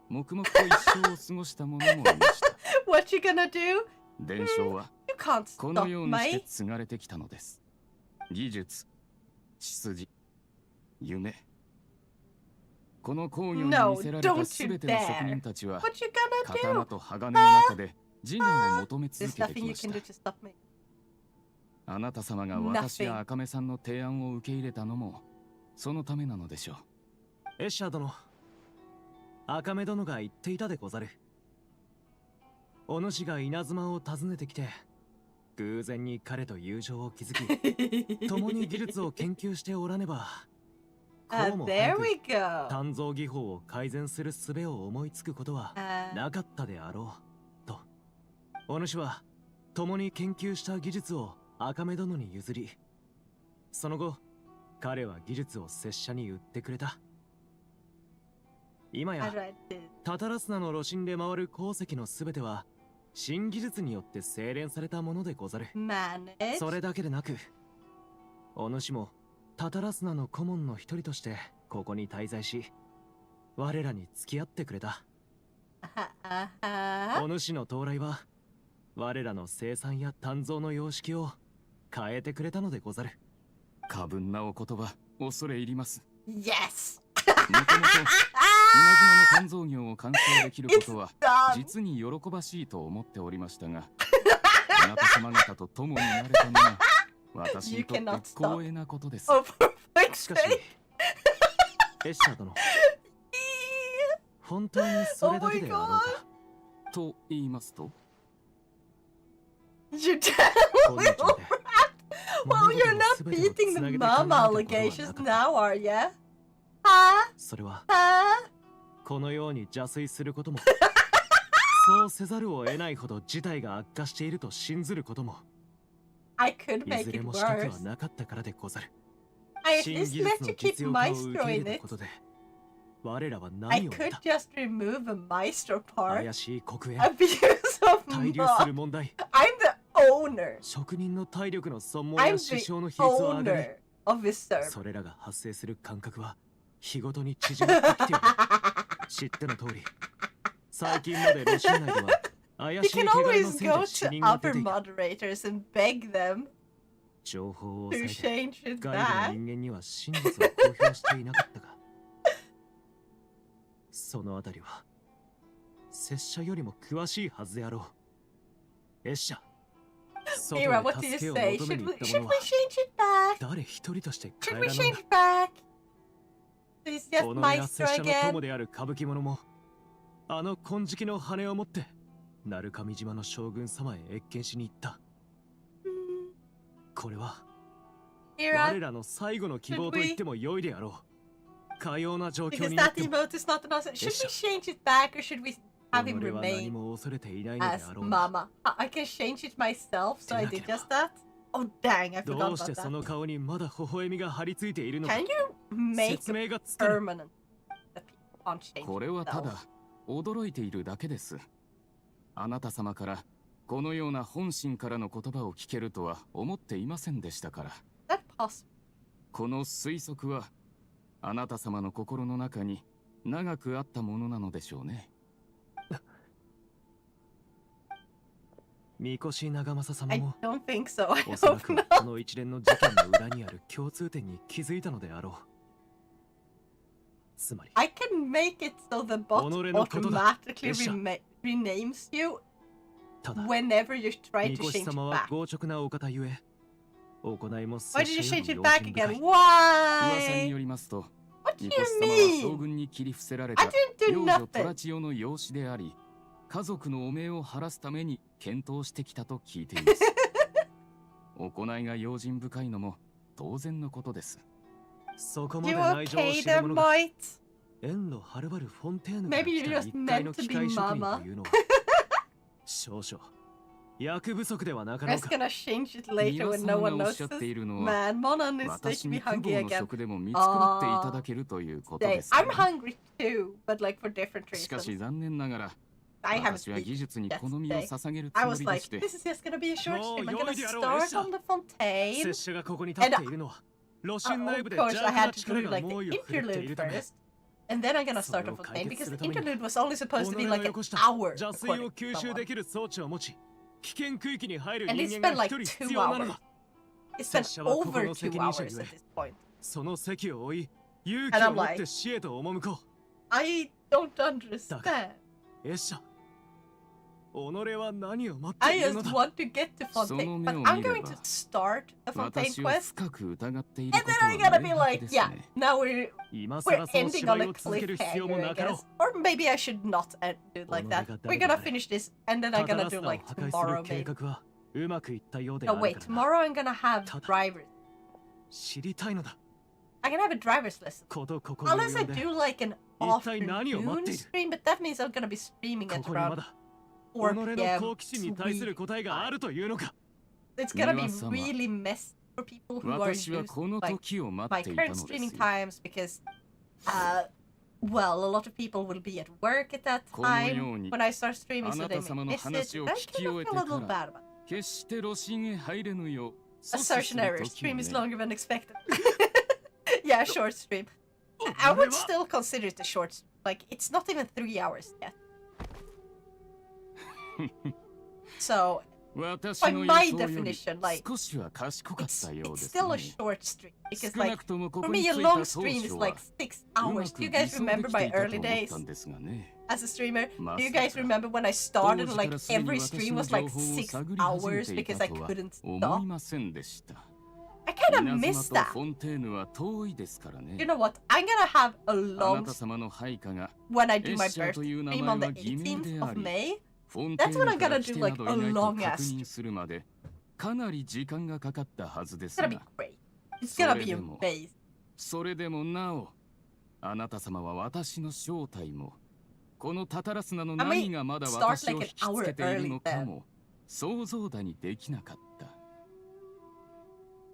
黙々と一生を過ごした者もいました。What you gonna do? 伝承は You can't この stop ようにして me. 継がれてきたのです。技術、血筋、夢。この工業に No, 見せられた don't す you べての職人たちは What you gonna 刀 do? と鋼の中で自我を求め There's 続けて nothing き you まし can do た。 to stop me. あなた様が Nothing. 私や赤目さんの提案を受け入れたのもそのためなのでしょう。エッシャー殿、赤目殿が言っていたでござる。お主が稲妻を訪ねてきて、偶然に彼と友情を築き、共に技術を研究しておらねば、こうも There 早く we go. 鍛造技法を改善する術を思いつくことはなかったであろう、と。お主は、共に研究した技術を赤目殿に譲り、その後、彼は技術を拙者に売ってくれた。今や、タタラスナの路線で回る鉱石のすべては、新技術によって精錬されたものでござる。 Manage. それだけでなく、お主もタタラスナの顧問の一人としてここに滞在し、我らに付き合ってくれた。お主の到来は、我らの生産や鍛造の様式を変えてくれたのでござる。過分なお言葉、恐れ入ります。Yes. もともと稲妻の鍛造業を完成できることは done. 実に喜ばしいと思っておりましたが、あなた様方と共になれたのは私にとって光栄なことです。 Oh, for fuck's しかし sake. エッシャー殿、本当にそれだけであろうか。と言いますと、 You 今日 tell まで Well, you're not beating the mama allegations now, are ya? Huh? それは Huh? このように邪推することもそうせざるを得ないほど事態が悪化していると信ずることも I could い make ずれ it もしたくは worse. なかったからでござる。 I at 新 least 技 let 術 you の keep 実用化を受 Maestro け入 in れ it. たことで我らは I 何を得 could た。 just remove the Maestro part. 怪しい黒煙、 Abuse of 滞留する mom. 問題、 I'm the owner. 職人の体力の損耗 I'm や the 支障の比率を上げ owner. る of his server. それらが発生する間隔は日ごとに縮まってきている。知っての通り、最近までロシア内では怪 You しい can 汚れの always せいで go 死 to 人が出 other ていた。 moderators and beg them 情報を to 抑えて change it 外部 back. の人間には真実を公表していなかったが、そのあたりは拙者よりも詳しいはずであろう。エッシャ、外 Mira, what do で you 助けを say? 求め Should に we, 行った should 者 we は change it back? 誰一人として帰 Should ら we なん change だ。 it back? Please 己 just が Maestro 拙者の again. 友である歌舞伎者も、あの金色の羽を持って鳴上島の将軍様へ謁見しに行った。これは Mira, 我らの最後の希望と言っても良いであろう。かような状況 because になっ that ても emote is not enough. Should we change it back or should we have 己 him は何 remain も恐れていないので as あろうな。 Mama? I can change it myself, so I did just that. Oh dang, I ど forgot うして about そ that. の顔にまだ微笑みが張り付いているのか Can you make 説 it 明がつかぬ。 permanent that people can't change これはた themselves? だ驚いているだけです。あなた様からこのような本心からの言葉を聞けるとは思っていませんでしたから。 Is that possible? この推測はあなた様の心の中に長くあったものなのでしょうね。三越長政様 I も don't think so. I おそら hope く not. この一連の事件の裏にある共通点に気づいたのであろう。つまり I can make it so the bot 己のことだ。 automatically よっしゃ。 renames you ただ whenever you try 三 to 越 change it 様は back. 強直なお方ゆえ、行いも Why did you 拙 change 者 it より back 用心 again? 深い。噂に Why? よりますと、 What do 三 you 越様は将 mean? 軍に切り伏せられ I た didn't do 幼女ト nothing. ラチオの養子であり、家族の汚名を晴らすために検討してきたと聞いています。行いが用心深いのも当然のことです。そこま You で内情を okay 知る there, 者が Mite? 遠路はるばるフォンテーヌから Maybe 来 you た just 一介 meant の to 機 be 械職人 mama. というのは少々役不足ではなかろ I'm う just か。 gonna change it 三 later 輪 when さ no んが one おっしゃって notices. いるのは、 Man, Monon is 私 making me に苦 hungry 労の again. 食でも見繕っていただけるということです、 I'm hungry too, but like for different しかし reasons. 残念ながら、 I haven't 私は技 eaten 術に yet 好みを today. 捧げるつ I も was りで like, して、 this is just gonna be a short No, stream. I'm 良 gonna いであろう、 start Esha. on the Fontaine. 拙者がここに立っているのはロシン内 Of 部で course, 邪 I 悪な had to 力 do が like 猛威 the を振るってい interlude るため、 first, and then I'm gonna そ start れ on を Fontaine 解決 because する the ために interlude was only 己 supposed to be が like よ an こした hour. 邪水 according を to 吸収 someone. できる装置を持ち、危険区域に入る And 人 he 間 spent が like 一人 2 必要なの hours. だ。 He spent 拙者はここ over の 2 責任者 hours ゆ at え、 this point. その席を追い、勇 And 気 I'm を持っ like, て死へと赴こ I don't understand. う。エッシャ、己は何を待っ I ているの just だ。 want to get to その Fontaine, 目 but を I'm 見れ going ば to start the Fontaine 私を quest, 深く疑っている and こ then と I'm gonna は be 明白 like, です yeah, ね。 now we're 今更その ending 芝 on 居 a を続ける必要も cliffhanger, なかろ I guess. Or maybe I should not do it like that. We're gonna finish this, and then う。 I'm タタ gonna ラス do ナを like 破壊する tomorrow 計 maybe. 画はうまくいったようであ No, る wait, からな。 tomorrow I'm gonna have Ta-da. drivers. 知りたいのだ。 I'm gonna have a driver's lesson. ことここに Unless I 及んで、 do like an 一体何を待 afternoon っている。 stream, but that means I'm gonna be streaming こ at こにま around だ 4己の p.m. 好奇心に対する答えがあるというのか。 It's gonna be 皆様、 really messy for people who are 私は used こ to の like 時を待 my っていた current のです streaming よ。 times because well, a lot of people will be at work at that この time ように when I start streaming, あ so な they た様 may の miss it. 話を I 聞き kind 終 of え feel a てか little ら bad about it. 決して露心へ入れぬよう阻止 Assertion する error. 時 Stream を is ね。 longer than expected. Yeah, short stream. I would still consider it a short stream. Like, it's not even 3 hours yet. So, 私 by の my 予想より definition, like, 少しは賢かっ it's, たよう it's です still a ね。 short stream. Because, 少な like, くともこ for こに me, 着 a いた long 当 stream 初 is は like 6うま hours. く Do you 理 guys 想で remember きて my いたと early 思っ days たんですがね。 as a streamer? ま Do you さ guys か remember when I 当 started? 時 Like, からすでに every 私 stream の was 情 like 報を 6 探り始め hours てい because た I とは couldn't 思 stop. いませんでした。 I kind of 稲 miss 妻と that. フォンテーヌは遠いですからね。 You know what? I'm gonna have a あな long た様の配下が when I do my エッシャー birthday という名 stream 前 on the は偽名 18th であ of り、 May. フォンテ That's ー when ヌ I'm から gonna 来 do て like など a いないと long 確 ass 認するまでかなり時間がかかったはずで It's す gonna be が、 great. It's gonna be それでも amazing. それでもなお、あなた様は私の正体も、このタタラスナの I may 何がまだ start 私を like 引 an きつ hour けているの early か then. も想像だにできなかった。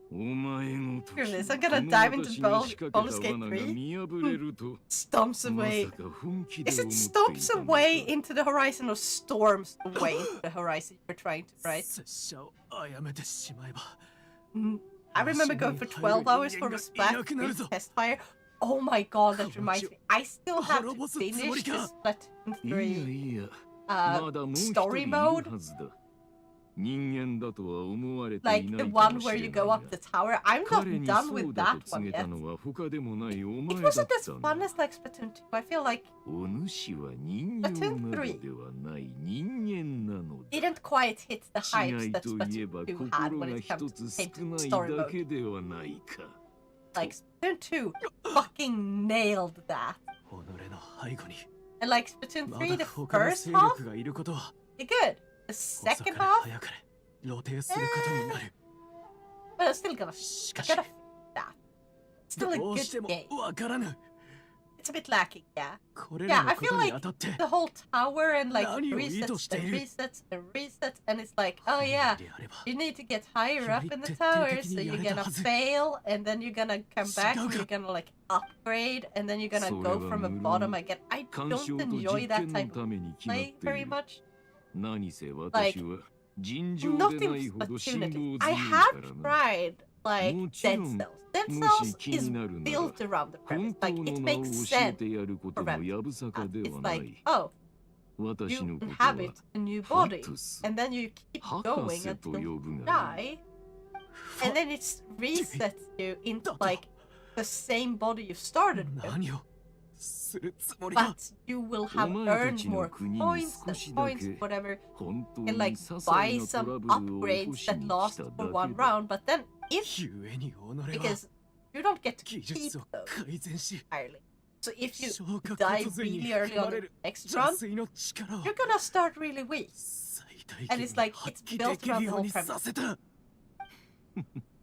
お前ごとき Screw this, I'm gonna dive into Baldur's Gate 3. 見破れると Stomps ま away. さか本気で Is 思 it ってい stomps たのか away into the horizon or storms away into the horizon you're trying to write? 拙者を殺めてしまえば。I remember going for 12 hours for the Splitzy test fire. Oh my god, that reminds me. I still have to finish the Splatoon 3 story mode. Like the one where you go up the tower. I'm not done with that one yet. It wasn't as fun as like Splatoon 2. I feel like Splatoon 3 didn't quite hit the heights that Splatoon 2 had when it came to story mode. Like Splatoon 2 fucking nailed that. And like Splatoon 3, the first half, it's good. The second half, but I'm still gonna fix that. It's still a good game. It's a bit lacking, yeah. Yeah, I feel like the whole tower and like resets and resets and resets, and it's like, oh yeah, you need to get higher up in the tower, so you're gonna fail, and then you're gonna come back and you're gonna like upgrade, and then you're gonna go from the bottom again. I don't enjoy that type of play very much. Like, not in Splatoon at least. I have tried like Dead Cells. Dead Cells is built around the premise. Like, it makes sense for them. It's like, oh, you inhabit a new body, and then you keep going until you die, and then it resets you into like the same body you started with. But you will have earned more points, whatever, and like buy some upgrades that last for one round, but then if, because you don't get to keep those entirely. So if you die really early on the next run, you're gonna start really weak. And it's like, it's built around the whole premise.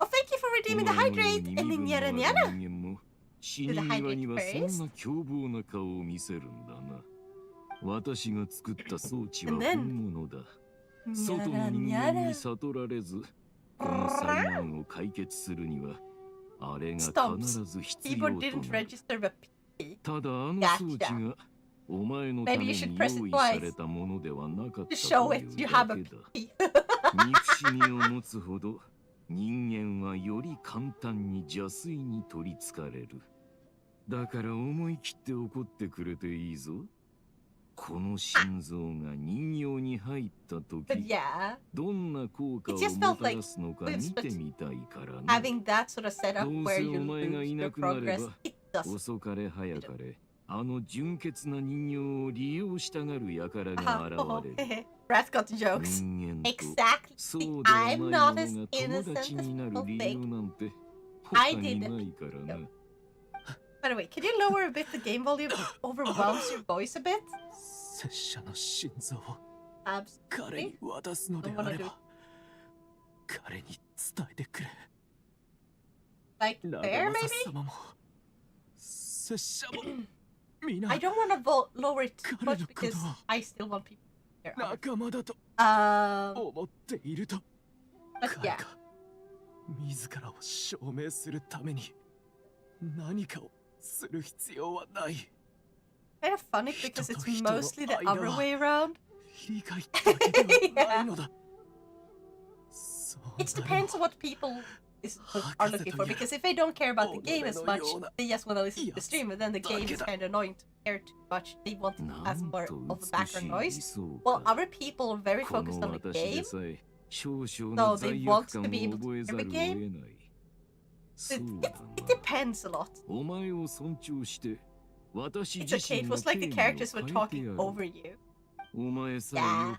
Oh, thank you for redeeming the hydrate, and then yada yada. 死人際にはそんな凶暴な顔を見せるんだな。私が作った装置は本物だ。外の人間に悟られず、この災難を解決するには、あれが必ず必要となる。ただあの装置がお前のために用意されたものではなかったというだけだ。憎しみを持つほど、人間はより簡単に邪推に取りつかれる。だから思い切って怒ってくれていいぞ。この心臓が人形に入った時、どんな効果をもたらすのか見てみたいからな。どうせお前がいなくなれば、遅かれ早かれ、あの純潔な人形を利用したがる輩が現れる。Brad's got the jokes. Exactly. I'm not as innocent as people think. I didn't. By the way, can you lower a bit the game volume? Overwhelms your voice a bit? Absolutely. Don't wanna do like there, maybe? I don't want to lower it too much because I still want people to hear. But yeah. 自らを証明するために何かをする必要はない。Kind of funny because it's mostly the other way around. Yeah. It depends on what people are looking for, because if they don't care about the game as much, they just want to listen to the stream, and then the game is kind of annoying to care too much. They want it as more of a background noise. While other people are very focused on the game, so they want to be able to hear the game. It depends a lot. It's okay, it was like the characters were talking over you. Yeah.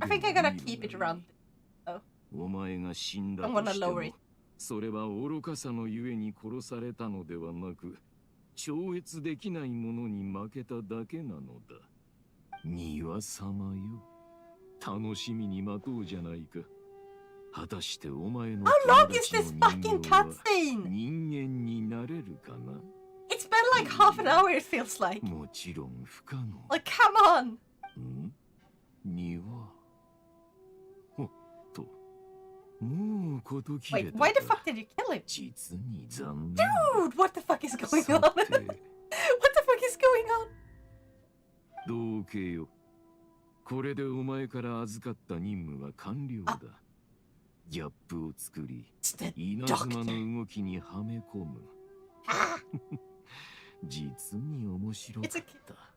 I think I'm gonna keep it around though. I'm gonna lower it. それは愚かさのゆえに殺されたのではなく、超越できないものに負けただけなのだ。庭様よ、楽しみに待とうじゃないか。果たしてお前の How long is this fucking cutscene? 人間になれるかな。 It's been like half an hour, it feels like. もちろん不可能。 Like, come on! 庭。ほっと。もうこと切れた。 Wait, why the fuck did you kill him? 実に残念。 Dude, what the fuck is going on? What the fuck is going on? どうけよ。これでお前から預かった任務は完了だ。ギャップを作り、稲妻の動きにはめ込む。実に面白かっ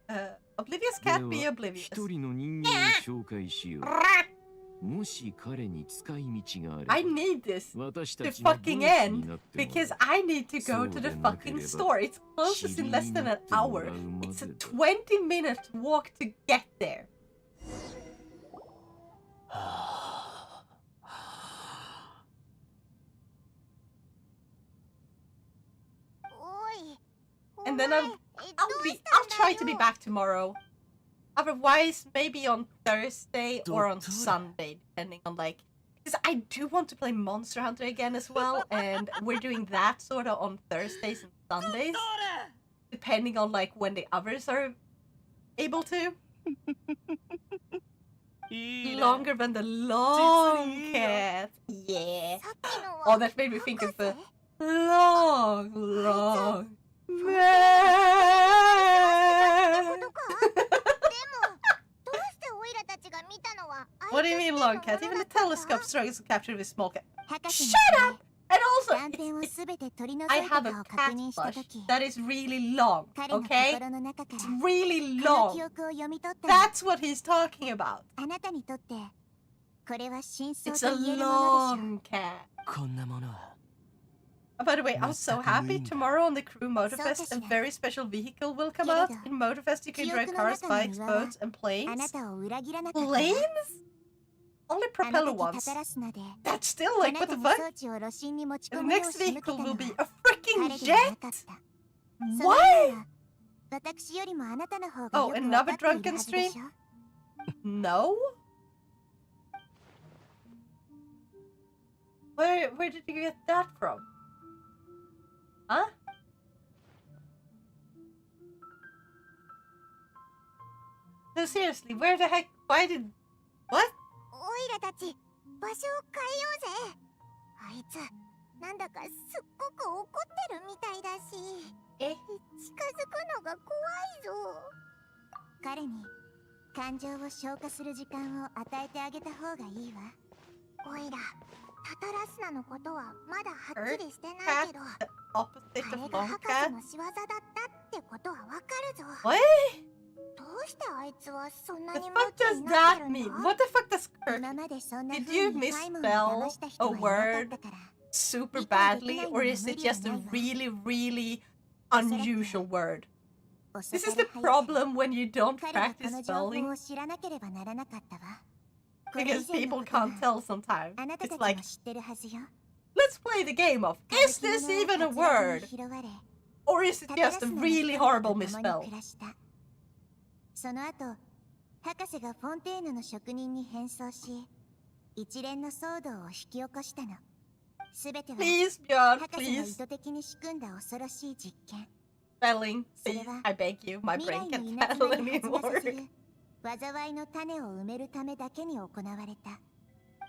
た。Oblivious can't be oblivious. 一人の人間を紹介しよう。もし彼に使い道があれば、 I need this 私 to たちは fucking 同志に end なってもらう。 because I need to go to the fucking store. It's closest in less than an hour. It's a 20-minute walk to get there. And then I'll try to be back tomorrow. Otherwise, maybe on Thursday or on Sunday, depending on like, because I do want to play Monster Hunter again as well, and we're doing that sort of on Thursdays and Sundays, depending on like when the others are able to. Longer than the long cat. Yeah. Oh, that made me think of the long What do you mean long cat? Even the telescope struggles to capture this small cat. Shut up! And also, I have a cat plush that is really long, okay? It's really long. That's what he's talking about. It's a long cat. By the way, I'm so happy. Tomorrow on the Crew Motorfest, a very special vehicle will come out. In Motorfest, you can drive cars, bikes, boats, and planes. Planes? Only propeller ones. That's still like, what the fuck? And the next vehicle will be a freaking jet? What? Oh, another drunken stream? No? Where did you get that from? Huh? No, seriously, where the heck? Why did... What? オイラたち場所を変えようぜ。あいつなんだかすっごく怒ってるみたいだし、近づくのが怖いぞ。彼に感情を消化する時間を与えてあげた方がいいわ。オイラ、タタラスナのことはまだはっきりしてないけど、あれが博士の仕業だったってことはわかるぞ。どうしてあいつはそんなにムキになってるの？ What the fuck does Kirk? Did you misspell a word super badly, or is it just a really, really unusual word? This is the problem when you don't practice spelling. Because people can't tell sometimes. It's like, let's play the game of, is this even a word? Or is it just a really horrible misspell? その後、博士がフォンテーヌの職人に変装し、一連の騒動を引き起こしたの。すべては博士が意図的に仕組んだ恐ろしい実験。Spelling, please, I beg you, my brain can't handle anymore. 災いの種を埋めるためだけに行われた。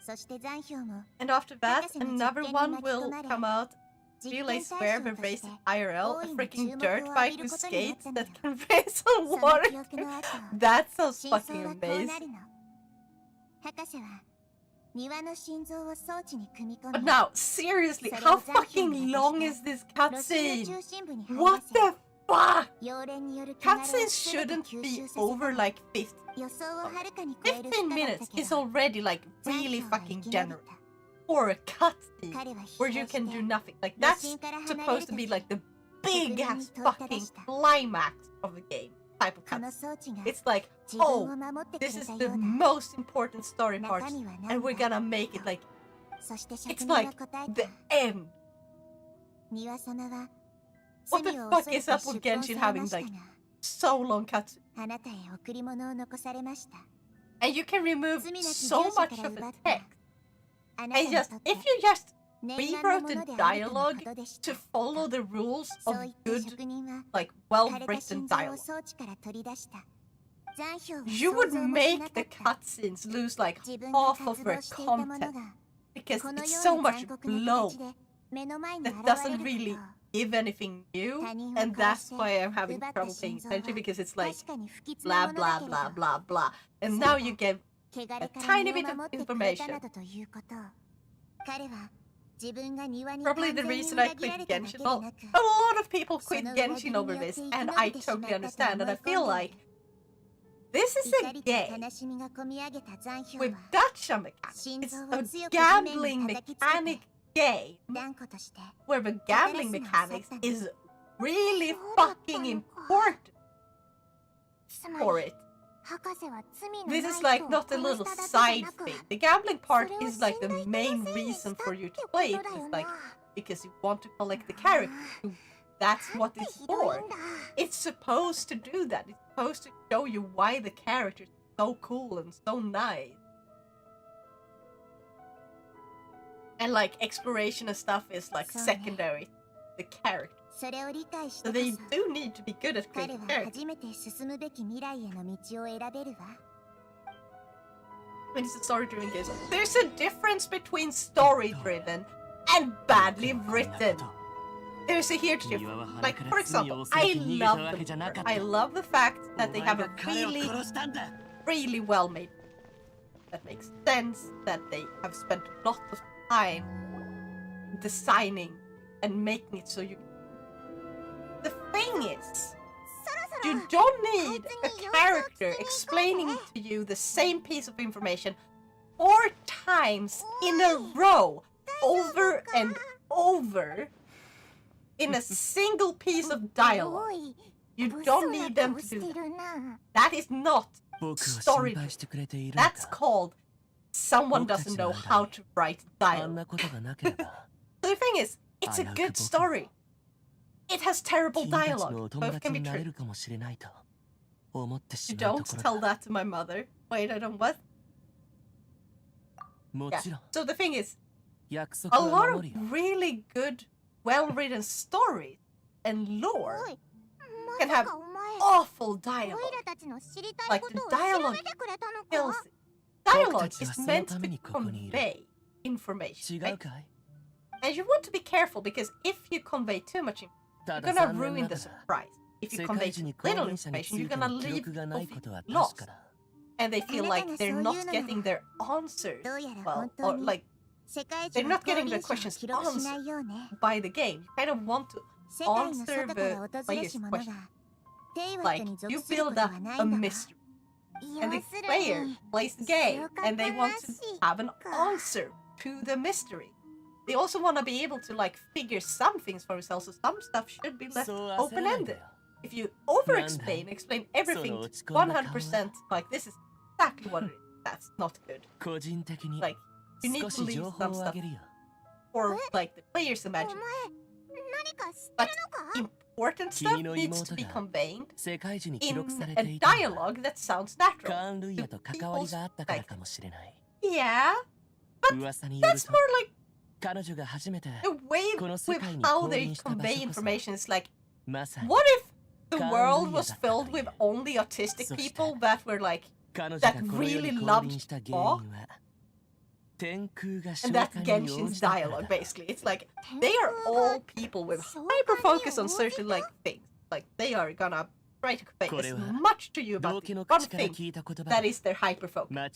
そして残氷も。And after that, another one will come out. Relay Square with racing IRL, a freaking dirt bike with skates that can race on water. That sounds fucking amazing. But now, seriously, how fucking long is this cutscene? What the fuck? Cutscenes shouldn't be over like 15 minutes is already like really fucking generous. Or a cutscene where you can do nothing. Like, that's supposed to be like the big ass fucking climax of the game type of cutscene. It's like, oh, this is the most important story part, and we're gonna make it like, it's like the end. What the fuck is up with Genshin having like so long cutscenes? And you can remove so much of the text. And just, if you just rewrote the dialogue to follow the rules of good, like, well-written dialogue, you would make the cutscenes lose, like, half of their content. Because it's so much blow that doesn't really give anything new, and that's why I'm having trouble paying attention, because it's like blah blah blah blah blah, and now you get a tiny bit of information. Probably the reason I quit Genshin. Well, a lot of people quit Genshin over this, and I totally understand. And I feel like this is a game with gacha mechanics. It's a gambling mechanic game where the gambling mechanics is really fucking important for it. This is like not a little side thing. The gambling part is like the main reason for you to play it. It's like because you want to collect the character. That's what it's for. It's supposed to do that. It's supposed to show you why the character is so cool and so nice. And like exploration and stuff is like secondary to the character. So they do need to be good at creating characters. When it's a story-driven game, there's a difference between story-driven and badly written. There's a huge difference. Like, for example, I love the fact that they have a really well-made. That makes sense. That they have spent a lot of time designing and making it so you. The thing is, you don't need a character explaining to you the same piece of information 4 times in a row, over and over, in a single piece of dialogue. You don't need them to do that. That is not story. That's called someone doesn't know how to write dialogue. So the thing is, it's a good story. It has terrible dialogue. Both can be true. You don't tell that to my mother. Wait, I don't what? Yeah. So the thing is, a lot of really good, well-written stories and lore can have awful dialogue. Like the dialogue kills it. Dialogue is meant to convey information, right? And you want to be careful, because if you convey too much information, you're gonna ruin the surprise. If you convey too little information, you're gonna leave people lost. And they feel like they're not getting their answers well, or like they're not getting their questions answered by the game. You kind of want to answer the player's question. Like, you build up a mystery, and the player plays the game, and they want to have an answer to the mystery. They also want to be able to like figure some things for themselves, so some stuff should be left open-ended. If you over-explain, explain everything 100%, like this is exactly what it is, that's not good. Like, you need to leave some stuff for like the player's imagination. But important stuff needs to be conveyed in a dialogue that sounds natural to people's like, yeah, but that's more like the way with how they convey information is like, what if the world was filled with only autistic people that were like, that really loved talk? And that's Genshin's dialogue, basically. It's like, they are all people with hyper focus on certain like things. Like, they are gonna try to convey as much to you about the one thing that is their hyper focus. And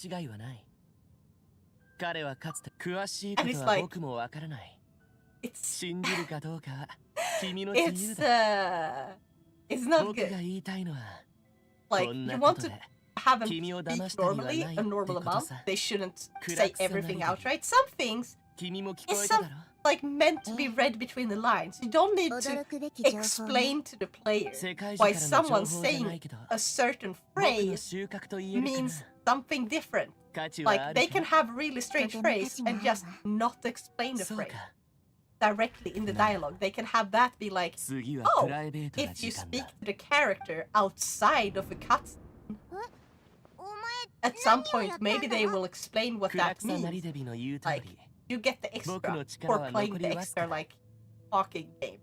it's like, it's not good. Like, you want to have them speak normally, a normal amount. They shouldn't say everything outright. Some things is like meant to be read between the lines. You don't need to explain to the player why someone saying a certain phrase means something different. Like, they can have really strange phrase and just not explain the phrase directly in the dialogue. They can have that be like, oh, if you speak to the character outside of a cutscene, at some point maybe they will explain what that means. Like, you get the extra for playing the extra, like, talking game.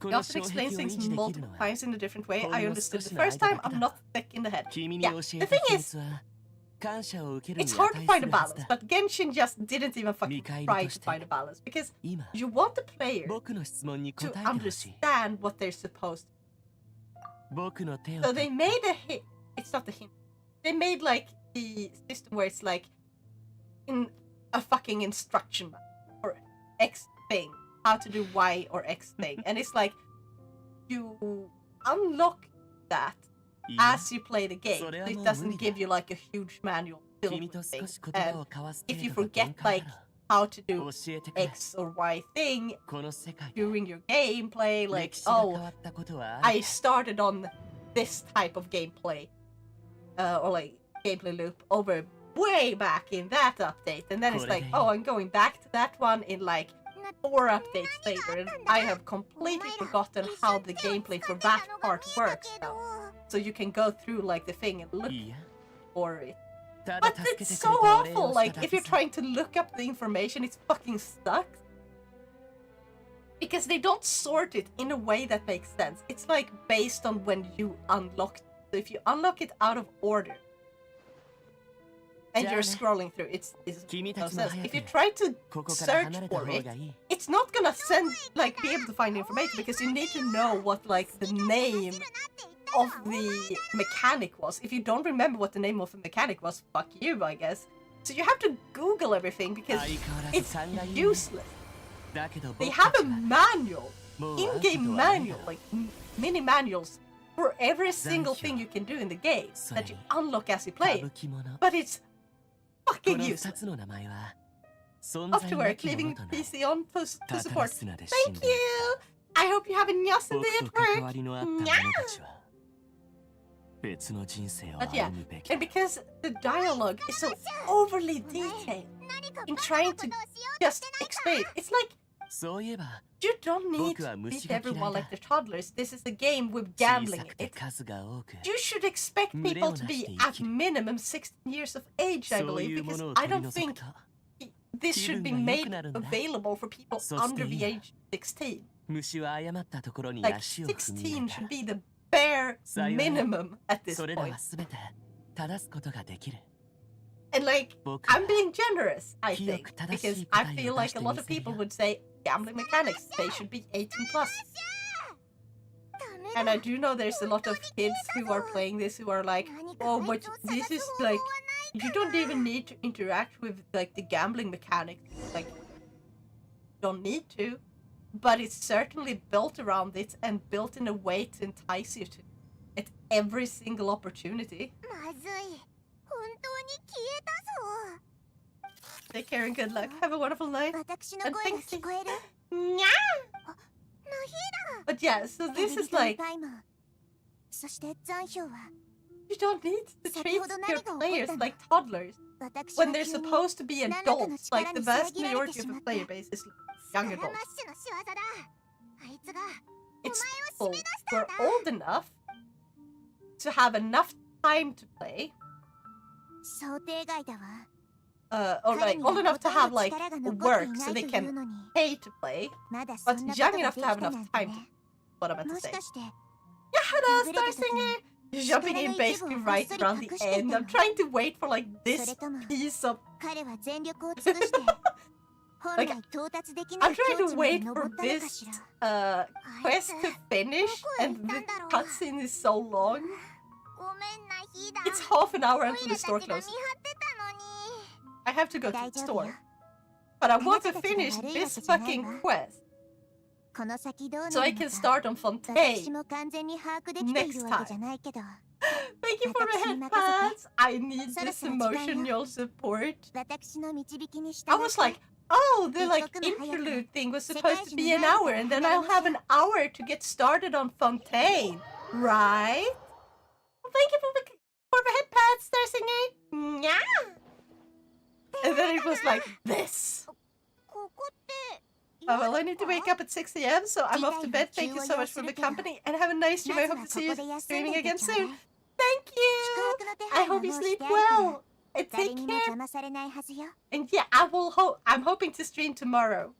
You often explain things multiple times in a different way. I understood the first time, I'm not thick in the head. Yeah, the thing is, It's hard to find a balance, but Genshin just didn't even fucking try to find a balance because you want the player to understand what they're supposed to. So they made a hint. It's not a hint. They made like the system where it's like in a fucking instruction manual for X thing, how to do Y or X thing, and it's like you unlock that as you play the game. It doesn't give you like a huge manual filled with things. And if you forget like how to do X or Y thing during your gameplay, like, oh, I started on this type of gameplay, or like gameplay loop over way back in that update, and then it's like, oh, I'm going back to that one in like 4 updates later, and I have completely forgotten how the gameplay for that part works now. So you can go through like the thing and look for it. But it's so awful, like if you're trying to look up the information, it's fucking stuck. Because they don't sort it in a way that makes sense. It's like based on when you unlock it. So if you unlock it out of order, and you're scrolling through, it's no sense. If you try to search for it, it's not gonna be able to find information because you need to know what like the name of the mechanic was. If you don't remember what the name of the mechanic was, fuck you, I guess. So you have to Google everything because it's useless. They have a manual, in-game manual, like mini manuals for every single thing you can do in the game that you unlock as you play it. But it's fucking useless. Off to work, leaving PC on to support. Thank you! I hope you have a awesome day at work! But yeah, and because the dialogue is so overly detailed in trying to just explain, it's like, you don't need to beat everyone like the toddlers. This is a game with gambling in it. You should expect people to be at minimum 16 years of age, I believe, because I don't think this should be made available for people under the age of 16. Like, 16 should be the bare minimum at this point. And like, I'm being generous, I think, because I feel like a lot of people would say gambling mechanics, they should be 18 plus. And I do know there's a lot of kids who are playing this who are like, oh, but this is like, you don't even need to interact with like the gambling mechanics. Like, you don't need to. But it's certainly built around it and built in a way to entice you to at every single opportunity. Take care and good luck. Have a wonderful night. And thanks. But yeah, so this is like, you don't need to treat your players like toddlers when they're supposed to be adults. Like the vast majority of the player base is young adults. It's people who are old enough to have enough time to play. Or like old enough to have like work so they can pay to play, but young enough to have enough time to, what I'm about to say. Yeah, hello, Star Singer! Jumping in basically right around the end. I'm trying to wait for like this piece of like, I'm trying to wait for this quest to finish, and the cutscene is so long. It's half an hour until the store closes. I have to go to the store. But I want to finish this fucking quest so I can start on Fontaine next time. Thank you for the headpads. I need this emotional support. I was like, oh, the like interlude thing was supposed to be an hour, and then I'll have an hour to get started on Fontaine, right? Well, thank you for the headpads, Star Singer. Yeah. And then it was like this. Oh, well, I need to wake up at 6 a.m, so I'm off to bed. Thank you so much for the company, and have a nice stream. I hope to see you streaming again soon. Thank you! I hope you sleep well, and take care. And yeah, I'm hoping to stream tomorrow.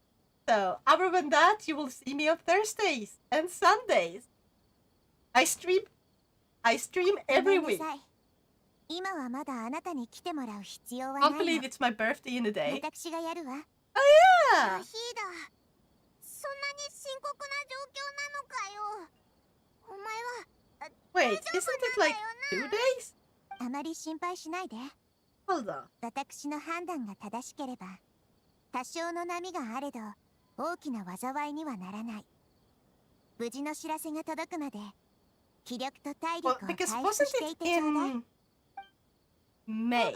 So, other than that, you will see me on Thursdays and Sundays. I stream every week. 今はまだあなたに来てもらう必要は Can't ない believe の。 it's my birthday in a day. 私がやるわ。 Oh ヒ yeah! ーダ、そんなに深刻な状況なのかよ。お前は Wait, isn't it like 2 days? あまり心配しないで。 Hold on. 私の判断が正しければ、多少の波があれど大きな災いにはならない。無事の知らせが届くまで気力と体力 Well, を回 because 復 wasn't してい it てちょうだい。 in May?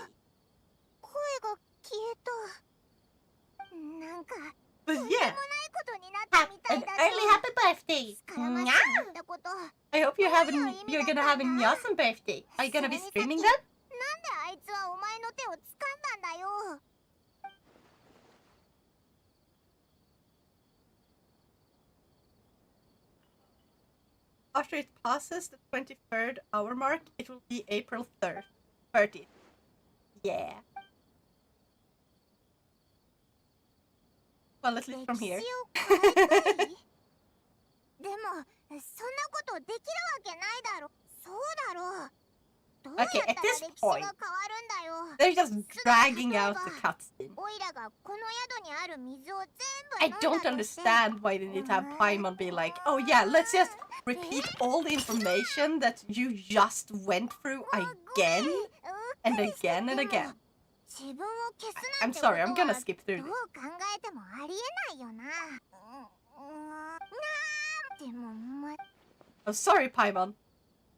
声が消えた。なんか But とん yeah. でもないことになったみた An いだ early happy birthday! 絡まってしまったこと。 I hope you're gonna have an awesome birthday. Are you gonna be streaming then? なんであいつはお前の手を掴んだんだよ。 After it passes the 23rd hour mark, it will be April 3rd. 30th. Yeah. Well, at least from here. 歴史を変えたい？でもそんなことできるわけないだろ。そうだろう。どうやったら Okay, at 歴 this 史が point, 変わるんだよ。 they're just dragging out the cutscene. オイラがこの宿にある水を I 全部飲ん don't だとして understand why they need to have Paimon be like, oh yeah, let's just repeat all the information that you just went through again and again and again. 自分を消すなん I'm て sorry, こ I'm とは gonna skip through どう this. 考えてもありえないよな。でもま I'm sorry, Paimon.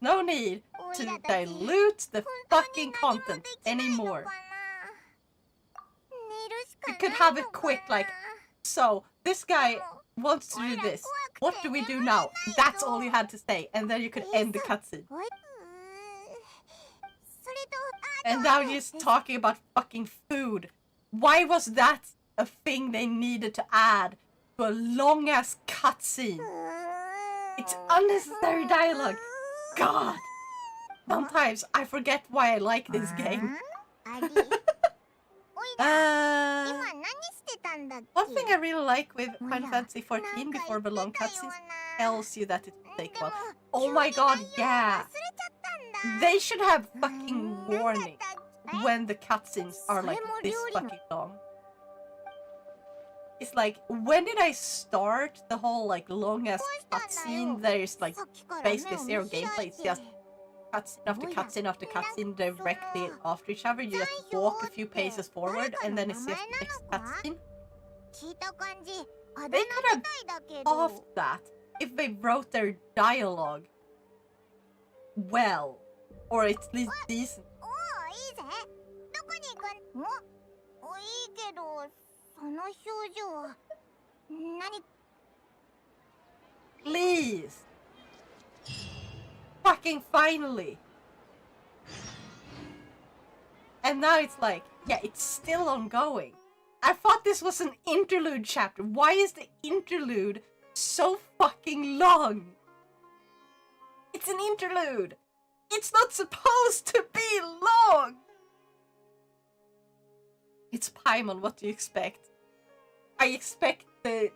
No need to dilute the fucking content anymore. You could have it quick, like, so, this guy wants to do this. What do we do now? That's all you had to say, and then you could end the cutscene. And now you're just talking about fucking food. Why was that a thing they needed to add to a long-ass cutscene? It's unnecessary dialogue. God! Sometimes I forget why I like this game. One thing I really like with Final Fantasy XIV before the long cutscenes tells you that it will take a while. Oh my god, yeah! They should have fucking warning when the cutscenes are like this fucking long. It's like, when did I start the whole like long ass cutscene? There's like basically zero gameplay. It's just cutscene after cutscene after cutscene directly after each other. You just walk a few paces forward and then it's just the next cutscene. They could have off that if they wrote their dialogue well, or at least decent. Please! Fucking finally! And now it's like, yeah, it's still ongoing. I thought this was an interlude chapter. Why is the interlude so fucking long? It's an interlude! It's not supposed to be long! It's Paimon, what do you expect? I expect the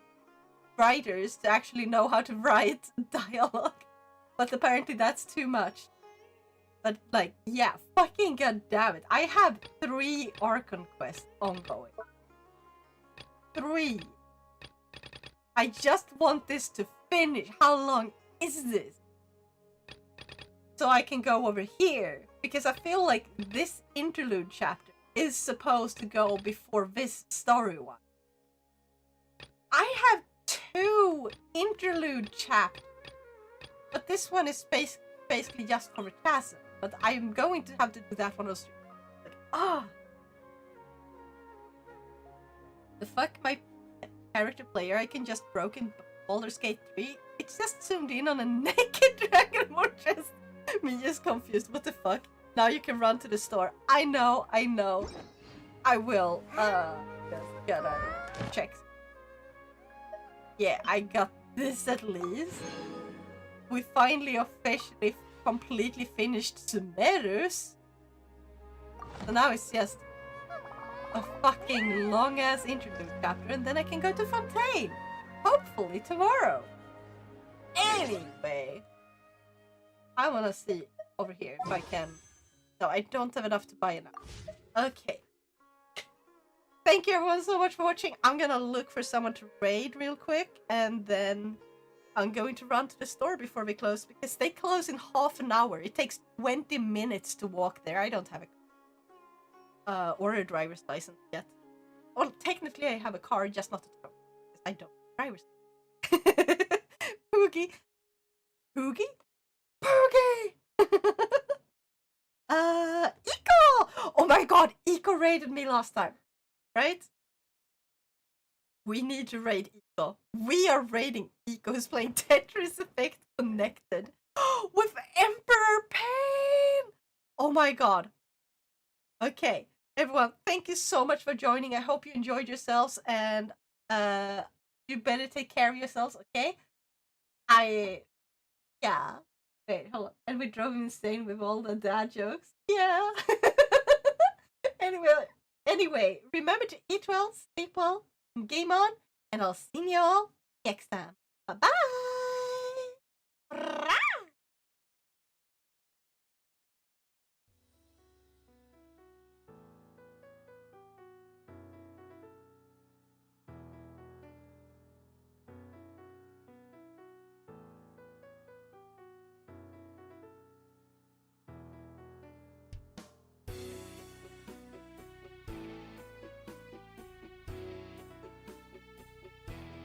writers to actually know how to write dialogue. But apparently that's too much. But like, yeah, fucking goddammit. I have 3 Archon quests ongoing. 3! I just want this to finish. How long is this? So I can go over here. Because I feel like this interlude chapter is supposed to go before this story one. I have 2 interlude chapters. But this one is basically just from a castle. But I'm going to have to do that one on stream. Like, ah! The fuck, my character player, I can just broken Baldur's Gate 3. It's just zoomed in on a naked dragon fortress. Me just confused. What the fuck? Now you can run to the store. I know. I will. Just gotta check. Yeah, I got this at least. We finally officially completely finished Sumerus. So now it's just a fucking long ass interlude chapter and then I can go to Fontaine. Hopefully tomorrow. Anyway. I wanna see over here if I can No, I don't have enough to buy enough. Okay. Thank you everyone so much for watching. I'm gonna look for someone to raid real quick, and then I'm going to run to the store before we close, because they close in half an hour. It takes 20 minutes to walk there. I don't have a or a driver's license yet. Well, technically I have a car, just not a tow, because I don't have a driver's license. Poogie! Poogie? Poogie! Eco! Oh my god, Eco raided me last time. Right? We need to raid Eco. We are raiding Eco, who's playing Tetris Effect Connected with Emperor Pain! Oh my god. Okay, everyone, thank you so much for joining. I hope you enjoyed yourselves, and you better take care of yourselves, okay? Yeah. Wait, hold on. And we drove him insane with all the dad jokes. Yeah. Anyway, remember to eat well, sleep well, and game on, and I'll see you all next time. Bye-bye!